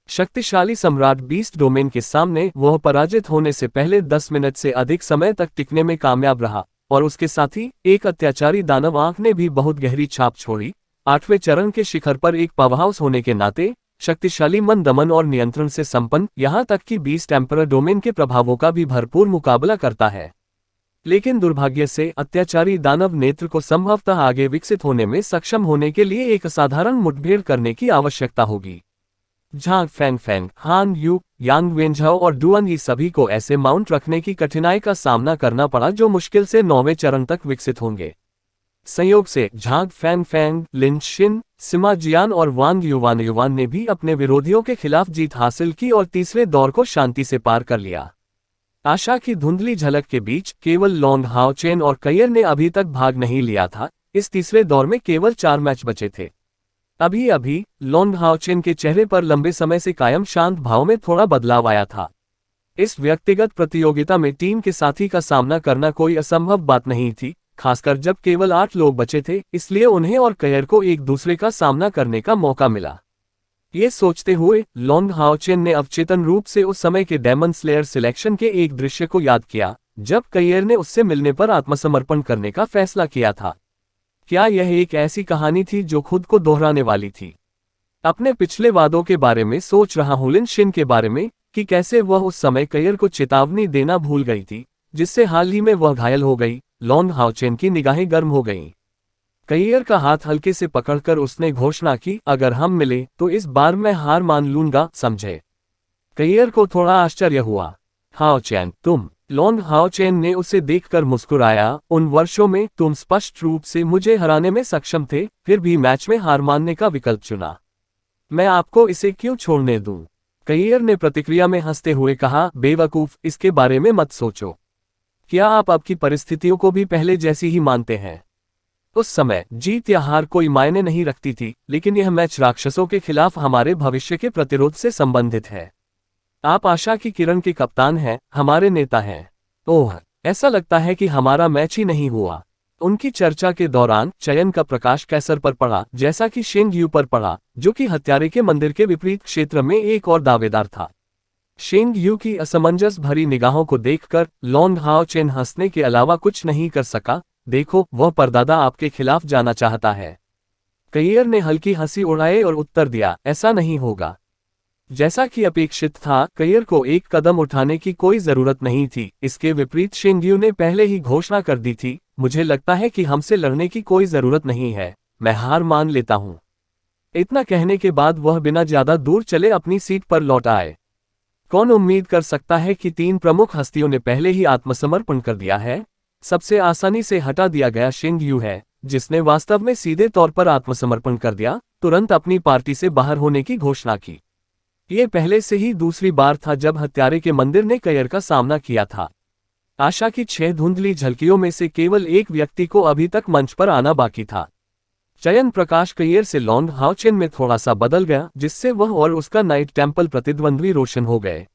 शक्तिशाली सम्राट बीस्ट डोमेन के सामने वह पराजित होने से पहले 10 मिनट से अधिक समय तक टिकने में कामयाब रहा, और उसके साथ ही एक अत्याचारी दानव आंख ने भी बहुत गहरी छाप छोड़ी, 8वें चरण के शिखर पर एक पावरहाउस होने के नाते शक्तिशाली मन दमन और नियंत्रण से संपन्न, यहाँ तक कि 20 टेम्परर डोमेन के प्रभावों का भी भरपूर मुकाबला करता है। लेकिन दुर्भाग्य से अत्याचारी दानव नेत्र को संभवतः आगे विकसित होने में सक्षम होने के लिए एक असाधारण मुठभेड़ करने की आवश्यकता होगी। झांग फैंगफैंग, हान यू, यांग वेंझाओ और डुअन ये सभी को ऐसे माउंट रखने की कठिनाई का सामना करना पड़ा जो मुश्किल से 9वें चरण तक विकसित होंगे। संयोग से झांग फैंगफैंग, लिन शिन, सिमा जियान और वांग युवान ने भी अपने विरोधियों के खिलाफ जीत हासिल की और तीसरे दौर को शांति से पार कर लिया। आशा की धुंधली झलक के बीच केवल लॉन्ग हाओ चेन और कैयर ने अभी तक भाग नहीं लिया था। इस तीसरे दौर में केवल 4 मैच बचे थे। अभी अभी लॉन्ग हाओ चेन के चेहरे पर लंबे समय से कायम शांत भाव में थोड़ा बदलाव आया था। इस व्यक्तिगत प्रतियोगिता में टीम के साथी का सामना करना कोई असंभव बात नहीं थी, खासकर जब केवल 8 लोग बचे थे, इसलिए उन्हें और कैयर को एक दूसरे का सामना करने का मौका मिला। ये सोचते हुए लॉन्ग हाओ चेन ने अवचेतन रूप से उस समय के डेमन स्लेयर सिलेक्शन के एक दृश्य को याद किया जब कैयर ने उससे मिलने पर आत्मसमर्पण करने का फैसला किया था। क्या यह एक ऐसी कहानी थी जो खुद को दोहराने वाली थी? अपने पिछले वादों के बारे में सोच रहा हूं, लिन शिन के बारे में कि कैसे वह उस समय कैयर को चेतावनी देना भूल गई थी, जिससे हाल ही में वह घायल हो गई। लॉन्ग हाओ चेन की निगाहें गर्म हो गईं। कैयर का हाथ हल्के से पकड़कर उसने घोषणा की, अगर हम मिले तो इस बार मैं हार मान लूंगा, समझे? कैयर को थोड़ा आश्चर्य हुआ। हाओ चेन, तुम? लॉन्ग हाओ चेन ने उसे देखकर मुस्कुराया। उन वर्षों में तुम स्पष्ट रूप से मुझे हराने में सक्षम थे, फिर भी मैच में हार मानने का विकल्प चुना। मैं आपको इसे क्यों छोड़ने दूं? कैयर ने प्रतिक्रिया में हंसते हुए कहा, बेवकूफ, इसके बारे में मत सोचो। क्या आप आपकी परिस्थितियों को भी पहले जैसी ही मानते हैं? उस समय जीत या हार कोई मायने नहीं रखती थी, लेकिन यह मैच राक्षसों के खिलाफ हमारे भविष्य के प्रतिरोध से संबंधित है। आप आशा की किरण के कप्तान हैं, हमारे नेता हैं। ओह, ऐसा लगता है कि हमारा मैच ही नहीं हुआ। उनकी चर्चा के दौरान चयन का प्रकाश कैसर पर पड़ा, जैसा कि शेंग यू पर पड़ा, जो कि हत्यारे के मंदिर के विपरीत क्षेत्र में एक और दावेदार था। शेंग यू की असमंजस भरी निगाहों को देखकर लॉन्ग हाओ चेन हंसने के अलावा कुछ नहीं कर सका। देखो, वह परदादा आपके खिलाफ जाना चाहता है। कैयर ने हल्की हंसी उड़ाई और उत्तर दिया, ऐसा नहीं होगा। जैसा कि अपेक्षित था, कैयर को एक कदम उठाने की कोई जरूरत नहीं थी। इसके विपरीत शेंग यू ने पहले ही घोषणा कर दी थी, मुझे लगता है कि हमसे लड़ने की कोई जरूरत नहीं है, मैं हार मान लेता हूं। इतना कहने के बाद वह बिना ज्यादा दूर चले अपनी सीट पर लौट आए। कौन उम्मीद कर सकता है कि 3 प्रमुख हस्तियों ने पहले ही आत्मसमर्पण कर दिया है? सबसे आसानी से हटा दिया गया शेंग यू है, जिसने वास्तव में सीधे तौर पर आत्मसमर्पण कर दिया, तुरंत अपनी पार्टी से बाहर होने की घोषणा की। ये पहले से ही दूसरी बार था जब हत्यारे के मंदिर ने कैयर का सामना किया था। आशा की 6 धुंधली झलकियों में से केवल एक व्यक्ति को अभी तक मंच पर आना बाकी था। चयन प्रकाश कैयर से लॉन्ग हाओ चेन में थोड़ा सा बदल गया, जिससे वह और उसका नाइट टेम्पल प्रतिद्वंद्वी रोशन हो गए।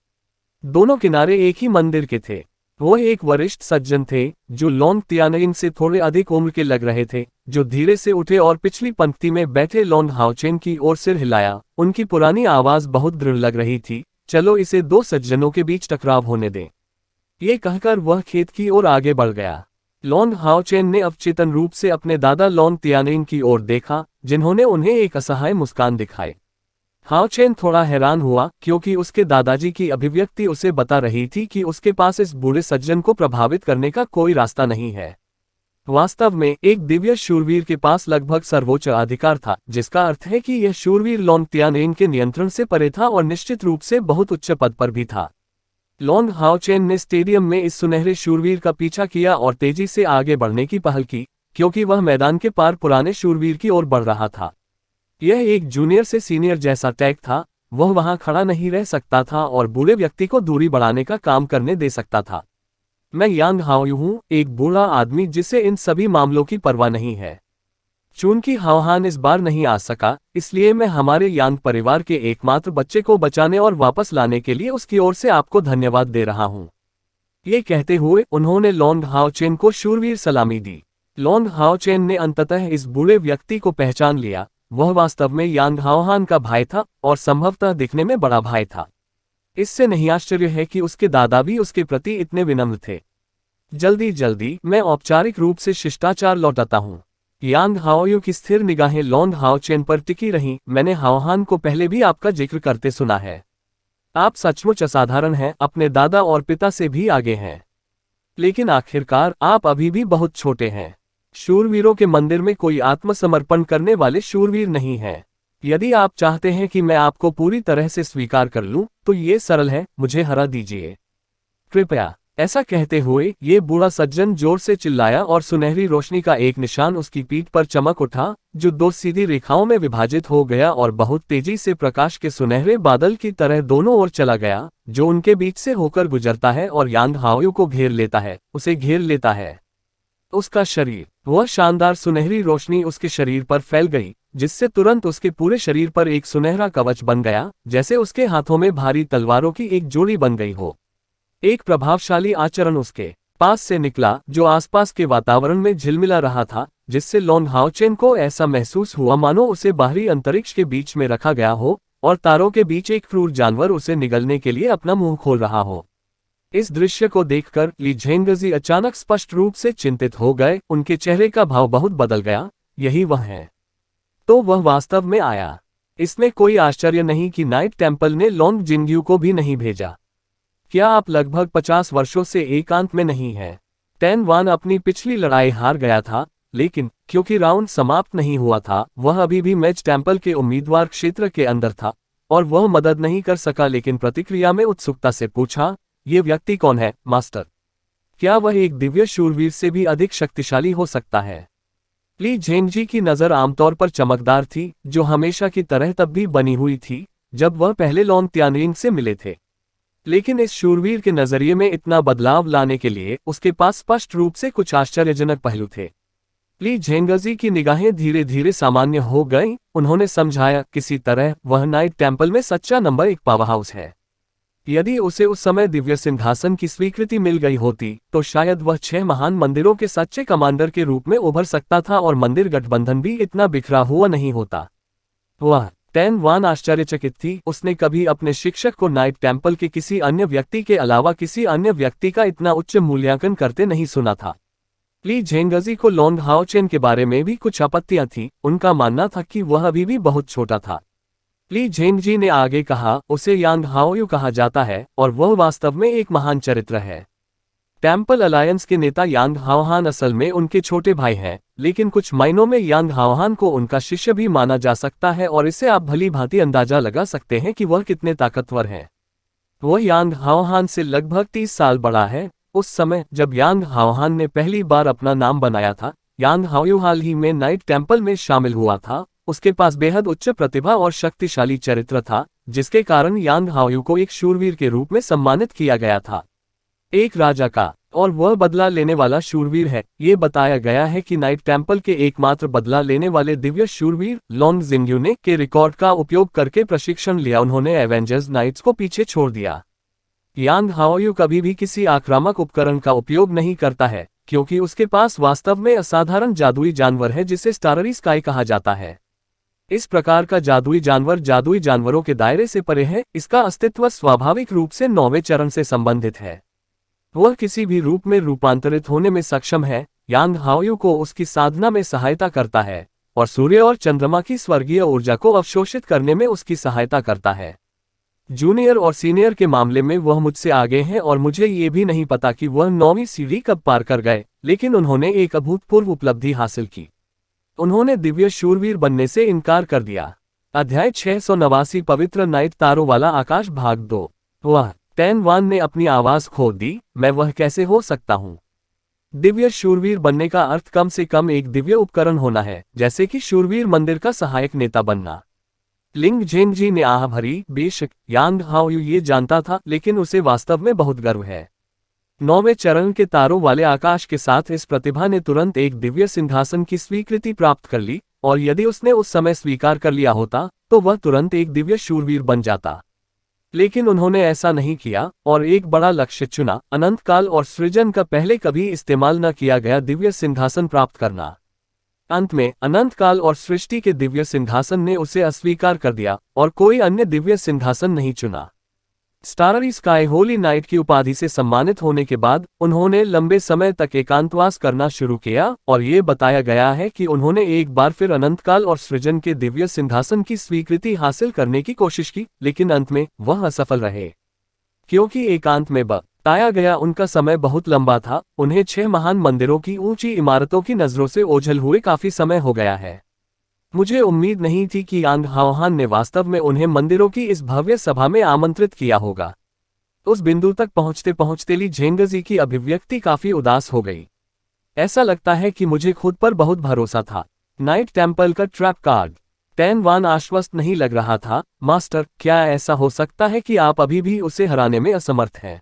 दोनों किनारे एक ही मंदिर के थे। वह एक वरिष्ठ सज्जन थे जो लॉन्ग तियानयिंग से थोड़े अधिक उम्र के लग रहे थे, जो धीरे से उठे और पिछली पंक्ति में बैठे लॉन्ग हाओ चेन की ओर सिर हिलाया। उनकी पुरानी आवाज बहुत दृढ़ लग रही थी, चलो इसे 2 सज्जनों के बीच टकराव होने दें। ये कहकर वह खेत की ओर आगे बढ़ गया। लॉन्ग हाओ चेन ने अवचेतन रूप से अपने दादा लॉन्ग तियानयिंग की ओर देखा, जिन्होंने उन्हें एक असहाय मुस्कान दिखाई। हाओ चेन थोड़ा हैरान हुआ, क्योंकि उसके दादाजी की अभिव्यक्ति उसे बता रही थी कि उसके पास इस बूढ़े सज्जन को प्रभावित करने का कोई रास्ता नहीं है। वास्तव में एक दिव्य शूरवीर के पास लगभग सर्वोच्च अधिकार था, जिसका अर्थ है कि यह शूरवीर लॉन्ग तियानयिंग के नियंत्रण से परे था और निश्चित रूप से बहुत उच्च पद पर भी था। लॉन्ग हाओ चेन ने स्टेडियम में इस सुनहरे शूरवीर का पीछा किया और तेजी से आगे बढ़ने की पहल की, क्योंकि वह मैदान के पार पुराने शूरवीर की ओर बढ़ रहा था। यह एक जूनियर से सीनियर जैसा टैग था, वह वहां खड़ा नहीं रह सकता था और बूढ़े व्यक्ति को दूरी बढ़ाने का काम करने दे सकता था। मैं यांग हाओयू हूं, एक बूढ़ा आदमी जिसे इन सभी मामलों की परवाह नहीं है। चूंकि हाओहान इस बार नहीं आ सका, इसलिए मैं हमारे यांग परिवार के एकमात्र बच्चे को बचाने और वापस लाने के लिए उसकी ओर से आपको धन्यवाद दे रहा हूं। ये कहते हुए उन्होंने लॉन्ग हाओ चेन को शूरवीर सलामी दी। लॉन्ग हाओ चेन ने अंततः इस बूढ़े व्यक्ति को पहचान लिया। वह वास्तव में यांग हाओहान का भाई था और संभवतः दिखने में बड़ा भाई था। इससे नहीं आश्चर्य है कि उसके दादा भी उसके प्रति इतने विनम्र थे। जल्दी जल्दी मैं औपचारिक रूप से शिष्टाचार लौटाता हूं। यांग हाओयू की स्थिर निगाहें लॉन्ग हाओचेन पर टिकी रहीं। मैंने हाओहान को पहले भी आपका जिक्र करते सुना है। आप सचमुच असाधारण हैं, अपने दादा और पिता से भी आगे हैं। लेकिन आखिरकार आप अभी भी बहुत छोटे हैं। शूरवीरों के मंदिर में कोई आत्मसमर्पण करने वाले शूरवीर नहीं हैं। यदि आप चाहते हैं कि मैं आपको पूरी तरह से स्वीकार कर लूं, तो ये सरल है, मुझे हरा दीजिए कृपया। ऐसा कहते हुए ये बूढ़ा सज्जन जोर से चिल्लाया और सुनहरी रोशनी का एक निशान उसकी पीठ पर चमक उठा, जो दो सीधी रेखाओं में विभाजित हो गया और बहुत तेजी से प्रकाश के सुनहरे बादल की तरह दोनों ओर चला गया, जो उनके बीच से होकर गुजरता है और यांग हाओयू को घेर लेता है, उसे घेर लेता है। उसका शरीर, वह शानदार सुनहरी रोशनी उसके शरीर पर फैल गई, जिससे तुरंत उसके पूरे शरीर पर एक सुनहरा कवच बन गया, जैसे उसके हाथों में भारी तलवारों की एक जोड़ी बन गई हो। एक प्रभावशाली आचरण उसके पास से निकला, जो आसपास के वातावरण में झिलमिला रहा था, जिससे लॉन्ग हाओचेन को ऐसा महसूस हुआ मानो उसे बाहरी अंतरिक्ष के बीच में रखा गया हो और तारों के बीच एक क्रूर जानवर उसे निगलने के लिए अपना मुंह खोल रहा हो। इस दृश्य को देखकर ली झेंगजी अचानक स्पष्ट रूप से चिंतित हो गए। उनके चेहरे का भाव बहुत बदल गया। यही वह है। तो वह वास्तव में आया। इसमें कोई आश्चर्य नहीं कि नाइट टेम्पल ने लॉन्ग जिंग्यू को भी नहीं भेजा। क्या आप लगभग 50 वर्षों से एकांत में नहीं हैं? टैन वान अपनी पिछली लड़ाई हार गया था, लेकिन क्योंकि राउंड समाप्त नहीं हुआ था, वह अभी भी मैच टेम्पल के उम्मीदवार क्षेत्र के अंदर था और वह मदद नहीं कर सका। लेकिन प्रतिक्रिया में उत्सुकता से पूछा, ये व्यक्ति कौन है, मास्टर? क्या वह एक दिव्य शूरवीर से भी अधिक शक्तिशाली हो सकता है? ली झेंगजी की नज़र आमतौर पर चमकदार थी, जो हमेशा की तरह तब भी बनी हुई थी जब वह पहले लॉन्ग त्यानरिंग से मिले थे। लेकिन इस शूरवीर के नजरिए में इतना बदलाव लाने के लिए उसके पास स्पष्ट रूप से कुछ आश्चर्यजनक पहलू थे। ली झेंगजी की निगाहें धीरे धीरे सामान्य हो गईं। उन्होंने समझाया, किसी तरह वह नाइट टेम्पल में सच्चा नंबर 1 पावर हाउस है। यदि उसे उस समय दिव्य सिंहासन की स्वीकृति मिल गई होती, तो शायद वह 6 महान मंदिरों के सच्चे कमांडर के रूप में उभर सकता था और मंदिर गठबंधन भी इतना बिखरा हुआ नहीं होता। वह टैन वान आश्चर्यचकित थी। उसने कभी अपने शिक्षक को नाइट टेम्पल के किसी अन्य व्यक्ति के अलावा किसी अन्य व्यक्ति का इतना उच्च मूल्यांकन करते नहीं सुना था। ली झेंगजी को लॉन्ग हाओचेन के बारे में भी कुछ आपत्तियां थीं। उनका मानना था कि वह अभी भी बहुत छोटा था। ली झेंगजी ने आगे कहा, उसे यांग हाओयू कहा जाता है और वह वास्तव में एक महान चरित्र है। टेम्पल अलायंस के नेता यांग हाओहान असल में उनके छोटे भाई हैं, लेकिन कुछ मायनों में यांग हाओहान को उनका शिष्य भी माना जा सकता है और इससे आप भली भांति अंदाजा लगा सकते हैं कि वह कितने ताकतवर हैं। वह यांग हाओहान से लगभग 30 साल बड़ा है। उस समय जब यांग हाओहान ने पहली बार अपना नाम बनाया था, यांग हाओयू हाल ही में नाइट टेम्पल में शामिल हुआ था। उसके पास बेहद उच्च प्रतिभा और शक्तिशाली चरित्र था, जिसके कारण यांग हाओयू को एक शूरवीर के रूप में सम्मानित किया गया था, एक राजा का, और वह बदला लेने वाला शूरवीर है। ये बताया गया है कि नाइट टेम्पल के एकमात्र बदला लेने वाले दिव्य शूरवीर लॉन्ग जिंग्यू ने के रिकॉर्ड का उपयोग करके प्रशिक्षण लिया। उन्होंने एवेंजर्स नाइट्स को पीछे छोड़ दिया। यांग हाओयू कभी भी किसी आक्रामक उपकरण का उपयोग नहीं करता है, क्योंकि उसके पास वास्तव में असाधारण जादुई जानवर है जिसे स्टाररी स्काई कहा जाता है। इस प्रकार का जादुई जानवर जादुई जानवरों के दायरे से परे है। इसका अस्तित्व स्वाभाविक रूप से 9वें चरण से संबंधित है। वह किसी भी रूप में रूपांतरित होने में सक्षम है। यांग हाओयू को उसकी साधना में सहायता करता है और सूर्य और चंद्रमा की स्वर्गीय ऊर्जा को अवशोषित करने में उसकी सहायता करता है। जूनियर और सीनियर के मामले में वह मुझसे आगे हैं और मुझे ये भी नहीं पता कि वह 9वीं सीढ़ी कब पार कर गए, लेकिन उन्होंने एक अभूतपूर्व उपलब्धि हासिल की। उन्होंने दिव्य शूरवीर बनने से इनकार कर दिया। अध्याय 689 पवित्र नाइट तारों वाला आकाश भाग 2। वह टैन वान ने अपनी आवाज खो दी। मैं वह कैसे हो सकता हूँ? दिव्य शूरवीर बनने का अर्थ कम से कम एक दिव्य उपकरण होना है, जैसे कि शूरवीर मंदिर का सहायक नेता बनना। लिंग झेंगजी ने आह भरी। बेशक यांग हाओयू ये जानता था, लेकिन उसे वास्तव में बहुत गर्व है। 9वें चरण के तारों वाले आकाश के साथ इस प्रतिभा ने तुरंत एक दिव्य सिंहासन की स्वीकृति प्राप्त कर ली, और यदि उसने उस समय स्वीकार कर लिया होता तो वह तुरंत एक दिव्य शूरवीर बन जाता। लेकिन उन्होंने ऐसा नहीं किया और एक बड़ा लक्ष्य चुना, अनंत काल और सृजन का पहले कभी इस्तेमाल न किया गया दिव्य सिंहासन प्राप्त करना। अंत में अनंत काल और सृष्टि के दिव्य सिंहासन ने उसे अस्वीकार कर दिया और कोई अन्य दिव्य सिंहासन नहीं चुना। स्टाररी स्काई होली नाइट की उपाधि से सम्मानित होने के बाद उन्होंने लंबे समय तक एकांतवास करना शुरू किया और ये बताया गया है कि उन्होंने एक बार फिर अनंतकाल और सृजन के दिव्य सिंहासन की स्वीकृति हासिल करने की कोशिश की, लेकिन अंत में वह असफल रहे। क्योंकि एकांत में बताया गया उनका समय बहुत लंबा था, उन्हें 6 महान मंदिरों की ऊंची इमारतों की नजरों से ओझल हुए काफी समय हो गया है। मुझे उम्मीद नहीं थी कि यांग हाओहान ने वास्तव में उन्हें मंदिरों की इस भव्य सभा में आमंत्रित किया होगा। उस बिंदु तक पहुंचते पहुंचते ली झेंगजी की अभिव्यक्ति काफी उदास हो गई। ऐसा लगता है कि मुझे खुद पर बहुत भरोसा था। नाइट टेम्पल का ट्रैप कार्ड। टैन वान आश्वस्त नहीं लग रहा था। मास्टर, क्या ऐसा हो सकता है कि आप अभी भी उसे हराने में असमर्थ हैं?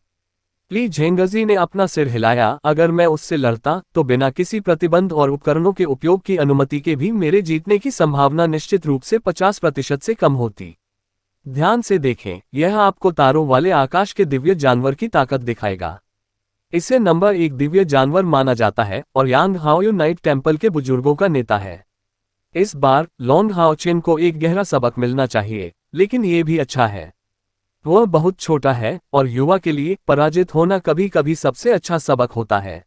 ली झेंगजी ने अपना सिर हिलाया। अगर मैं उससे लड़ता तो बिना किसी प्रतिबंध और उपकरणों के उपयोग की अनुमति के भी मेरे जीतने की संभावना निश्चित रूप से 50% से कम होती। ध्यान से देखें, यह आपको तारों वाले आकाश के दिव्य जानवर की ताकत दिखाएगा। इसे नंबर 1 दिव्य जानवर माना जाता है और यांग हाओयू नाइट टेम्पल के बुजुर्गों का नेता है। इस बार लॉन्ग हाओचेन को एक गहरा सबक मिलना चाहिए, लेकिन ये भी अच्छा है। वह बहुत छोटा है और युवा के लिए पराजित होना कभी कभी सबसे अच्छा सबक होता है।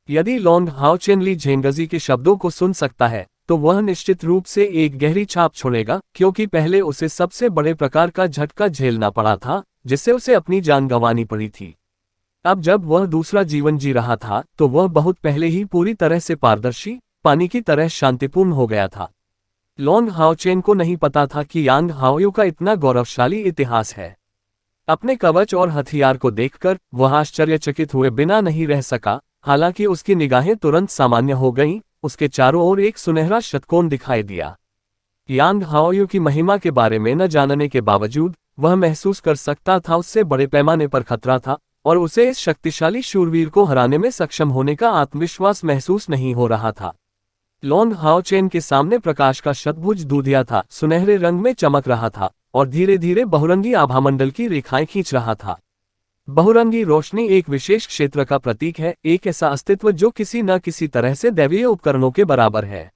यदि लॉन्ग हाओचेन ली झेंगजी के शब्दों को सुन सकता है तो वह निश्चित रूप से एक गहरी छाप छोड़ेगा, क्योंकि पहले उसे सबसे बड़े प्रकार का झटका झेलना पड़ा था जिससे उसे अपनी जान गंवानी पड़ी थी। अब जब वह दूसरा जीवन जी रहा था तो वह बहुत पहले ही पूरी तरह से पारदर्शी पानी की तरह शांतिपूर्ण हो गया था। लॉन्ग हाओचेन को नहीं पता था कि यांग हाओयू का इतना गौरवशाली इतिहास है। अपने कवच और हथियार को देखकर वह आश्चर्यचकित हुए बिना नहीं रह सका। हालांकि उसकी निगाहें तुरंत सामान्य हो गईं, उसके चारों ओर एक सुनहरा षटकोण दिखाई दिया। यांग हाओयू की महिमा के बारे में न जानने के बावजूद वह महसूस कर सकता था उससे बड़े पैमाने पर खतरा था और उसे इस शक्तिशाली शूरवीर को हराने में सक्षम होने का आत्मविश्वास महसूस नहीं हो रहा था। लॉन्ग हाओचेन के सामने प्रकाश का शतभुज दूधिया था, सुनहरे रंग में चमक रहा था और धीरे धीरे बहुरंगी आभामंडल की रेखाएं खींच रहा था। बहुरंगी रोशनी एक विशेष क्षेत्र का प्रतीक है, एक ऐसा अस्तित्व जो किसी न किसी तरह से दैवीय उपकरणों के बराबर है।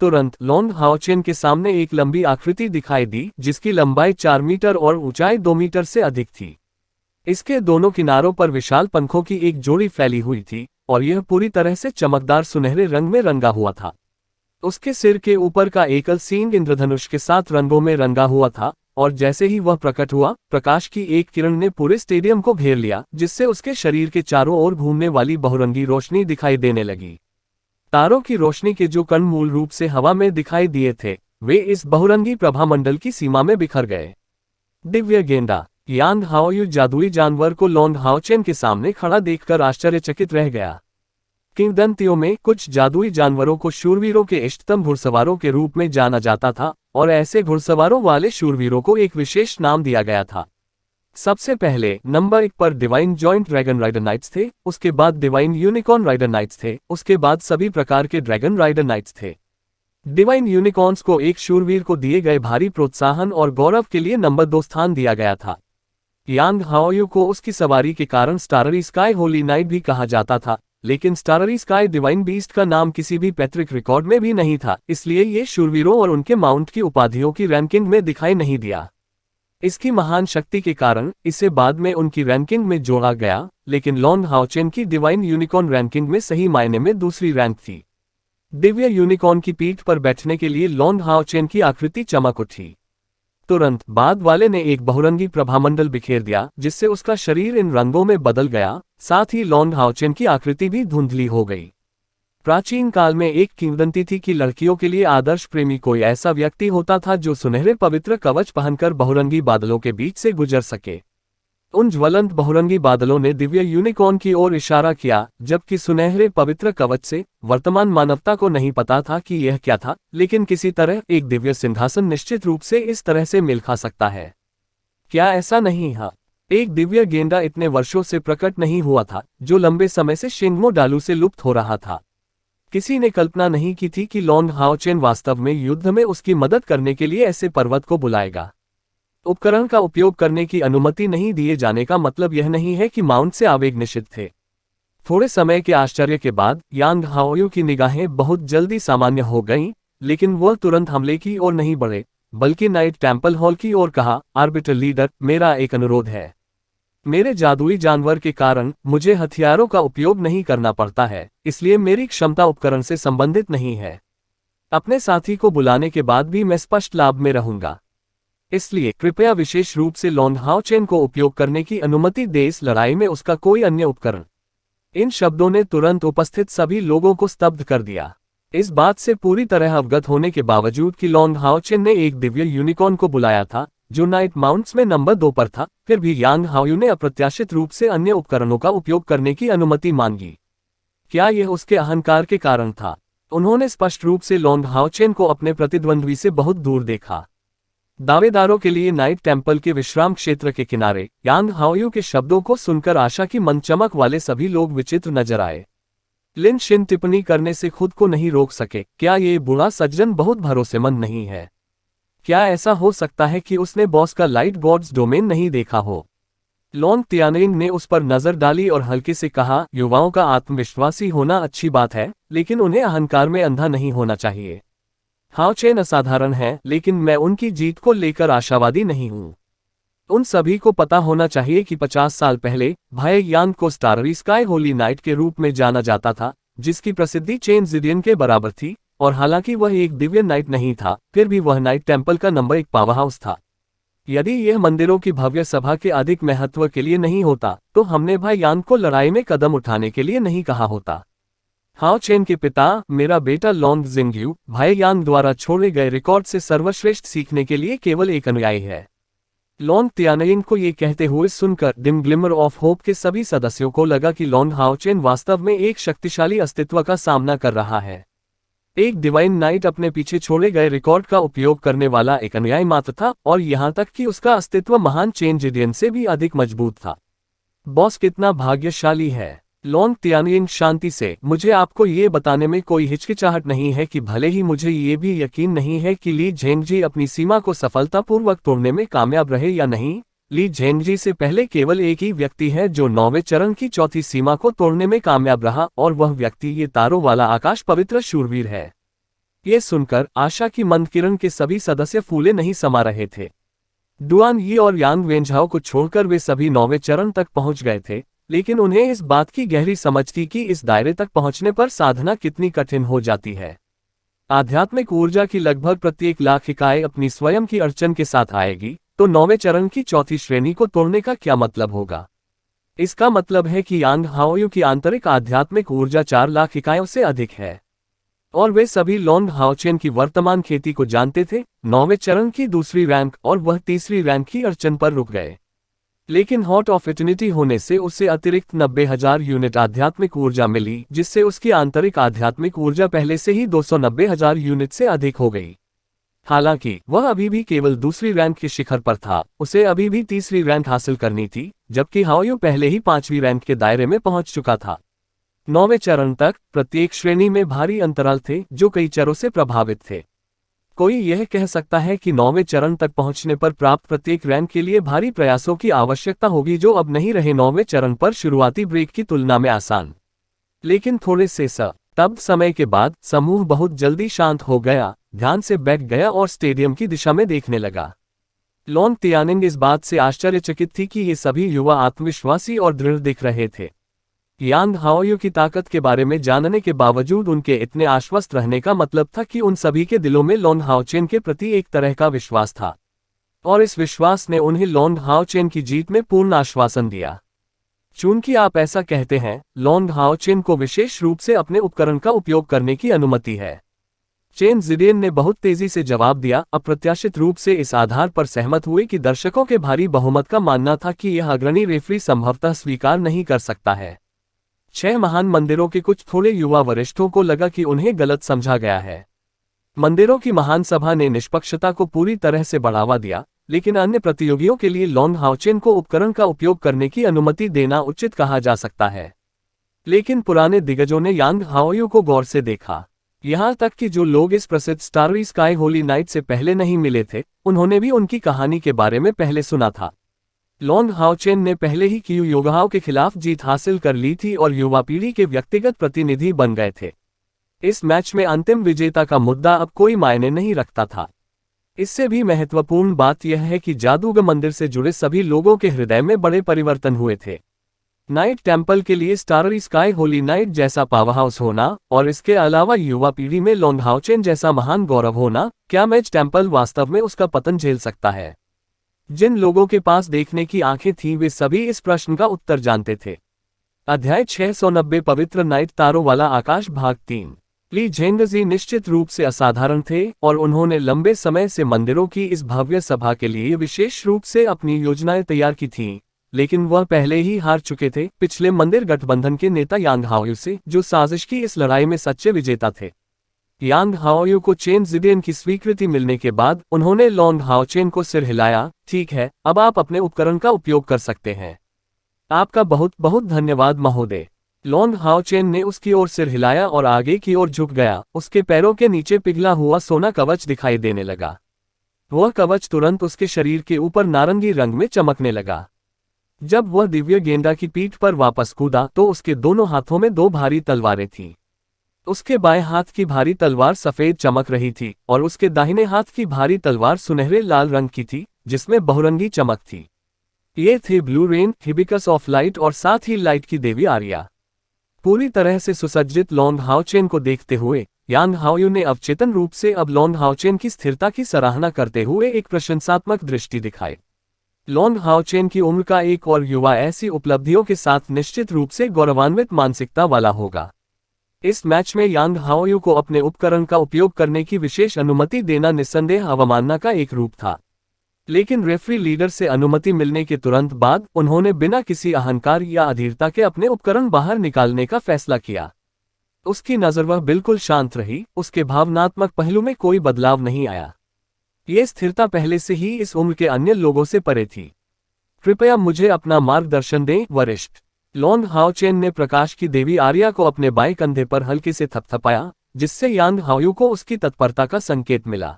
तुरंत लॉन्ग हाओचेन के सामने एक लंबी आकृति दिखाई दी जिसकी लंबाई 4 मीटर और ऊंचाई 2 मीटर से अधिक थी। इसके दोनों किनारों पर विशाल पंखों की एक जोड़ी फैली हुई थी और यह पूरी तरह से चमकदार सुनहरे रंग में रंगा हुआ था। उसके सिर के ऊपर का एकल सींग इंद्रधनुष के 7 रंगों में रंगा हुआ था और जैसे ही वह प्रकट हुआ, प्रकाश की एक किरण ने पूरे स्टेडियम को घेर लिया, जिससे उसके शरीर के चारों ओर घूमने वाली बहुरंगी रोशनी दिखाई देने लगी। तारों की रोशनी के जो कण मूल रूप से हवा में दिखाई दिए थे, वे इस बहुरंगी प्रभामंडल की सीमा में बिखर गए। दिव्य गेंडा। यांग हाओयू जादुई जानवर को लॉन्ग हाओचेन के सामने खड़ा देखकर आश्चर्यचकित रह गया। किंवदंतियों में कुछ जादुई जानवरों को शूरवीरों के इष्टतम घुड़सवारों के रूप में जाना जाता था और ऐसे घुड़सवारों वाले शूरवीरों को एक विशेष नाम दिया गया था। सबसे पहले नंबर 1 पर divine joint dragon rider knights थे, उसके बाद डिवाइन यूनिकॉर्न राइडर नाइट्स थे, उसके बाद सभी प्रकार के ड्रैगन राइडर नाइट्स थे। डिवाइन यूनिकॉर्न्स को एक शूरवीर को दिए गए भारी प्रोत्साहन और गौरव के लिए नंबर 2 स्थान दिया गया था। यांग हाओयू को उसकी सवारी के कारण स्टाररी स्काई होली नाइट भी कहा जाता था, लेकिन स्टाररी स्काई डिवाइन बीस्ट का नाम किसी भी पैतृक रिकॉर्ड में भी नहीं था, इसलिए ये शूरवीरों और उनके माउंट की उपाधियों की रैंकिंग में दिखाई नहीं दिया। इसकी महान शक्ति के कारण इसे बाद में उनकी रैंकिंग में जोड़ा गया, लेकिन लॉन्ग हाओचेन की डिवाइन यूनिकॉर्न रैंकिंग में सही मायने में दूसरी रैंक थी। दिव्य यूनिकॉर्न की पीठ पर बैठने के लिए लॉन्ग हाओचेन की आकृति चमक उठी। तुरंत बाद वाले ने एक बहुरंगी प्रभामंडल बिखेर दिया, जिससे उसका शरीर इन रंगों में बदल गया, साथ ही लॉन्ग हाओचेन की आकृति भी धुंधली हो गई। प्राचीन काल में एक किंवदंती थी कि लड़कियों के लिए आदर्श प्रेमी कोई ऐसा व्यक्ति होता था जो सुनहरे पवित्र कवच पहनकर बहुरंगी बादलों के बीच से गुजर सके। उन ज्वलंत बहुरंगी बादलों ने दिव्य यूनिकॉर्न की ओर इशारा किया, जबकि सुनहरे पवित्र कवच से वर्तमान मानवता को नहीं पता था कि यह क्या था, लेकिन किसी तरह एक दिव्य सिंहासन निश्चित रूप से इस तरह से मेल खा सकता है। क्या ऐसा नहीं है? एक दिव्य गेंडा इतने वर्षों से प्रकट नहीं हुआ था, जो लंबे समय से शिंगमो डालू से लुप्त हो रहा था। किसी ने कल्पना नहीं की थी कि लॉन्ग हाओचेन वास्तव में युद्ध में उसकी मदद करने के लिए ऐसे पर्वत को बुलाएगा। उपकरण का उपयोग करने की अनुमति नहीं दिए जाने का मतलब यह नहीं है कि माउंट से आवेग निषिद्ध थे। थोड़े समय के आश्चर्य के बाद यांग हाओयू की निगाहें बहुत जल्दी सामान्य हो गईं, लेकिन वह तुरंत हमले की ओर नहीं बढ़े, बल्कि नाइट टेम्पल हॉल की ओर कहा, आर्बिटर लीडर, मेरा एक अनुरोध है। मेरे जादुई जानवर के कारण मुझे हथियारों का उपयोग नहीं करना पड़ता है, इसलिए मेरी क्षमता उपकरण से संबंधित नहीं है। अपने साथी को बुलाने के बाद भी मैं स्पष्ट लाभ में रहूंगा। इसलिए कृपया विशेष रूप से लॉन्ग हाओ चेन को उपयोग करने की अनुमति दे, इस लड़ाई में उसका कोई अन्य उपकरण। इन शब्दों ने तुरंत उपस्थित सभी लोगों को स्तब्ध कर दिया। इस बात से पूरी तरह अवगत होने के बावजूद कि लॉन्ग हाओ चेन ने एक दिव्य यूनिकॉर्न को बुलाया था जो नाइट माउंट्स में नंबर 2 पर था, फिर भी यांग हाओयू ने अप्रत्याशित रूप से अन्य उपकरणों का उपयोग करने की अनुमति मांगी। क्या यह उसके अहंकार के कारण था? उन्होंने स्पष्ट रूप से लॉन्ग हाओ चेन को अपने प्रतिद्वंद्वी से बहुत दूर देखा। दावेदारों के लिए नाइट टेम्पल के विश्राम क्षेत्र के किनारे यांग हाओयू के शब्दों को सुनकर आशा की मंचमक वाले सभी लोग विचित्र नजर आए। लिन शिन टिप्पणी करने से खुद को नहीं रोक सके, क्या ये बूढ़ा सज्जन बहुत भरोसेमंद नहीं है? क्या ऐसा हो सकता है कि उसने बॉस का लाइट गॉड्स डोमेन नहीं देखा हो? लॉन्ग तियानिंग ने उस पर नजर डाली और हल्के से कहा, युवाओं का आत्मविश्वासी होना अच्छी बात है, लेकिन उन्हें अहंकार में अंधा नहीं होना चाहिए। हाओ चेन असाधारण है, लेकिन मैं उनकी जीत को लेकर आशावादी नहीं हूं। उन सभी को पता होना चाहिए कि 50 साल पहले भाई यांग को स्टाररी स्काई होली नाइट के रूप में जाना जाता था, जिसकी प्रसिद्धि चेन जिडियन के बराबर थी, और हालांकि वह एक दिव्य नाइट नहीं था, फिर भी वह नाइट टेम्पल का नंबर 1 पावर हाउस था। यदि यह मंदिरों की भव्य सभा के अधिक महत्व के लिए नहीं होता, तो हमने भाई यांग को लड़ाई में कदम उठाने के लिए नहीं कहा होता। हाओ चेन के पिता, मेरा बेटा लॉन्ग जिंगयू, भाई यांग द्वारा छोड़े गए रिकॉर्ड से सर्वश्रेष्ठ सीखने के लिए केवल एक अनुयायी है। लॉन्ग तियानिंग को ये कहते हुए सुनकर डिम ग्लिमर ऑफ होप के सभी सदस्यों को लगा कि लॉन्ग हाओ चेन वास्तव में एक शक्तिशाली अस्तित्व का सामना कर रहा है। एक डिवाइन नाइट अपने पीछे छोड़े गए रिकॉर्ड का उपयोग करने वाला एक अनुयायी मात्र था, और यहां तक कि उसका अस्तित्व महान चेन जिडियन से भी अधिक मजबूत था। बॉस कितना भाग्यशाली है। लॉन्ग तियानिंग शांति से, मुझे आपको ये बताने में कोई हिचकिचाहट नहीं है कि भले ही मुझे ये भी यकीन नहीं है कि ली झेंगजी अपनी सीमा को सफलतापूर्वक तोड़ने में कामयाब रहे या नहीं, ली झेंगजी से पहले केवल एक ही व्यक्ति है जो 9वें चरण की चौथी सीमा को तोड़ने में कामयाब रहा, और वह व्यक्ति ये तारों वाला आकाश पवित्र शूरवीर है। ये सुनकर आशा की मंद किरण के सभी सदस्य फूले नहीं समा रहे थे। डुआन यी और यांग वेंझाओ को छोड़कर वे सभी 9वें चरण तक पहुंच गए थे, लेकिन उन्हें इस बात की गहरी समझ थी कि इस दायरे तक पहुंचने पर साधना कितनी कठिन हो जाती है। आध्यात्मिक ऊर्जा की लगभग प्रत्येक लाख इकाई अपनी स्वयं की अड़चन के साथ आएगी, तो 9वें चरण की चौथी श्रेणी को तोड़ने का क्या मतलब होगा? इसका मतलब है कि यांग हाओयू की आंतरिक आध्यात्मिक ऊर्जा 4 लाख इकाइयों से अधिक है। और वे सभी लॉन्ग हाओ चेन की वर्तमान खेती को जानते थे। 9वें चरण की दूसरी रैंक और वह तीसरी रैंक की अड़चन पर रुक गए। लेकिन हॉट ऑफ इटर्निटी होने से उसे अतिरिक्त 90,000 यूनिट आध्यात्मिक ऊर्जा मिली, जिससे उसकी आंतरिक आध्यात्मिक ऊर्जा पहले से ही 290,000 यूनिट से अधिक हो गई। हालांकि वह अभी भी केवल दूसरी रैंक के शिखर पर था, उसे अभी भी तीसरी रैंक हासिल करनी थी, जबकि हाओयू पहले ही 5वीं रैंक के दायरे में पहुंच चुका था। 9वें चरण तक प्रत्येक श्रेणी में भारी अंतराल थे जो कई चरों से प्रभावित थे। कोई यह कह सकता है कि 9वें चरण तक पहुंचने पर प्राप्त प्रत्येक रैंक के लिए भारी प्रयासों की आवश्यकता होगी, जो अब नहीं रहे 9वें चरण पर शुरुआती ब्रेक की तुलना में आसान। लेकिन थोड़े से तब समय के बाद समूह बहुत जल्दी शांत हो गया, ध्यान से बैठ गया और स्टेडियम की दिशा में देखने लगा। लॉन्ग तियानिंग इस बात से आश्चर्यचकित थी कि ये सभी युवा आत्मविश्वासी और दृढ़ दिख रहे थे। यांग हाओयू की ताकत के बारे में जानने के बावजूद उनके इतने आश्वस्त रहने का मतलब था कि उन सभी के दिलों में लॉन्ग हाओ चेन के प्रति एक तरह का विश्वास था, और इस विश्वास ने उन्हें लॉन्ग हाओ चेन की जीत में पूर्ण आश्वासन दिया। चूंकि आप ऐसा कहते हैं, लॉन्ग हाओ चेन को विशेष रूप से अपने उपकरण का उपयोग करने की अनुमति है। चेन जिडियन ने बहुत तेजी से जवाब दिया, अप्रत्याशित रूप से इस आधार पर सहमत हुए कि दर्शकों के भारी बहुमत का मानना था कि यह अग्रणी रेफरी संभवतः स्वीकार नहीं कर सकता है। 6 महान मंदिरों के कुछ थोड़े युवा वरिष्ठों को लगा कि उन्हें गलत समझा गया है। मंदिरों की महान सभा ने निष्पक्षता को पूरी तरह से बढ़ावा दिया, लेकिन अन्य प्रतियोगियों के लिए लॉन्ग हाओ चेन को उपकरण का उपयोग करने की अनुमति देना उचित कहा जा सकता है। लेकिन पुराने दिग्गजों ने यांग हाओयू को गौर से देखा। यहां तक कि जो लोग इस प्रसिद्ध स्टाररी स्काई होली नाइट से पहले नहीं मिले थे, उन्होंने भी उनकी कहानी के बारे में पहले सुना था। लॉन्ग हाओ चेन ने पहले ही क्यू योगहाओ के खिलाफ जीत हासिल कर ली थी और युवा पीढ़ी के व्यक्तिगत प्रतिनिधि बन गए थे। इस मैच में अंतिम विजेता का मुद्दा अब कोई मायने नहीं रखता था। इससे भी महत्वपूर्ण बात यह है कि जादूगर मंदिर से जुड़े सभी लोगों के हृदय में बड़े परिवर्तन हुए थे। नाइट टेम्पल के लिए स्टाररी स्काई होली नाइट जैसा पावर हाउस होना और इसके अलावा युवा पीढ़ी में लोंगहाओचेन जैसा महान गौरव होना, क्या मैच टेम्पल वास्तव में उसका पतन झेल सकता है? जिन लोगों के पास देखने की आंखें थीं वे सभी इस प्रश्न का उत्तर जानते थे। अध्याय 690 पवित्र नाइट तारों वाला आकाश भाग 3। ली झेंगजी निश्चित रूप से असाधारण थे और उन्होंने लंबे समय से मंदिरों की इस भव्य सभा के लिए विशेष रूप से अपनी योजनाएं तैयार की थीं, लेकिन वह पहले ही हार चुके थे पिछले मंदिर गठबंधन के नेता यांग हाओयू से, जो साजिश की इस लड़ाई में सच्चे विजेता थे। यांग हाओयू को चेन जिडियन की स्वीकृति मिलने के बाद उन्होंने लोंग हाओचेन को सिर हिलाया। ठीक है, अब आप अपने उपकरण का उपयोग कर सकते हैं। आपका बहुत बहुत धन्यवाद महोदय। लोंग हाओचेन ने उसकी ओर सिर हिलाया और आगे की ओर झुक गया। उसके पैरों के नीचे पिघला हुआ सोना कवच दिखाई देने लगा। वह कवच तुरंत उसके शरीर के ऊपर नारंगी रंग में चमकने लगा। जब वह दिव्य गेंदा की पीठ पर वापस कूदा तो उसके दोनों हाथों में दो भारी तलवारें थीं। उसके बाएं हाथ की भारी तलवार सफेद चमक रही थी और उसके दाहिने हाथ की भारी तलवार सुनहरे लाल रंग की थी, जिसमें बहुरंगी चमक थी। ये थे blue rain, hibiscus of light और साथ ही लाइट की देवी आर्या। पूरी तरह से सुसज्जित लोंग हाओचेन को देखते हुए यांग हाओयू ने अवचेतन रूप से अब लोंग हाओचेन की स्थिरता की सराहना करते हुए एक प्रशंसात्मक दृष्टि दिखाई। लोंग हाओचेन की उम्र का एक और युवा ऐसी उपलब्धियों के साथ निश्चित रूप से गौरवान्वित मानसिकता वाला होगा। इस मैच में यांग हाओयू को अपने उपकरण का उपयोग करने की विशेष अनुमति देना निस्संदेह अवमानना का एक रूप था, लेकिन रेफरी लीडर से अनुमति मिलने के तुरंत बाद उन्होंने बिना किसी अहंकार या अधीरता के अपने उपकरण बाहर निकालने का फैसला किया। उसकी नज़र वह बिल्कुल शांत रही, उसके भावनात्मक पहलू में कोई बदलाव नहीं आया। ये स्थिरता पहले से ही इस उम्र के अन्य लोगों से परे थी। कृपया मुझे अपना मार्गदर्शन दें, वरिष्ठ। लोंग हाओचेन ने प्रकाश की देवी आर्या को अपने बाएं कंधे पर हल्के से थपथपाया, जिससे यांग हाओयू को उसकी तत्परता का संकेत मिला।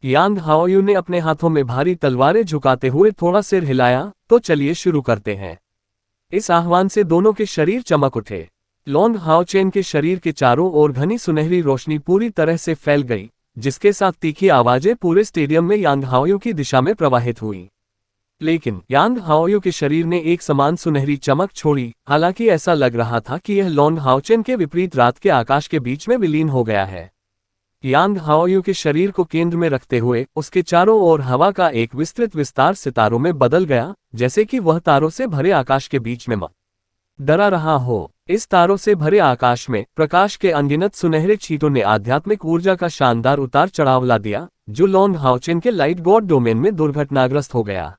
यांग हाओयू ने अपने हाथों में भारी तलवारें झुकाते हुए थोड़ा सिर हिलाया। तो चलिए शुरू करते हैं। इस आह्वान से दोनों के शरीर चमक उठे। लोंग हाओचेन के शरीर के चारों ओर घनी सुनहरी रोशनी पूरी तरह से फैल गई, जिसके साथ तीखी आवाजें पूरे स्टेडियम में यांग हाओयू की दिशा में प्रवाहित हुई। लेकिन यांग हाओयू के शरीर ने एक समान सुनहरी चमक छोड़ी, हालांकि ऐसा लग रहा था कि यह लोंग हाओचेन के विपरीत रात के आकाश के बीच में विलीन हो गया है। यांग हाओयू के शरीर को केंद्र में रखते हुए उसके चारों ओर हवा का एक विस्तृत विस्तार सितारों में बदल गया, जैसे कि वह तारों से भरे आकाश के बीच में डरा रहा हो। इस तारों से भरे आकाश में प्रकाश के अनगिनत सुनहरे छींटों ने आध्यात्मिक ऊर्जा का शानदार उतार चढ़ाव ला दिया, जो लोंग हाओचेन के लाइट गॉड डोमेन में दुर्घटनाग्रस्त हो गया।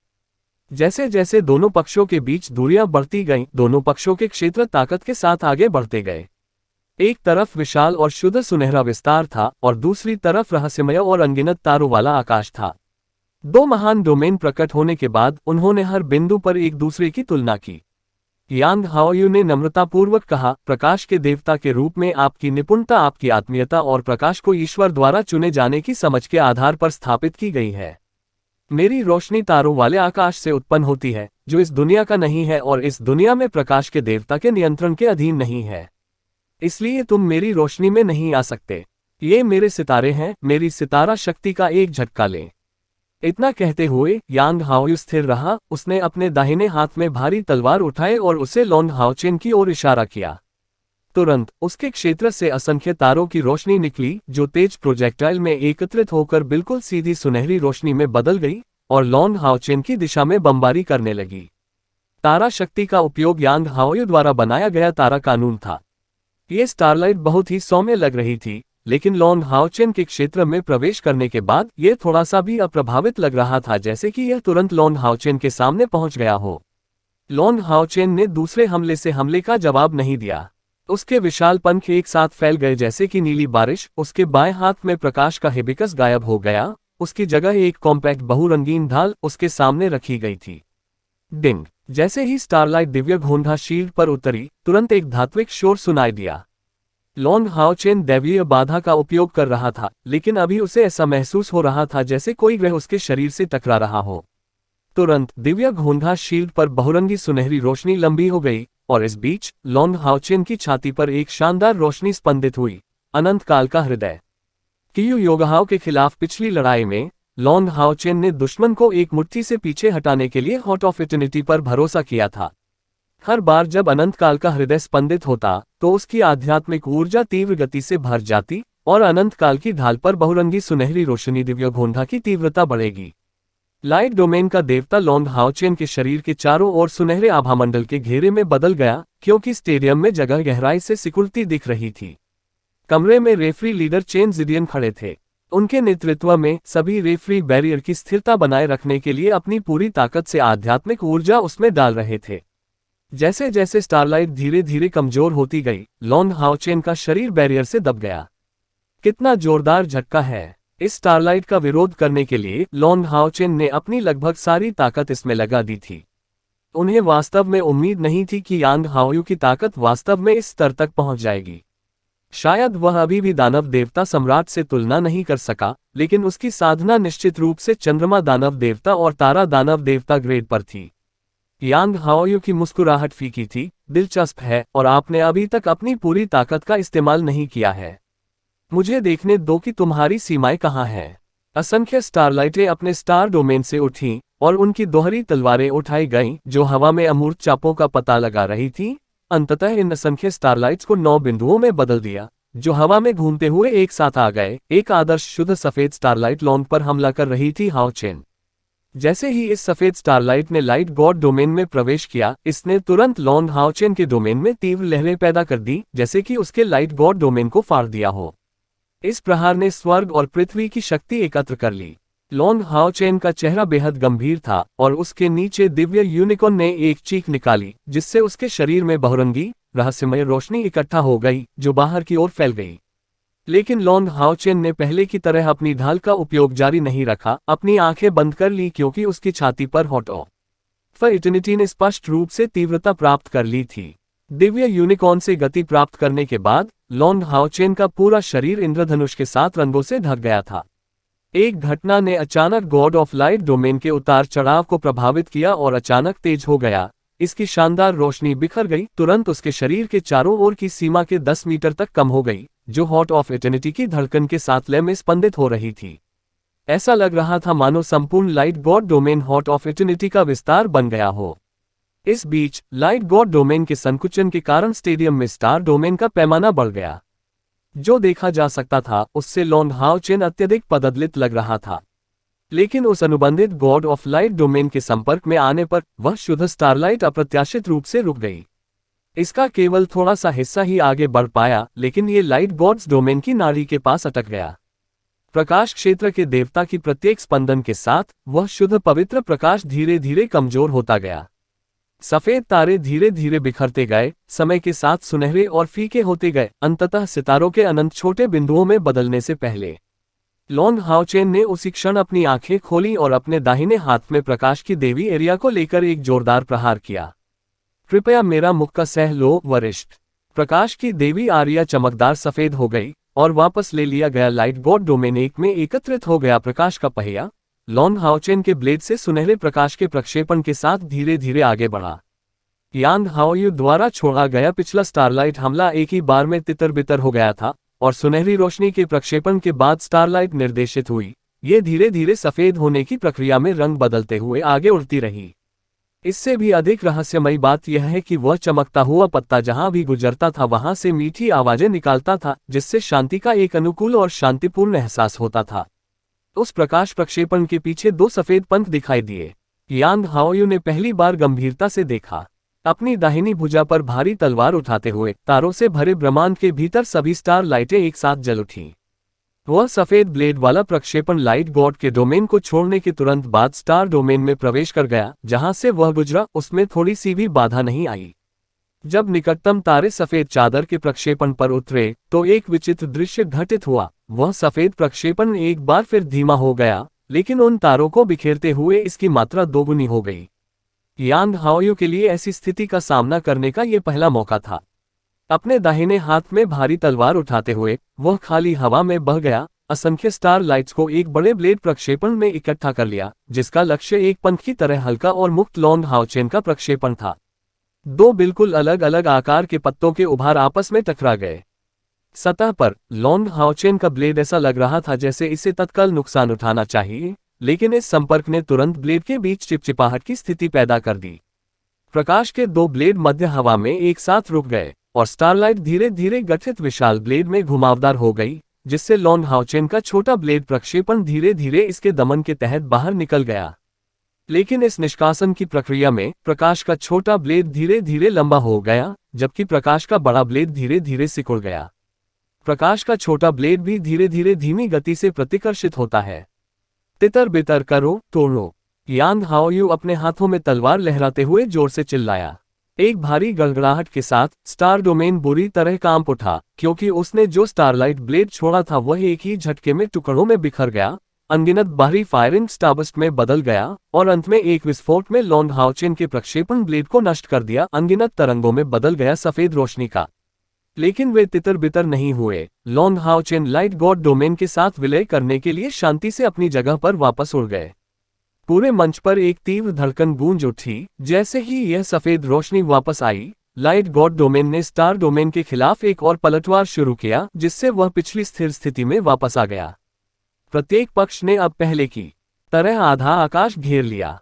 जैसे जैसे दोनों पक्षों के बीच दूरियां बढ़ती गईं, दोनों पक्षों के क्षेत्र ताकत के साथ आगे बढ़ते गए। एक तरफ विशाल और शुद्ध सुनहरा विस्तार था और दूसरी तरफ रहस्यमय और अनगिनत तारों वाला आकाश था। दो महान डोमेन प्रकट होने के बाद उन्होंने हर बिंदु पर एक दूसरे की तुलना की। यांग हाओयू ने नम्रतापूर्वक कहा, प्रकाश के देवता के रूप में आपकी निपुणता आपकी आत्मीयता और प्रकाश को ईश्वर द्वारा चुने जाने की समझ के आधार पर स्थापित की गई है। मेरी रोशनी तारों वाले आकाश से उत्पन्न होती है, जो इस दुनिया का नहीं है और इस दुनिया में प्रकाश के देवता के नियंत्रण के अधीन नहीं है। इसलिए तुम मेरी रोशनी में नहीं आ सकते। ये मेरे सितारे हैं, मेरी सितारा शक्ति का एक झटका लें। इतना कहते हुए यांग हाओयू स्थिर रहा। उसने अपने दाहिने हाथ में भारी तलवार उठाए और उसे लोंग हाओचेन की ओर इशारा किया। तुरंत उसके क्षेत्र से असंख्य तारों की रोशनी निकली, जो तेज प्रोजेक्टाइल में एकत्रित होकर बिल्कुल सीधी सुनहरी रोशनी में बदल गई और लोंग हाओचेन की दिशा में बमबारी करने लगी। तारा शक्ति का उपयोग यांग हाओयू द्वारा बनाया गया तारा कानून था। ये स्टारलाइट बहुत ही सौम्य लग रही थी, लेकिन लोंग हाओचेन के क्षेत्र में प्रवेश करने के बाद यह थोड़ा सा भी अप्रभावित लग रहा था, जैसे कि यह तुरंत लोंग हाओचेन के सामने पहुंच गया हो। लोंग हाओचेन ने दूसरे हमले से हमले का जवाब नहीं दिया। उसके विशाल पंख एक साथ फैल गए जैसे कि नीली बारिश। उसके बाएं हाथ में प्रकाश का हिबिकस गायब हो गया। उसकी जगह एक कॉम्पैक्ट बहुरंगीन ढाल उसके सामने रखी गई थी। डिंग! जैसे ही स्टारलाइट दिव्य घोंघा शील्ड पर उतरी, तुरंत एक धात्विक शोर सुनाई दिया। लोंग हाओचेन दैवीय बाधा का उपयोग कर रहा था, लेकिन अभी उसे ऐसा महसूस हो रहा था जैसे कोई ग्रह उसके शरीर से टकरा रहा हो। तुरंत दिव्य घोंघा शील्ड पर बहुरंगी सुनहरी रोशनी लंबी हो गई और इस बीच लोंग हाओचेन की छाती पर एक शानदार रोशनी स्पंदित हुई। अनंत काल का हृदय। कियू योगहाओ के खिलाफ पिछली लड़ाई में लॉन्ग हाओचेन ने दुश्मन को एक मुट्ठी से पीछे हटाने के लिए हॉट ऑफ इटर्निटी पर भरोसा किया था। हर बार जब अनंत काल का हृदय स्पंदित होता तो उसकी आध्यात्मिक ऊर्जा तीव्र गति से भर जाती और अनंत काल की ढाल पर बहुरंगी सुनहरी रोशनी दिव्य घोंघा की तीव्रता बढ़ेगी। लाइट डोमेन का देवता लॉन्ग हाओचेन के शरीर के चारों ओर सुनहरे आभामंडल के घेरे में बदल गया, क्योंकि स्टेडियम में जगह गहराई से सिकुड़ती दिख रही थी। कमरे में रेफरी लीडर चेन जिडियन खड़े थे। उनके नेतृत्व में सभी रेफरी बैरियर की स्थिरता बनाए रखने के लिए अपनी पूरी ताकत से आध्यात्मिक ऊर्जा उसमें डाल रहे थे। जैसे जैसे स्टारलाइट धीरे धीरे कमजोर होती गई, लॉन्ग हाओचेन का शरीर बैरियर से दब गया। कितना जोरदार झटका है! इस स्टारलाइट का विरोध करने के लिए लॉन्ग हाओचेन ने अपनी लगभग सारी ताकत इसमें लगा दी थी। उन्हें वास्तव में उम्मीद नहीं थी कि यांग हाओयू की ताकत वास्तव में इस स्तर तक पहुंच जाएगी। शायद वह अभी भी दानव देवता सम्राट से तुलना नहीं कर सका, लेकिन उसकी साधना निश्चित रूप से चंद्रमा दानव देवता और तारा दानव देवता ग्रेड पर थी। यांग हाओयू की मुस्कुराहट फीकी थी। दिलचस्प है, और आपने अभी तक अपनी पूरी ताकत का इस्तेमाल नहीं किया है। मुझे देखने दो कि तुम्हारी सीमाएं कहाँ हैं। असंख्य स्टारलाइटें अपने स्टार डोमेन से उठीं और उनकी दोहरी तलवारें उठाई गईं, जो हवा में अमूर्त चापों का पता लगा रही थीं। अंततः इन असंख्य स्टारलाइट्स को 9 बिंदुओं में बदल दिया, जो हवा में घूमते हुए एक साथ आ गए। एक आदर्श शुद्ध सफेद स्टारलाइट लॉन्ग पर हमला कर रही थी हाओचेन। जैसे ही इस सफेद स्टारलाइट ने लाइट गॉड डोमेन में प्रवेश किया, इसने तुरंत लॉन्ग हाओचेन के डोमेन में तीव्र लहरें पैदा कर दी, जैसे कि उसके लाइट गॉड डोमेन को फाड़ दिया हो। इस प्रहार ने स्वर्ग और पृथ्वी की शक्ति एकत्र कर ली। लॉन्ग हाओचेन का चेहरा बेहद गंभीर था और उसके नीचे दिव्य यूनिकॉर्न ने एक चीख निकाली, जिससे उसके शरीर में बहुरंगी रहस्यमय रोशनी इकट्ठा हो गई, जो बाहर की ओर फैल गई। लेकिन लॉन्ग हाओचेन ने पहले की तरह अपनी ढाल का उपयोग जारी नहीं रखा, अपनी आंखें बंद कर ली, क्योंकि उसकी छाती पर हॉट ऑफ इटर्निटी ने स्पष्ट रूप से तीव्रता प्राप्त कर ली थी। दिव्य यूनिकॉर्न से गति प्राप्त करने के बाद लॉन्ग हाओचेन का पूरा शरीर इंद्रधनुष के 7 रंगों से ढक गया था। एक घटना ने अचानक गॉड ऑफ लाइट डोमेन के उतार चढ़ाव को प्रभावित किया और अचानक तेज हो गया। इसकी शानदार रोशनी बिखर गई, तुरंत उसके शरीर के चारों ओर की सीमा के 10 मीटर तक कम हो गई, जो हॉट ऑफ इटर्निटी की धड़कन के साथ लय में स्पंदित हो रही थी। ऐसा लग रहा था मानो संपूर्ण light God domain hot of eternity का विस्तार बन गया हो। इस बीच लाइट गॉड डोमेन के संकुचन के कारण स्टेडियम में स्टार डोमेन का पैमाना बढ़ गया। जो देखा जा सकता था उससे लॉन्ग हाओचेन अत्यधिक पददलित लग रहा था, लेकिन उस अनुबंधित गॉड ऑफ लाइट डोमेन के संपर्क में आने पर वह शुद्ध स्टारलाइट अप्रत्याशित रूप से रुक गई। इसका केवल थोड़ा सा हिस्सा ही आगे बढ़ पाया, लेकिन ये लाइट गॉड्स डोमेन की नाड़ी के पास अटक गया। प्रकाश क्षेत्र के देवता की प्रत्येक स्पंदन के साथ वह शुद्ध पवित्र प्रकाश धीरे धीरे कमजोर होता गया। सफेद तारे धीरे धीरे बिखरते गए, समय के साथ सुनहरे और फीके होते गए, अंततः सितारों के अनंत छोटे बिंदुओं में बदलने से पहले लॉन्ग हाओचेन ने उसी क्षण अपनी आंखें खोली और अपने दाहिने हाथ में प्रकाश की देवी एरिया को लेकर एक जोरदार प्रहार किया। कृपया मेरा मुक्का सह लो वरिष्ठ। प्रकाश की देवी आर्या चमकदार सफेद हो गई और वापस ले लिया गया लाइट गॉड डोमेन एक में एकत्रित हो गया। प्रकाश का पहिया लॉन्ग हाओचेन के ब्लेड से सुनहरे प्रकाश के प्रक्षेपण के साथ धीरे धीरे आगे बढ़ा। यांग हाओयू द्वारा छोड़ा गया पिछला स्टारलाइट हमला एक ही बार में तितर बितर हो गया था और सुनहरी रोशनी के प्रक्षेपण के बाद स्टारलाइट निर्देशित हुई। ये धीरे धीरे सफेद होने की प्रक्रिया में रंग बदलते हुए आगे उड़ती रही। इससे भी अधिक रहस्यमयी बात यह है कि वह चमकता हुआ पत्ता जहां भी गुजरता था वहां से मीठी आवाजें निकालता था, जिससे शांति का एक अनुकूल और शांतिपूर्ण एहसास होता था। उस प्रकाश प्रक्षेपण के पीछे 2 सफेद पंख दिखाई दिए। यांग हाओयू ने पहली बार गंभीरता से देखा। अपनी दाहिनी भुजा पर भारी तलवार उठाते हुए तारों से भरे ब्रह्मांड के भीतर सभी स्टार लाइटें एक साथ जल उठीं। वह सफेद ब्लेड वाला प्रक्षेपण लाइट गॉड के डोमेन को छोड़ने के तुरंत बाद स्टार डोमेन में प्रवेश कर गया। जहां से वह गुजरा उसमें थोड़ी सी भी बाधा नहीं आई। जब निकटतम तारे सफेद चादर के प्रक्षेपण पर उतरे तो एक विचित्र दृश्य घटित हुआ। वह सफेद प्रक्षेपण एक बार फिर धीमा हो गया, लेकिन उन तारों को बिखेरते हुए इसकी मात्रा दोगुनी हो गई। यांग हाओयू के लिए ऐसी स्थिति का सामना करने का यह पहला मौका था। अपने दाहिने हाथ में भारी तलवार उठाते हुए वह खाली हवा में बह गया, असंख्य स्टार लाइट्स को एक बड़े ब्लेड प्रक्षेपण में इकट्ठा कर लिया, जिसका लक्ष्य एक पंख की तरह हल्का और मुक्त लॉन्ग हाओचेन का प्रक्षेपण था। 2 बिल्कुल अलग अलग आकार के पत्तों के उभार आपस में टकरा गए। सतह पर लॉन्ग हाओचेन का ब्लेड ऐसा लग रहा था जैसे इसे तत्काल नुकसान उठाना चाहिए, लेकिन इस संपर्क ने तुरंत ब्लेड के बीच चिपचिपाहट की स्थिति पैदा कर दी। प्रकाश के दो ब्लेड मध्य हवा में एक साथ रुक गए और स्टारलाइट धीरे धीरे गठित विशाल ब्लेड में घुमावदार हो गई, जिससे लॉन्ग हाउचेन का छोटा ब्लेड प्रक्षेपण धीरे धीरे इसके दमन के तहत बाहर निकल गया। लेकिन इस निष्कासन की प्रक्रिया में प्रकाश का छोटा ब्लेड धीरे धीरे लंबा हो गया, जबकि प्रकाश का बड़ा ब्लेड धीरे धीरे सिकुड़ गया। प्रकाश का छोटा ब्लेड भी धीरे धीरे धीमी गति से प्रतिकर्षित होता है। तितर बितर करो, तोड़ो। यांग हाओयू अपने हाथों में तलवार लहराते हुए जोर से चिल्लाया। एक भारी गड़गड़ाहट के साथ स्टार डोमेन बुरी तरह कांप उठा, क्योंकि उसने जो स्टारलाइट ब्लेड छोड़ा था वह एक ही झटके में टुकड़ों में बिखर गया, अनगिनत बाहरी फायरिंग स्टारबस्ट में बदल गया और अंत में एक विस्फोट में लॉन्ग हाउचेन के प्रक्षेपण ब्लेड को नष्ट कर दिया, अनगिनत तरंगों में बदल गया सफेद रोशनी का। लेकिन वे तितर बितर नहीं हुए। Long Haochen light God domain के साथ विलय करने के लिए शांति से अपनी जगह पर वापस उड़ गए। पूरे मंच पर एक तीव्र धड़कन गूंज उठी। जैसे ही यह सफेद रोशनी वापस आई, लाइट गॉड डोमेन ने स्टार डोमेन के खिलाफ एक और पलटवार शुरू किया, जिससे वह पिछली स्थिर स्थिति में वापस आ गया। प्रत्येक पक्ष ने अब पहले की तरह आधा आकाश घेर लिया।